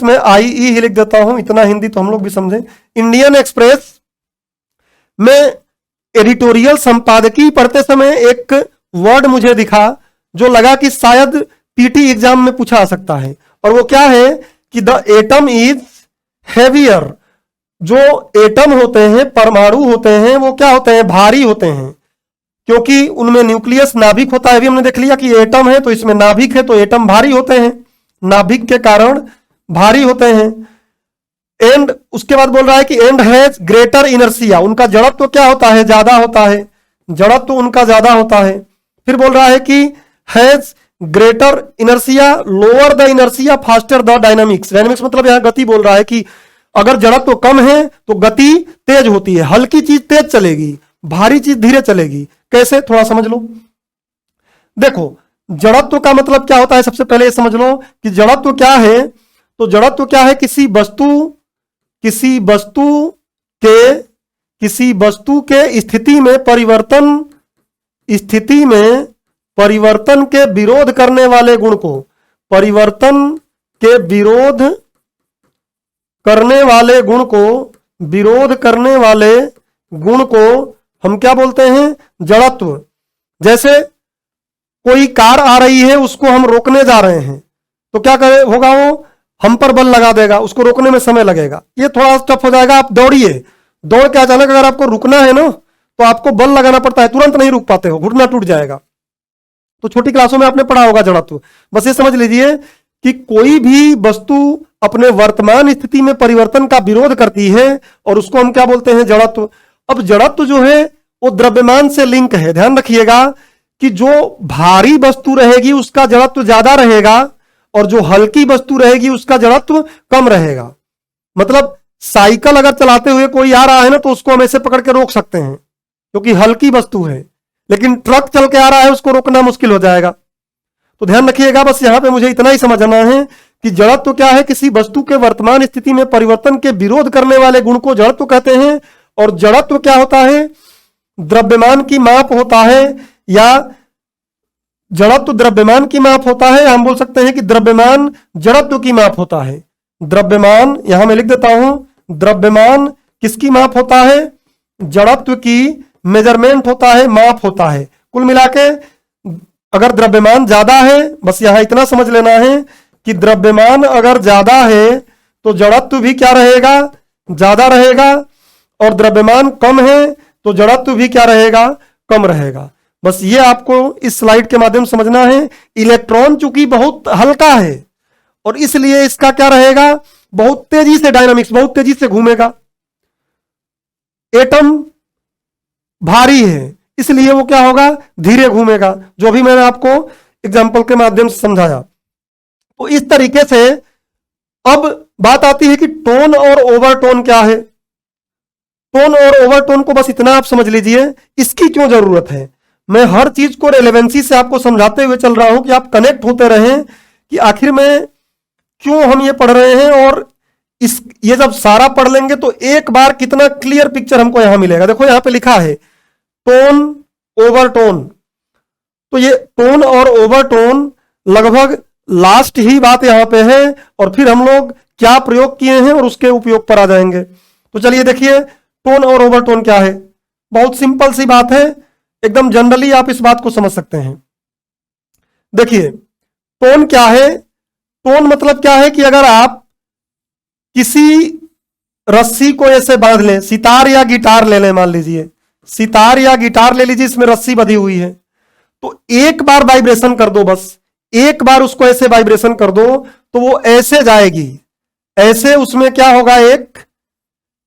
में IE ही लिख देता हूं, इतना हिंदी तो हम लोग भी समझे। इंडियन एक्सप्रेस में एडिटोरियल संपादकीय पढ़ते समय एक वर्ड मुझे दिखा जो लगा कि शायद PT एग्जाम में पूछा आ सकता है, और वो क्या है कि द एटम इज हैवियर। जो एटम होते हैं, परमाणु होते हैं, वो क्या होते हैं, भारी होते हैं, क्योंकि उनमें न्यूक्लियस नाभिक होता है। अभी हमने देख लिया कि एटम है तो इसमें नाभिक है, तो एटम भारी होते हैं, नाभिक के कारण भारी होते हैं। एंड उसके बाद बोल रहा है कि एंड हैज ग्रेटर इनर्सिया, उनका जड़त्व क्या होता है, ज्यादा होता है, जड़त्व उनका ज्यादा होता है। फिर बोल रहा है कि has greater inertia lower the inertia faster the dynamics. Dynamics मतलब यहां गति बोल रहा है कि अगर जड़त्व कम है तो गति तेज होती है, हल्की चीज तेज चलेगी, भारी चीज धीरे चलेगी। कैसे, थोड़ा समझ लो। देखो जड़त्व का मतलब क्या होता है, सबसे पहले ये समझ लो कि जड़त्व क्या है। तो जड़त्व क्या है, किसी वस्तु के स्थिति में परिवर्तन के विरोध करने वाले गुण को, परिवर्तन के विरोध करने वाले गुण को हम क्या बोलते हैं, जड़त्व। जैसे कोई कार आ रही है, उसको हम रोकने जा रहे हैं तो क्या करे होगा, वो हम पर बल लगा देगा, उसको रोकने में समय लगेगा, ये थोड़ा टफ हो जाएगा। आप दौड़िए, दौड़ के अचानक अगर आपको रुकना है ना तो आपको बल लगाना पड़ता है, तुरंत नहीं रुक पाते हो, घुटना टूट जाएगा। तो छोटी क्लासों में आपने पढ़ा होगा जड़त्व। बस ये समझ लीजिए कि कोई भी वस्तु अपने वर्तमान स्थिति में परिवर्तन का विरोध करती है और उसको हम क्या बोलते हैं, जड़त्व। अब जड़त्व जो है वो द्रव्यमान से लिंक है। ध्यान रखिएगा कि जो भारी वस्तु रहेगी उसका जड़त्व ज्यादा रहेगा, और जो हल्की वस्तु रहेगी उसका जड़त्व कम रहेगा। मतलब साइकिल अगर चलाते हुए कोई आ रहा है ना तो उसको हम ऐसे पकड़ के रोक सकते हैं क्योंकि हल्की वस्तु है, लेकिन ट्रक चल के आ रहा है उसको रोकना मुश्किल हो जाएगा। तो ध्यान रखिएगा, बस यहां पे मुझे इतना ही समझना है कि जड़त्व क्या है, किसी वस्तु के वर्तमान स्थिति में परिवर्तन के विरोध करने वाले गुण को जड़त्व कहते हैं। और जड़त्व क्या होता है, द्रव्यमान की माप होता है, या जड़त्व द्रव्यमान की माप होता है, हम बोल सकते हैं कि द्रव्यमान जड़त्व की माप होता है। द्रव्यमान यहां मैं लिख देता हूं, द्रव्यमान किसकी माप होता है, जड़त्व की मेजरमेंट होता है, माप होता है। कुल मिलाके अगर द्रव्यमान ज्यादा है, बस यहां इतना समझ लेना है कि द्रव्यमान अगर ज्यादा है तो जड़त्व भी क्या रहेगा, ज्यादा रहेगा, और द्रव्यमान कम है तो जड़त्व भी क्या रहेगा, कम रहेगा। बस ये आपको इस स्लाइड के माध्यम से समझना है। इलेक्ट्रॉन चूंकि बहुत हल्का है और इसलिए इसका क्या रहेगा, बहुत तेजी से डायनामिक्स, बहुत तेजी से घूमेगा। एटम भारी है इसलिए वो क्या होगा, धीरे घूमेगा, जो भी मैंने आपको एग्जाम्पल के माध्यम से समझाया। तो इस तरीके से अब बात आती है कि टोन और ओवरटोन क्या है। टोन और ओवरटोन को बस इतना आप समझ लीजिए, इसकी क्यों जरूरत है। मैं हर चीज को रेलेवेंसी से आपको समझाते हुए चल रहा हूं कि आप कनेक्ट होते रहें कि आखिर में क्यों हम ये पढ़ रहे हैं, और ये जब सारा पढ़ लेंगे तो एक बार कितना क्लियर पिक्चर हमको यहां मिलेगा। देखो यहां पे लिखा है टोन ओवरटोन, तो ये टोन और ओवरटोन लगभग लास्ट ही बात यहां पे है, और फिर हम लोग क्या प्रयोग किए हैं और उसके उपयोग पर आ जाएंगे। तो चलिए देखिए टोन और ओवरटोन क्या है। बहुत सिंपल सी बात है, एकदम जनरली आप इस बात को समझ सकते हैं। देखिए टोन क्या है, टोन मतलब क्या है कि अगर आप किसी रस्सी को ऐसे बांध लें, सितार या गिटार ले लें, मान लीजिए सितार या गिटार ले लीजिए, इसमें रस्सी बंधी हुई है, तो एक बार वाइब्रेशन कर दो, बस एक बार उसको ऐसे वाइब्रेशन कर दो तो वो ऐसे जाएगी, ऐसे उसमें क्या होगा, एक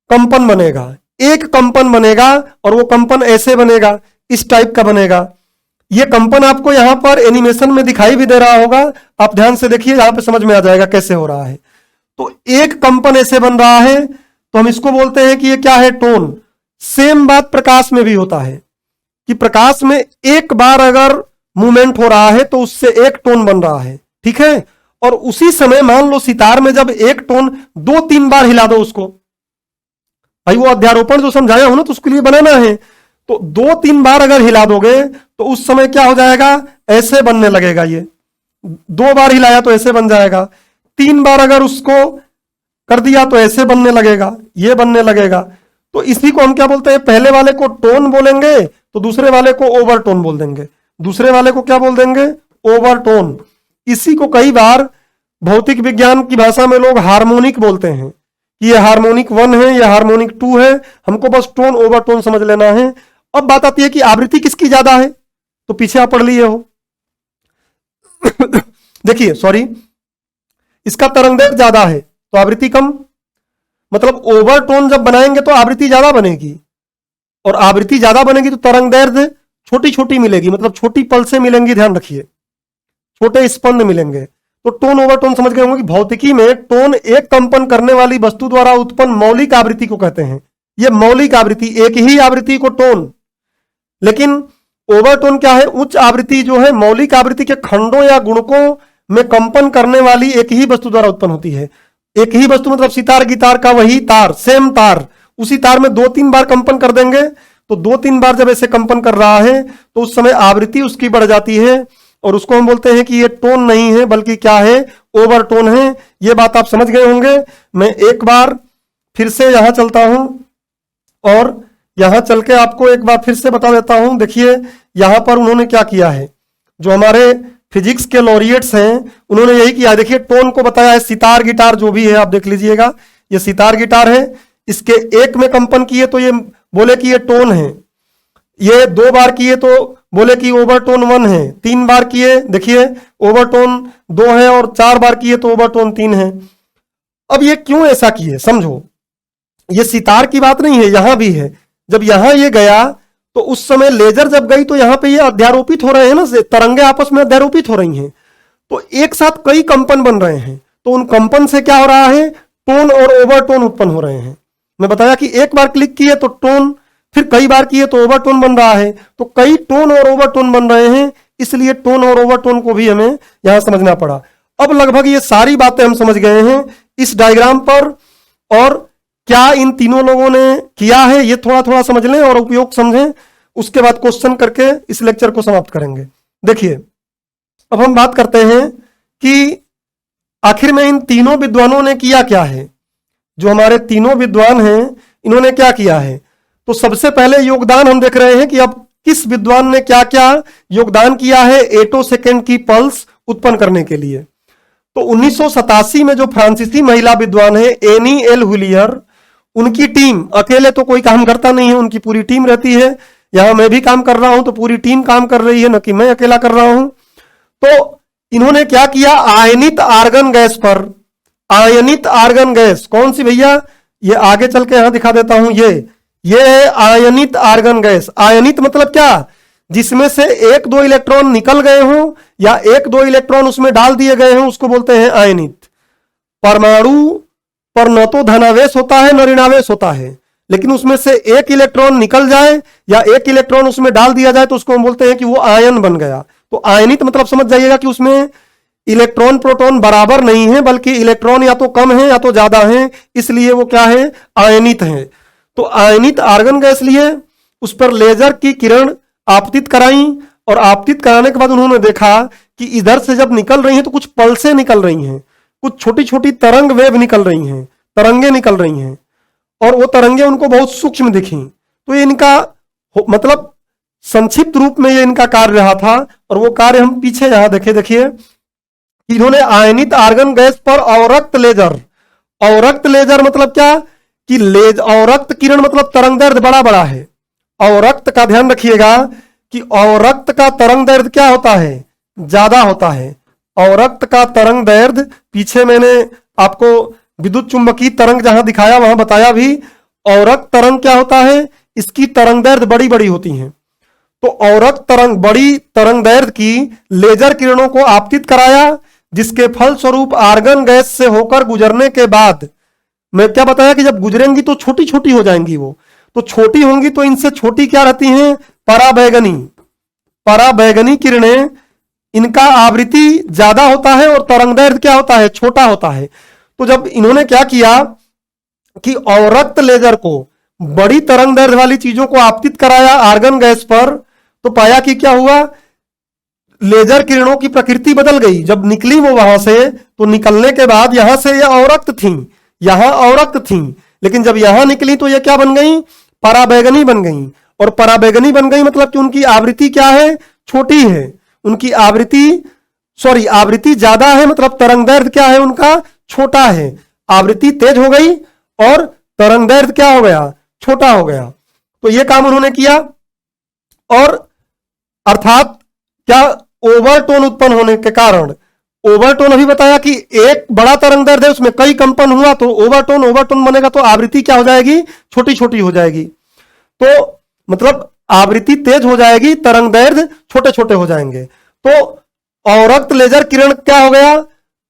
कंपन बनेगा, एक कंपन बनेगा, और वो कंपन ऐसे बनेगा, इस टाइप का बनेगा। ये कंपन आपको यहां पर एनिमेशन में दिखाई भी दे रहा होगा, आप ध्यान से देखिए, यहां पे समझ में आ जाएगा कैसे हो रहा है। तो एक कंपन ऐसे बन रहा है, तो हम इसको बोलते हैं कि ये क्या है, टोन। सेम बात प्रकाश में भी होता है कि प्रकाश में एक बार अगर मूवमेंट हो रहा है तो उससे एक टोन बन रहा है, ठीक है। और उसी समय मान लो सितार में जब एक टोन 2-3 बार हिला दो उसको, भाई वो अध्यारोपण जो समझाया हूं ना, तो उसके लिए बनाना है, तो 2-3 बार अगर हिला दोगे तो उस समय क्या हो जाएगा, ऐसे बनने लगेगा। ये 2 बार हिलाया तो ऐसे बन जाएगा, 3 बार अगर उसको कर दिया तो ऐसे बनने लगेगा, ये बनने लगेगा। तो इसी को हम क्या बोलते हैं, पहले वाले को टोन बोलेंगे तो दूसरे वाले को ओवरटोन बोल देंगे, दूसरे वाले को क्या बोल देंगे, ओवरटोन। इसी को कई बार भौतिक विज्ञान की भाषा में लोग हार्मोनिक बोलते हैं कि ये हार्मोनिक 1 है, ये हार्मोनिक 2 है, हमको बस टोन ओवरटोन समझ लेना है। अब बात आती है कि आवृत्ति किसकी ज्यादा है, तो पीछे आप पढ़ लिए हो देखिए सॉरी, इसका तरंगदैर्घ्य ज्यादा है तो आवृत्ति कम, मतलब ओवरटोन जब बनाएंगे तो आवृत्ति ज्यादा बनेगी, और आवृत्ति ज्यादा बनेगी तो तरंगदैर्घ्य छोटी छोटी मिलेगी, मतलब छोटी पल्सें मिलेंगी, ध्यान रखिए, छोटे स्पंद मिलेंगे। तो टोन ओवरटोन समझ गए होंगे कि भौतिकी में टोन एक कंपन करने वाली वस्तु द्वारा उत्पन्न मौलिक आवृत्ति को कहते हैं। ये मौलिक आवृत्ति, एक ही आवृत्ति को टोन, लेकिन ओवरटोन क्या है, उच्च आवृत्ति जो है मौलिक आवृत्ति के खंडों या गुणकों में कंपन करने वाली एक ही वस्तु द्वारा उत्पन्न होती है। एक ही वस्तु मतलब सितार गिटार का वही तार, सेम तार, उसी तार में 2-3 बार कंपन कर देंगे, तो 2-3 बार जब ऐसे कंपन कर रहा है तो उस समय आवृत्ति उसकी बढ़ जाती है, और उसको हम बोलते हैं कि ये टोन नहीं है बल्कि क्या है, ओवरटोन है। ये बात आप समझ गए होंगे। मैं एक बार फिर से यहां चलता हूं और यहां चल के आपको एक बार फिर से बता देता हूं। देखिए यहां पर उन्होंने क्या किया है, जो हमारे फिजिक्स के लॉरिएट्स हैं उन्होंने यही किया। देखिए टोन को बताया है, सितार गिटार जो भी है आप देख लीजिएगा, ये सितार गिटार है, इसके एक में कंपन किए तो ये बोले कि ये टोन है, ये 2 बार किए तो बोले कि ओवरटोन 1 है, 3 बार किए देखिए ओवरटोन 2 है, और 4 बार किए तो ओवरटोन 3 है। अब ये क्यों ऐसा किए समझो, ये सितार की बात नहीं है, यहां भी है। जब यहां ये गया तो उस समय लेजर जब गई तो यहां पे ये अध्यारोपित हो रहे हैं ना, तरंगे आपस में अध्यारोपित हो रही हैं, तो एक साथ कई कंपन बन रहे हैं, तो उन कंपन से क्या हो रहा है, टोन और ओवरटोन उत्पन्न हो रहे हैं। मैं बताया कि एक बार क्लिक किए तो टोन, फिर कई बार किए तो ओवरटोन बन रहा है, तो कई टोन और ओवरटोन बन रहे हैं, इसलिए टोन और ओवरटोन को भी हमें यहां समझना पड़ा। अब लगभग ये सारी बातें हम समझ गए हैं इस डायग्राम पर, और क्या इन तीनों लोगों ने किया है ये थोड़ा थोड़ा समझ लें और उपयोग समझें, उसके बाद क्वेश्चन करके इस लेक्चर को समाप्त करेंगे। देखिए अब हम बात करते हैं कि आखिर में इन तीनों विद्वानों ने किया क्या है। जो हमारे तीनों विद्वान हैं इन्होंने क्या किया है, तो सबसे पहले योगदान हम देख रहे हैं कि अब किस विद्वान ने क्या क्या योगदान किया है एटो सेकेंड की पल्स उत्पन्न करने के लिए। तो 1987 में जो फ्रांसीसी महिला विद्वान है एनी एल हुलियर, उनकी टीम, अकेले तो कोई काम करता नहीं है, उनकी पूरी टीम रहती है। यहां मैं भी काम कर रहा हूं तो पूरी टीम काम कर रही है, न कि मैं अकेला कर रहा हूं। तो इन्होंने क्या किया, आयनित आर्गन गैस पर, आयनित आर्गन गैस कौन सी भैया, ये आगे चल के यहां दिखा देता हूं, ये है आयनित आर्गन गैस। आयनित मतलब क्या, जिसमें से एक दो इलेक्ट्रॉन निकल गए हों या एक दो इलेक्ट्रॉन उसमें डाल दिए गए हों, उसको बोलते हैं आयनित। परमाणु पर न तो धनावेश होता है न ऋणावेश होता है, लेकिन उसमें से एक इलेक्ट्रॉन निकल जाए या एक इलेक्ट्रॉन उसमें डाल दिया जाए तो उसको हम बोलते हैं कि वो आयन बन गया। तो आयनित मतलब समझ जाइएगा कि उसमें इलेक्ट्रॉन प्रोटॉन बराबर नहीं है, बल्कि इलेक्ट्रॉन या तो कम है या तो ज्यादा है, इसलिए वो क्या है, आयनित है। तो आयनित आर्गन गैस लिए, उस पर लेजर की किरण आपतित कराई, और आपतित कराने के बाद उन्होंने देखा कि इधर से जब निकल रही हैं तो कुछ पल्सें निकल रही हैं, कुछ छोटी छोटी तरंग वेव निकल रही हैं, तरंगे निकल रही हैं, और वो तरंगे उनको बहुत सूक्ष्म दिखी। तो ये इनका मतलब संक्षिप्त रूप में ये इनका कार्य रहा था। और वो कार्य हम पीछे यहां देखिए इन्होंने आयनित आर्गन गैस पर अवरक्त लेजर, अवरक्त लेजर मतलब क्या कि अवरक्त किरण मतलब तरंग दैर्ध्य बड़ा बड़ा है। अवरक्त का ध्यान रखिएगा कि अवरक्त का तरंग दैर्ध्य क्या होता है, ज्यादा होता है। अवरक्त का तरंग दैर्ध्य, पीछे मैंने आपको विद्युत चुंबकीय तरंग जहां दिखाया वहां बताया भी, अवरक्त तरंग क्या होता है, इसकी तरंग दैर्ध्य बड़ी बड़ी होती हैं। तो अवरक्त तरंग, बड़ी तरंग दैर्ध्य की लेजर किरणों को आपतित कराया, जिसके फलस्वरूप आर्गन गैस से होकर गुजरने के बाद, मैं क्या बताया कि जब गुजरेंगी तो छोटी छोटी हो जाएंगी, वो तो छोटी होंगी तो इनसे छोटी क्या रहती हैं, पराबैंगनी। पराबैंगनी किरणें, इनका आवृत्ति ज्यादा होता है और तरंग दैर्ध्य क्या होता है, छोटा होता है। तो जब इन्होंने क्या किया कि अवरक्त लेजर को, बड़ी तरंग दैर्ध्य वाली चीजों को आपतित कराया आर्गन गैस पर, तो पाया कि क्या हुआ, लेजर किरणों की प्रकृति बदल गई। जब निकली वो वहां से, तो निकलने के बाद यहां से ये अवरक्त थी, यहां अवरक्त थी, लेकिन जब यहां निकली तो ये क्या बन गई, पराबैंगनी बन गई। और पराबैंगनी बन गई मतलब कि उनकी आवृत्ति क्या है, छोटी है। उनकी आवृत्ति ज्यादा है, मतलब तरंग दैर्ध्य क्या है उनका, छोटा है। आवृत्ति तेज हो गई और तरंग दैर्ध्य क्या हो गया, छोटा हो गया। तो ये काम उन्होंने किया। और अर्थात क्या, ओवरटोन उत्पन्न होने के कारण, ओवरटोन अभी बताया कि एक बड़ा तरंग दैर्ध्य है उसमें कई कंपन हुआ तो ओवरटोन बनेगा, तो आवृत्ति क्या हो जाएगी, छोटी छोटी हो जाएगी। तो मतलब आवृत्ति तेज हो जाएगी, तरंग दैर्ध्य छोटे छोटे हो जाएंगे। तो अवरक्त लेजर किरण क्या हो गया,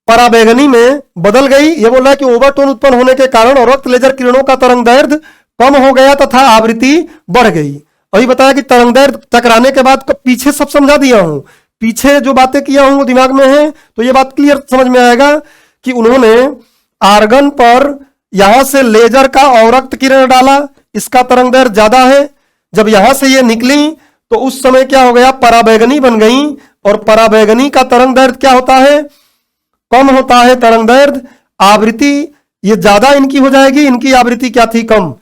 पराबैंगनी में बदल गई। ये बोल रहा है कि ओवरटोन उत्पन्न होने के कारण अवरक्त लेजर किरणों का तरंग दैर्ध्य कम हो गया तथा आवृत्ति बढ़ गई। अभी बताया कि तरंग दैर्ध्य टकराने के बाद, पीछे सब समझा दिया हूं, पीछे जो बातें किया हूं वो दिमाग में है, तो ये बात क्लियर समझ में आएगा कि उन्होंने आर्गन पर यहां से लेजर का अवरक्त किरण डाला, इसका तरंग दैर्ध्य ज्यादा है। जब यहां से ये निकली तो उस समय क्या हो गया, पराबैंगनी बन गई। और पराबैंगनी का तरंग दैर्ध्य क्या होता है, कम होता है तरंग दैर्ध्य। आवृत्ति ये ज्यादा इनकी हो जाएगी, इनकी आवृत्ति क्या थी, कम।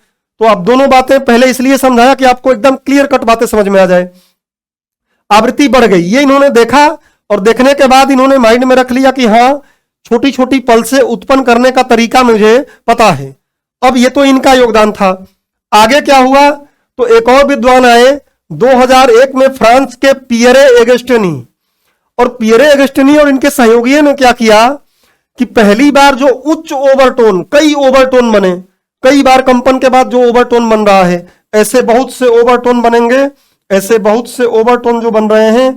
तो अब दोनों बातें पहले इसलिए समझाया कि आपको एकदम क्लियर कट बातें समझ में आ जाए। आवृत्ति बढ़ गई, ये इन्होंने देखा, और देखने के बाद इन्होंने माइंड में रख लिया कि हाँ, छोटी छोटी पल्सें उत्पन्न करने का तरीका मुझे पता है। अब ये तो इनका योगदान था। आगे क्या हुआ, तो एक और विद्वान आए 2001 में, फ्रांस के पियरे एगस्टिनी। और पियरे एगस्टिनी और इनके सहयोगियों ने क्या किया कि पहली बार जो उच्च ओवरटोन, कई ओवरटोन बने, कई बार कंपन के बाद जो ओवरटोन बन रहा है, ऐसे बहुत से ओवरटोन बनेंगे, ऐसे बहुत से ओवरटोन जो बन रहे हैं।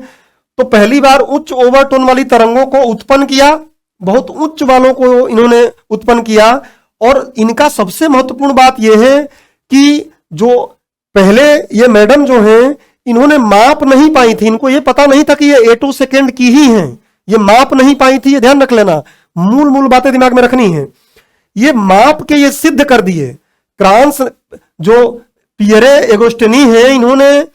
तो पहली बार उच्च ओवरटोन वाली तरंगों को उत्पन्न किया, बहुत उच्च वालों को इन्होंने उत्पन्न किया। और इनका सबसे महत्वपूर्ण बात यह है कि जो पहले ये मैडम जो हैं, इन्होंने माप नहीं पाई थी, इनको ये पता नहीं था कि ये एटो सेकेंड की ही हैं, ये माप नहीं पाई थी। ये ध्यान रख लेना, मूल बातें दिमाग में रखनी है। ये माप के ये सिद्ध कर दिए। क्रांस जो पियरे एगोस्टिनी है, इन्होंने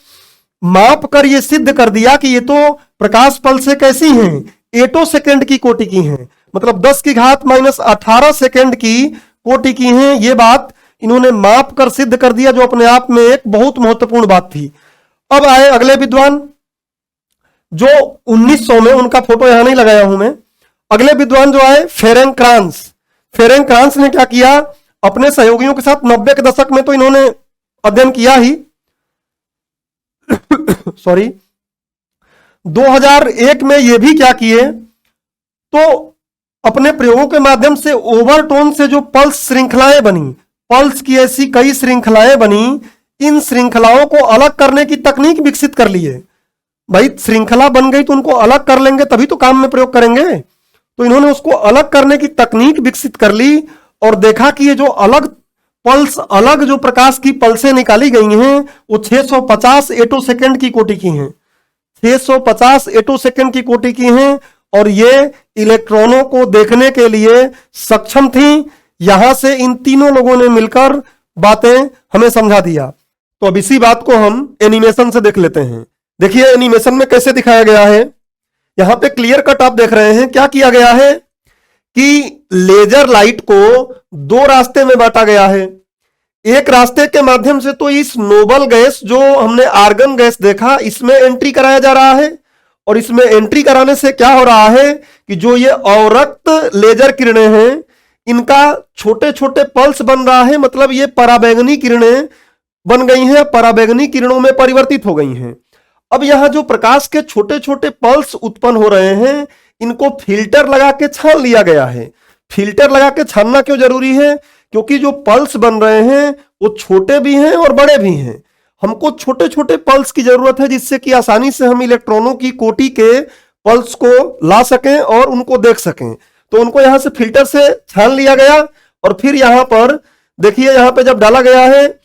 माप कर ये सिद्ध कर दिया कि ये तो प्रकाश पल से कैसी हैं, एटो सेकेंड की कोटि की हैं, मतलब 10 की घात -18 सेकेंड की कोटि की हैं। ये बात इन्होंने माप कर सिद्ध कर दिया, जो अपने आप में एक बहुत महत्वपूर्ण बात थी। अब आए अगले विद्वान, जो 1900 में, उनका फोटो यहां नहीं लगाया हूं मैं। अगले विद्वान जो आए, फेरेंक्रांस। फेरेंक्रांस ने क्या किया, अपने सहयोगियों के साथ 90 के दशक में तो इन्होंने अध्ययन किया ही सॉरी 2001 में ये भी क्या किए, तो अपने प्रयोगों के माध्यम से ओवरटोन से जो पल्स श्रृंखलाएं बनी, पल्स की ऐसी कई श्रृंखलाएं बनी, इन श्रृंखलाओं को अलग करने की तकनीक विकसित कर ली है। भाई श्रृंखला बन गई तो उनको अलग कर लेंगे तभी तो काम में प्रयोग करेंगे। तो इन्होंने उसको अलग करने की तकनीक विकसित कर ली और देखा कि ये जो अलग पल्स, अलग जो प्रकाश की पल्सें निकाली गई हैं वो 650 एटोसेकेंड की कोटि की हैं, 650 एटोसेकेंड की कोटि की हैं और ये इलेक्ट्रॉनों को देखने के लिए सक्षम थी। यहां से इन तीनों लोगों ने मिलकर बातें हमें समझा दिया। तो अब इसी बात को हम एनिमेशन से देख लेते हैं। देखिए एनिमेशन में कैसे दिखाया गया है। यहां पे क्लियर कट आप देख रहे हैं। क्या किया गया है कि लेजर लाइट को दो रास्ते में बांटा गया है। एक रास्ते के माध्यम से तो इस नोबल गैस जो हमने आर्गन गैस देखा, इसमें एंट्री कराया जा रहा है और इसमें एंट्री कराने से क्या हो रहा है कि जो ये अवरक्त लेजर किरणें हैं इनका छोटे छोटे पल्स बन रहा है, मतलब ये पराबैंगनी किरणें बन गई हैं, पराबैंगनी किरणों में परिवर्तित हो गई हैं। अब यहां जो प्रकाश के छोटे छोटे पल्स उत्पन्न हो रहे हैं इनको फिल्टर लगा के छान लिया गया है। फिल्टर लगा के छानना क्यों जरूरी है? क्योंकि जो पल्स बन रहे हैं वो छोटे भी हैं और बड़े भी हैं। हमको छोटे छोटे पल्स की जरूरत है जिससे कि आसानी से हम इलेक्ट्रॉनों की कोटि के पल्स को ला सकें और उनको देख सकें। तो उनको यहां से फिल्टर से छान लिया गया और फिर यहां पर देखिए, यहां पे जब डाला गया है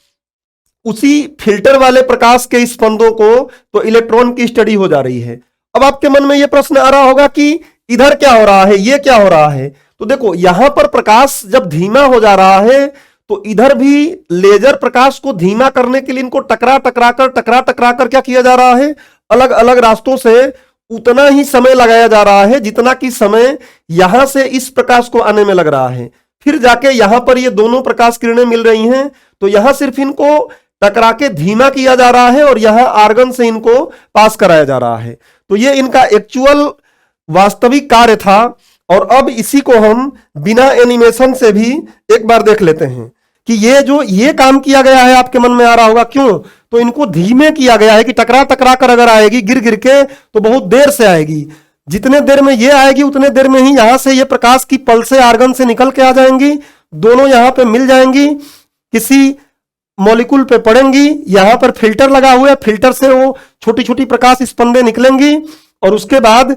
उसी फिल्टर वाले प्रकाश के स्पंदों को तो इलेक्ट्रॉन की स्टडी हो जा रही है। अब आपके मन में यह प्रश्न आ रहा होगा कि इधर क्या हो रहा है, ये क्या हो रहा है। तो देखो यहां पर प्रकाश जब धीमा हो जा रहा है तो इधर भी लेजर प्रकाश को धीमा करने के लिए इनको टकरा टकरा कर क्या किया जा रहा है, अलग अलग रास्तों से उतना ही समय लगाया जा रहा है जितना कि समय यहां से इस प्रकाश को आने में लग रहा है। फिर जाके यहां पर ये दोनों प्रकाश किरणें मिल रही हैं तो यहां सिर्फ इनको टकरा के धीमा किया जा रहा है और यहां आर्गन से इनको पास कराया जा रहा है। तो ये इनका एक्चुअल वास्तविक कार्य था। और अब इसी को हम बिना एनिमेशन से भी एक बार देख लेते हैं कि ये जो ये काम किया गया है आपके मन में आ रहा होगा क्यों। तो इनको धीमे किया गया है कि टकरा टकरा कर अगर आएगी गिर गिर के तो बहुत देर से आएगी। जितने देर में ये आएगी उतने देर में ही यहां से ये प्रकाश की पल्सें आर्गन से निकल के आ जाएंगी, दोनों यहां पे मिल जाएंगी, किसी मॉलिक्यूल पे पड़ेंगी। यहां पर फिल्टर लगा हुआ है, फिल्टर से वो छोटी छोटी प्रकाश स्पंदें निकलेंगी और उसके बाद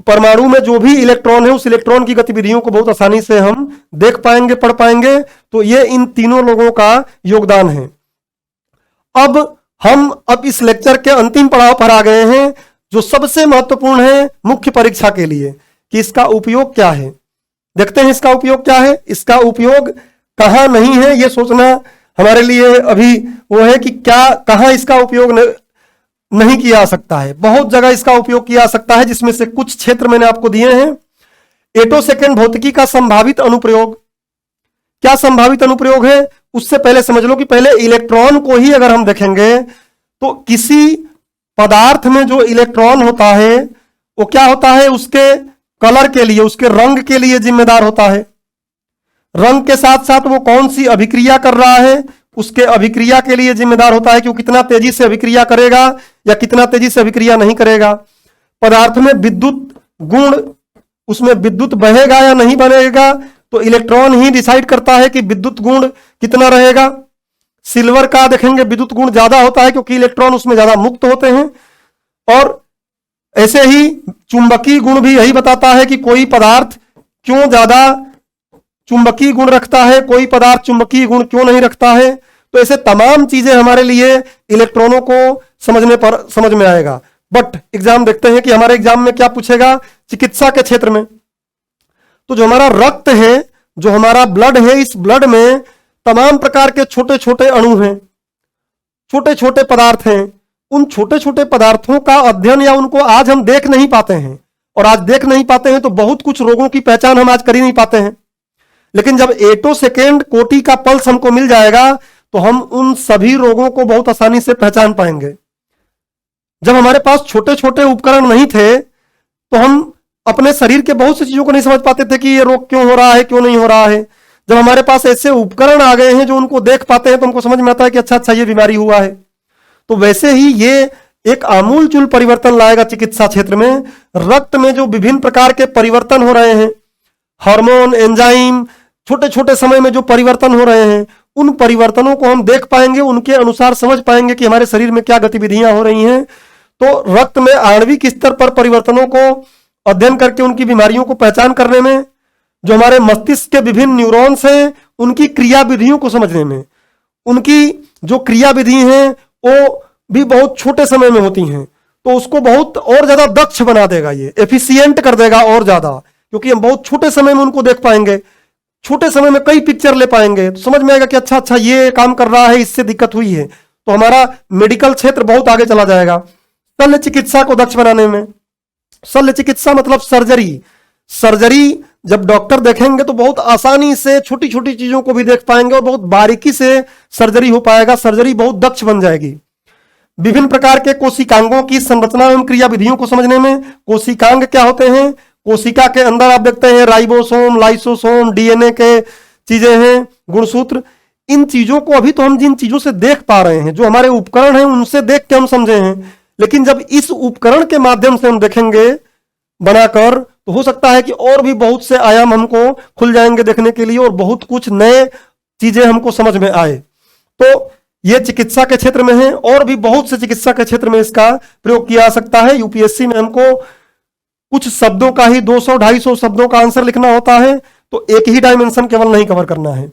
परमाणु में जो भी इलेक्ट्रॉन है उस इलेक्ट्रॉन की गतिविधियों को बहुत आसानी से हम देख पाएंगे, पढ़ पाएंगे। तो ये इन तीनों लोगों का योगदान है। अब इस लेक्चर के अंतिम पड़ाव पर आ गए हैं जो सबसे महत्वपूर्ण है मुख्य परीक्षा के लिए कि इसका उपयोग क्या है। देखते हैं इसका उपयोग क्या है। इसका उपयोग कहां नहीं है ये सोचना हमारे लिए अभी वो है कि क्या कहां इसका उपयोग नहीं किया जा सकता है। बहुत जगह इसका उपयोग किया जा सकता है जिसमें से कुछ क्षेत्र मैंने आपको दिए हैं। एटोसेकेंड भौतिकी का संभावित अनुप्रयोग। क्या संभावित अनुप्रयोग है उससे पहले समझ लो कि पहले इलेक्ट्रॉन को ही अगर हम देखेंगे तो किसी पदार्थ में जो इलेक्ट्रॉन होता है वो क्या होता है, उसके कलर के लिए, उसके रंग के लिए जिम्मेदार होता है। रंग के साथ साथ वो कौन सी अभिक्रिया कर रहा है उसके अभिक्रिया के लिए जिम्मेदार होता है कि वो कितना तेजी से अभिक्रिया करेगा या कितना तेजी से अभिक्रिया नहीं करेगा। पदार्थ में विद्युत गुण, उसमें विद्युत बहेगा या नहीं बहेगा तो इलेक्ट्रॉन ही डिसाइड करता है कि विद्युत गुण कितना रहेगा। सिल्वर का देखेंगे विद्युत गुण ज्यादा होता है क्योंकि इलेक्ट्रॉन उसमें ज्यादा मुक्त होते हैं। और ऐसे ही चुंबकीय गुण भी यही बताता है कि कोई पदार्थ क्यों ज्यादा चुंबकीय गुण रखता है, कोई पदार्थ चुंबकीय गुण क्यों नहीं रखता है। तो ऐसे तमाम चीजें हमारे लिए इलेक्ट्रॉनों को समझने पर समझ में आएगा। बट एग्जाम देखते हैं कि हमारे एग्जाम में क्या पूछेगा चिकित्सा के क्षेत्र में। तो जो हमारा रक्त है, जो हमारा ब्लड है, इस ब्लड में तमाम प्रकार के छोटे छोटे अणु हैं, छोटे छोटे पदार्थ हैं। उन छोटे छोटे पदार्थों का अध्ययन या उनको आज हम देख नहीं पाते हैं और आज देख नहीं पाते हैं तो बहुत कुछ रोगों की पहचान हम आज कर ही नहीं पाते हैं। लेकिन जब एटोसेकेंड कोटि का पल्स हमको मिल जाएगा तो हम उन सभी रोगों को बहुत आसानी से पहचान पाएंगे। जब हमारे पास छोटे छोटे उपकरण नहीं थे तो हम अपने शरीर के बहुत सी चीजों को नहीं समझ पाते थे कि ये रोग क्यों हो रहा है, क्यों नहीं हो रहा है। जब हमारे पास ऐसे उपकरण आ गए हैं जो उनको देख पाते हैं तो हमको समझ में आता है कि अच्छा ये बीमारी हुआ है। तो वैसे ही ये एक आमूलचूल परिवर्तन लाएगा चिकित्सा क्षेत्र में। रक्त में जो विभिन्न प्रकार के परिवर्तन हो रहे हैं, हार्मोन, एंजाइम, छोटे छोटे समय में जो परिवर्तन हो रहे हैं उन परिवर्तनों को हम देख पाएंगे, उनके अनुसार समझ पाएंगे कि हमारे शरीर में क्या गतिविधियां हो रही हैं। तो रक्त में आणविक स्तर पर परिवर्तनों को अध्ययन करके उनकी बीमारियों को पहचान करने में, जो हमारे मस्तिष्क के विभिन्न न्यूरॉन्स हैं उनकी क्रियाविधियों को समझने में, उनकी जो क्रियाविधि हैं वो भी बहुत छोटे समय में होती हैं, तो उसको बहुत और ज्यादा दक्ष बना देगा, ये एफिशिएंट कर देगा और ज्यादा, क्योंकि हम बहुत छोटे समय में उनको देख पाएंगे, छोटे समय में कई पिक्चर ले पाएंगे, तो समझ में आएगा कि अच्छा ये काम कर रहा है, इससे दिक्कत हुई है, तो हमारा मेडिकल क्षेत्र बहुत आगे चला जाएगा। शल्य चिकित्सा को दक्ष बनाने में, शल्य चिकित्सा मतलब सर्जरी जब डॉक्टर देखेंगे तो बहुत आसानी से छोटी छोटी चीजों को भी देख पाएंगे और बहुत बारीकी से सर्जरी हो पाएगा, सर्जरी बहुत दक्ष बन जाएगी। विभिन्न प्रकार के कोशिकांगों की संरचना एवं क्रियाविधियों को समझने में, कोशिकांग क्या होते हैं, कोशिका के अंदर आप देखते हैं राइबोसोम, लाइसोसोम, डीएनए के चीजें हैं, गुणसूत्र, इन चीजों को अभी तो हम जिन चीजों से देख पा रहे हैं, जो हमारे उपकरण हैं उनसे देख के हम समझे हैं, लेकिन जब इस उपकरण के माध्यम से हम देखेंगे बनाकर तो हो सकता है कि और भी बहुत से आयाम हमको खुल जाएंगे देखने के लिए और बहुत कुछ नए चीजें हमको समझ में आए। तो ये चिकित्सा के क्षेत्र में है और भी बहुत से चिकित्सा के क्षेत्र में इसका प्रयोग किया जा सकता है। यूपीएससी में हमको कुछ शब्दों का ही 200-250 शब्दों का आंसर लिखना होता है, तो एक ही डायमेंशन केवल नहीं कवर करना है।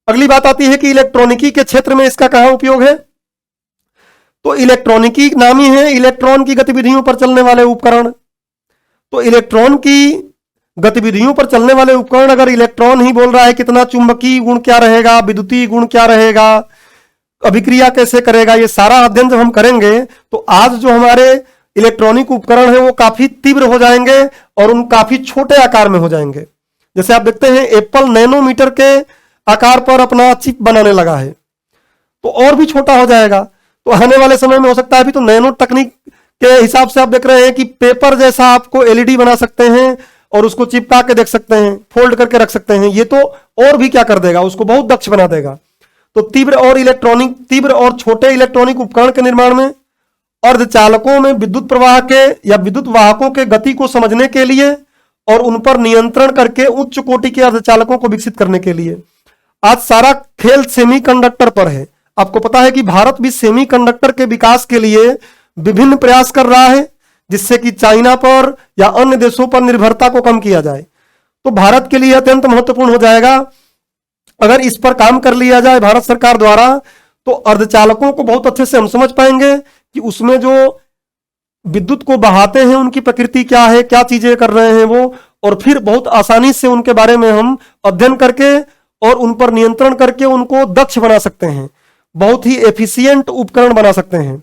अगली बात आती है कि इलेक्ट्रॉनिकी के क्षेत्र में इसका कहां उपयोग है। तो इलेक्ट्रॉनिकी नाम ही है इलेक्ट्रॉन की गतिविधियों पर चलने वाले उपकरण। तो इलेक्ट्रॉन की गतिविधियों पर चलने वाले उपकरण, अगर इलेक्ट्रॉन ही बोल रहा है कितना चुंबकीय गुण क्या रहेगा, विद्युतीय गुण क्या रहेगा, अभिक्रिया कैसे करेगा, ये सारा अध्ययन जब हम करेंगे तो आज जो हमारे इलेक्ट्रॉनिक उपकरण है वो काफी तीव्र हो जाएंगे और उन काफी छोटे आकार में हो जाएंगे। जैसे आप देखते हैं एप्पल नैनोमीटर के आकार पर अपना चिप बनाने लगा है, तो और भी छोटा हो जाएगा। तो आने वाले समय में हो सकता है, अभी तो नैनो तकनीक के हिसाब से आप देख रहे हैं कि पेपर जैसा आपको एलईडी बना सकते हैं और उसको चिपका के देख सकते हैं, फोल्ड करके रख सकते हैं। ये तो और भी क्या कर देगा, उसको बहुत दक्ष बना देगा। तो तीव्र और छोटे इलेक्ट्रॉनिक उपकरण के निर्माण में, अर्धचालकों में विद्युत प्रवाह के या विद्युत वाहकों के गति को समझने के लिए और उन पर नियंत्रण करके उच्च कोटि के अर्धचालकों को विकसित करने के लिए। आज सारा खेल सेमीकंडक्टर पर है। आपको पता है कि भारत भी सेमीकंडक्टर के विकास के लिए विभिन्न प्रयास कर रहा है, जिससे कि चाइना पर या अन्य देशों पर निर्भरता को कम किया जाए। तो भारत के लिए अत्यंत महत्वपूर्ण हो जाएगा अगर इस पर काम कर लिया जाए भारत सरकार द्वारा, तो अर्धचालकों को बहुत अच्छे से हम समझ पाएंगे कि उसमें जो विद्युत को बहाते हैं उनकी प्रकृति क्या है, क्या चीजें कर रहे हैं वो, और फिर बहुत आसानी से उनके बारे में हम अध्ययन करके और उन पर नियंत्रण करके उनको दक्ष बना सकते हैं, बहुत ही एफिशिएंट उपकरण बना सकते हैं।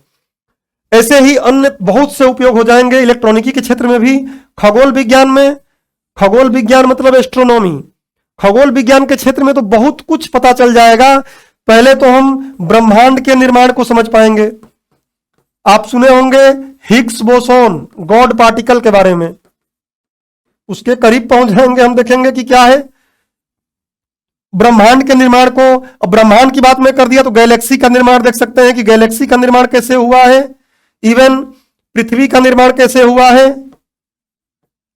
ऐसे ही अन्य बहुत से उपयोग हो जाएंगे इलेक्ट्रॉनिकी के क्षेत्र में भी। खगोल विज्ञान में, खगोल विज्ञान मतलब एस्ट्रोनॉमी, खगोल विज्ञान के क्षेत्र में तो बहुत कुछ पता चल जाएगा। पहले तो हम ब्रह्मांड के निर्माण को समझ पाएंगे। आप सुने होंगे हिग्स बोसोन, गॉड पार्टिकल के बारे में, उसके करीब पहुंच जाएंगे, हम देखेंगे कि क्या है ब्रह्मांड के निर्माण को। अब ब्रह्मांड की बात में कर दिया तो गैलेक्सी का निर्माण देख सकते हैं कि गैलेक्सी का निर्माण कैसे हुआ है, इवन पृथ्वी का निर्माण कैसे हुआ है,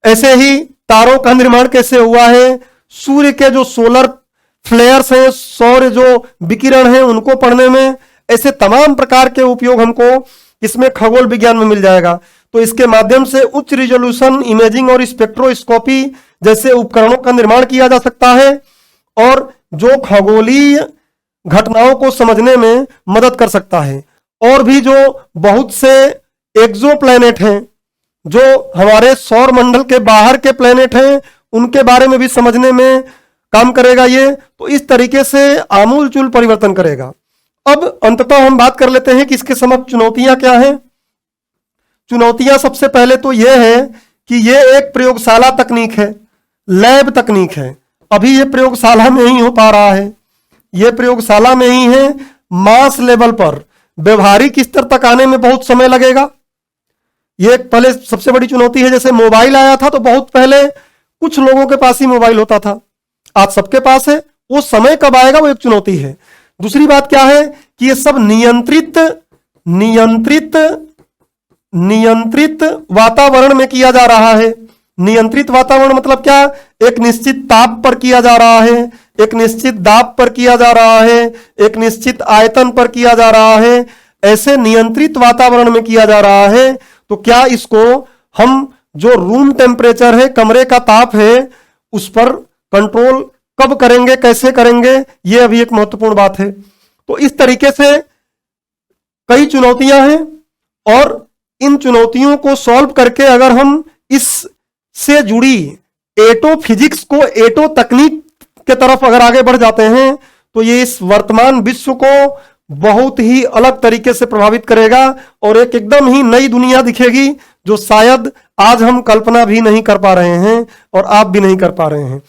ऐसे ही तारों का निर्माण कैसे हुआ है, सूर्य के जो सोलर फ्लेयर्स हैं, सौर जो विकिरण हैं उनको पढ़ने में, ऐसे तमाम प्रकार के उपयोग हमको इसमें खगोल विज्ञान में मिल जाएगा। तो इसके माध्यम से उच्च रिजोल्यूशन इमेजिंग और स्पेक्ट्रोस्कोपी जैसे उपकरणों का निर्माण किया जा सकता है और जो खगोलीय घटनाओं को समझने में मदद कर सकता है। और भी जो बहुत से एक्सो प्लैनेट हैं, जो हमारे सौर मंडल के बाहर के प्लैनेट हैं, उनके बारे में भी समझने में काम करेगा ये। तो इस तरीके से आमूलचूल परिवर्तन करेगा। अब अंततः हम बात कर लेते हैं कि इसके समक्ष चुनौतियां क्या हैं। चुनौतियां सबसे पहले तो यह है कि यह एक प्रयोगशाला तकनीक है, लैब तकनीक है। अभी यह प्रयोगशाला में ही हो पा रहा है, यह प्रयोगशाला में ही है। मास लेवल पर व्यवहारिक स्तर तक आने में बहुत समय लगेगा। यह पहले सबसे बड़ी चुनौती है। जैसे मोबाइल आया था तो बहुत पहले कुछ लोगों के पास ही मोबाइल होता था, आज सबके पास है। वो समय कब आएगा वो एक चुनौती है। दूसरी बात क्या है कि ये सब नियंत्रित वातावरण में किया जा रहा है। नियंत्रित वातावरण मतलब क्या, एक निश्चित ताप पर किया जा रहा है, एक निश्चित दाब पर किया जा रहा है, एक निश्चित आयतन पर किया जा रहा है, ऐसे नियंत्रित वातावरण में किया जा रहा है, तो क्या इसको हम जो रूम टेम्परेचर है, कमरे का ताप है, उस पर कंट्रोल कब करेंगे, कैसे करेंगे, यह अभी एक महत्वपूर्ण बात है। तो इस तरीके से कई चुनौतियां हैं और इन चुनौतियों को सॉल्व करके अगर हम इससे जुड़ी एटो फिजिक्स को एटो तकनीक के तरफ अगर आगे बढ़ जाते हैं तो ये इस वर्तमान विश्व को बहुत ही अलग तरीके से प्रभावित करेगा और एक एकदम ही नई दुनिया दिखेगी जो शायद आज हम कल्पना भी नहीं कर पा रहे हैं और आप भी नहीं कर पा रहे हैं।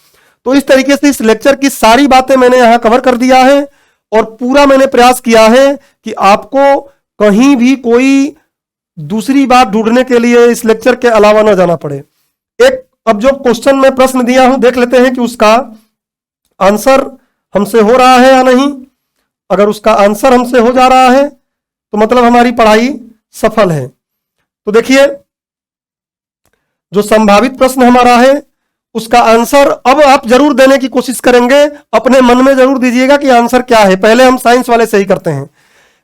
तो इस तरीके से इस लेक्चर की सारी बातें मैंने यहां कवर कर दिया है और पूरा मैंने प्रयास किया है कि आपको कहीं भी कोई दूसरी बात ढूंढने के लिए इस लेक्चर के अलावा ना जाना पड़े। एक अब जो क्वेश्चन में प्रश्न दिया हूं देख लेते हैं कि उसका आंसर हमसे हो रहा है या नहीं। अगर उसका आंसर हमसे हो जा रहा है तो मतलब हमारी पढ़ाई सफल है। तो देखिए जो संभावित प्रश्न हमारा है उसका आंसर अब आप जरूर देने की कोशिश करेंगे, अपने मन में जरूर दीजिएगा कि आंसर क्या है। पहले हम साइंस वाले से ही करते हैं।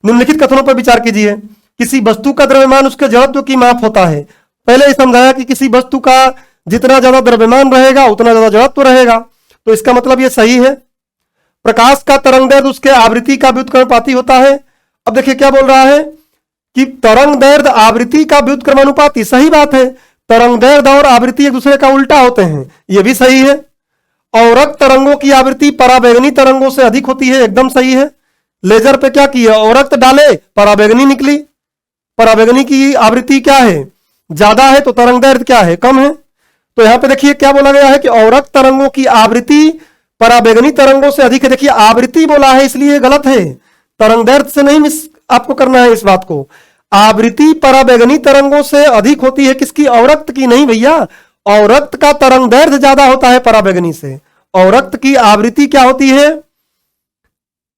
निम्नलिखित कथनों पर विचार कीजिए। किसी वस्तु का द्रव्यमान उसके जड़त्व की माप होता है। पहले ही समझाया कि किसी वस्तु का जितना ज्यादा द्रव्यमान रहेगा उतना ज्यादा जड़त्व रहेगा, तो इसका मतलब ये सही है। प्रकाश का तरंगदैर्घ्य उसके आवृत्ति का व्युत्क्रमानुपाती होता है। अब देखिए क्या बोल रहा है कि तरंगदैर्घ्य आवृत्ति का व्युत्क्रमानुपाती, सही बात है। तरंगदैर्घ्य और आवृत्ति एक दूसरे का उल्टा होते हैं, यह भी सही है। औरक तरंगों की आवृत्ति पराबैंगनी तरंगों से अधिक होती है, एकदम सही है। लेजर पे क्या किया, औरक डाले पराबैंगनी निकली। पराबैंगनी की आवृत्ति क्या है, ज्यादा है, तो तरंगदैर्घ्य क्या है, कम है। तो यहां पे देखिए क्या बोला गया है कि औरक तरंगों की आवृत्ति पराबैंगनी तरंगों से अधिक है। देखिए आवृत्ति बोला है इसलिए गलत है, तरंगदैर्घ्य से नहीं मिस आपको करना है इस बात को। आवृत्ति पराबैंगनी तरंगों से अधिक होती है, किसकी, औरक्त की नहीं भैया। औरक्त का तरंगदैर्घ्य ज्यादा होता है पराबैंगनी से। औरक्त की आवृत्ति क्या होती है,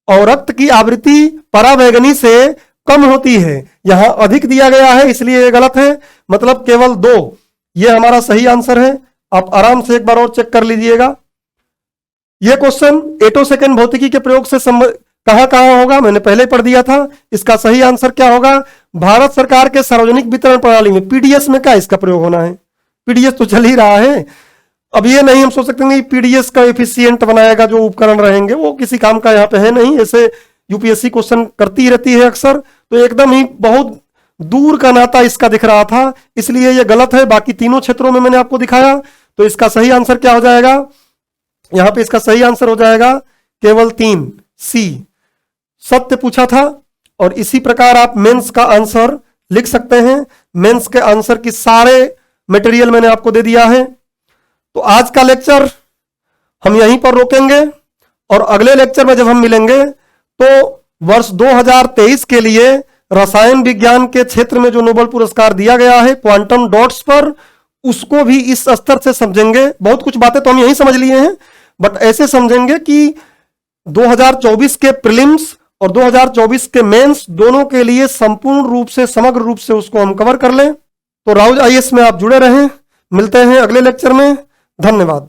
औरक्त की आवृत्ति पराबैंगनी से कम होती है। यहां अधिक दिया गया है इसलिए यह गलत है, मतलब केवल 2 ये हमारा सही आंसर है। आप आराम से एक बार और चेक कर लीजिएगा। यह क्वेश्चन एटो सेकंड भौतिकी के प्रयोग से कहां कहां होगा, मैंने पहले पढ़ दिया था। इसका सही आंसर क्या होगा, भारत सरकार के सार्वजनिक वितरण प्रणाली में, पीडीएस में क्या इसका प्रयोग होना है। पीडीएस तो चल ही रहा है। अब ये नहीं हम सोच सकते हैं पीडीएस का एफिशिएंट बनाएगा जो उपकरण रहेंगे, वो किसी काम का यहाँ पे है नहीं। ऐसे यूपीएससी क्वेश्चन करती रहती है अक्सर, तो एकदम ही बहुत दूर का नाता इसका दिख रहा था, इसलिए ये गलत है। बाकी तीनों क्षेत्रों में मैंने आपको दिखाया। तो इसका सही आंसर क्या हो जाएगा, यहां पे इसका सही आंसर हो जाएगा केवल 3 सी, सत्य पूछा था। और इसी प्रकार आप मेंस का आंसर लिख सकते हैं। मेंस के आंसर की सारे मटेरियल मैंने आपको दे दिया है। तो आज का लेक्चर हम यहीं पर रोकेंगे और अगले लेक्चर में जब हम मिलेंगे तो वर्ष 2023 के लिए रसायन विज्ञान के क्षेत्र में जो नोबेल पुरस्कार दिया गया है क्वांटम डॉट्स पर, उसको भी इस स्तर से समझेंगे। बहुत कुछ बातें तो हम यहीं समझ लिए हैं, बट ऐसे समझेंगे कि 2024 के प्रीलिम्स और 2024 के मेंस दोनों के लिए संपूर्ण रूप से, समग्र रूप से उसको हम कवर कर लें। तो राउज आईएएस में आप जुड़े रहें। मिलते हैं अगले लेक्चर में। धन्यवाद।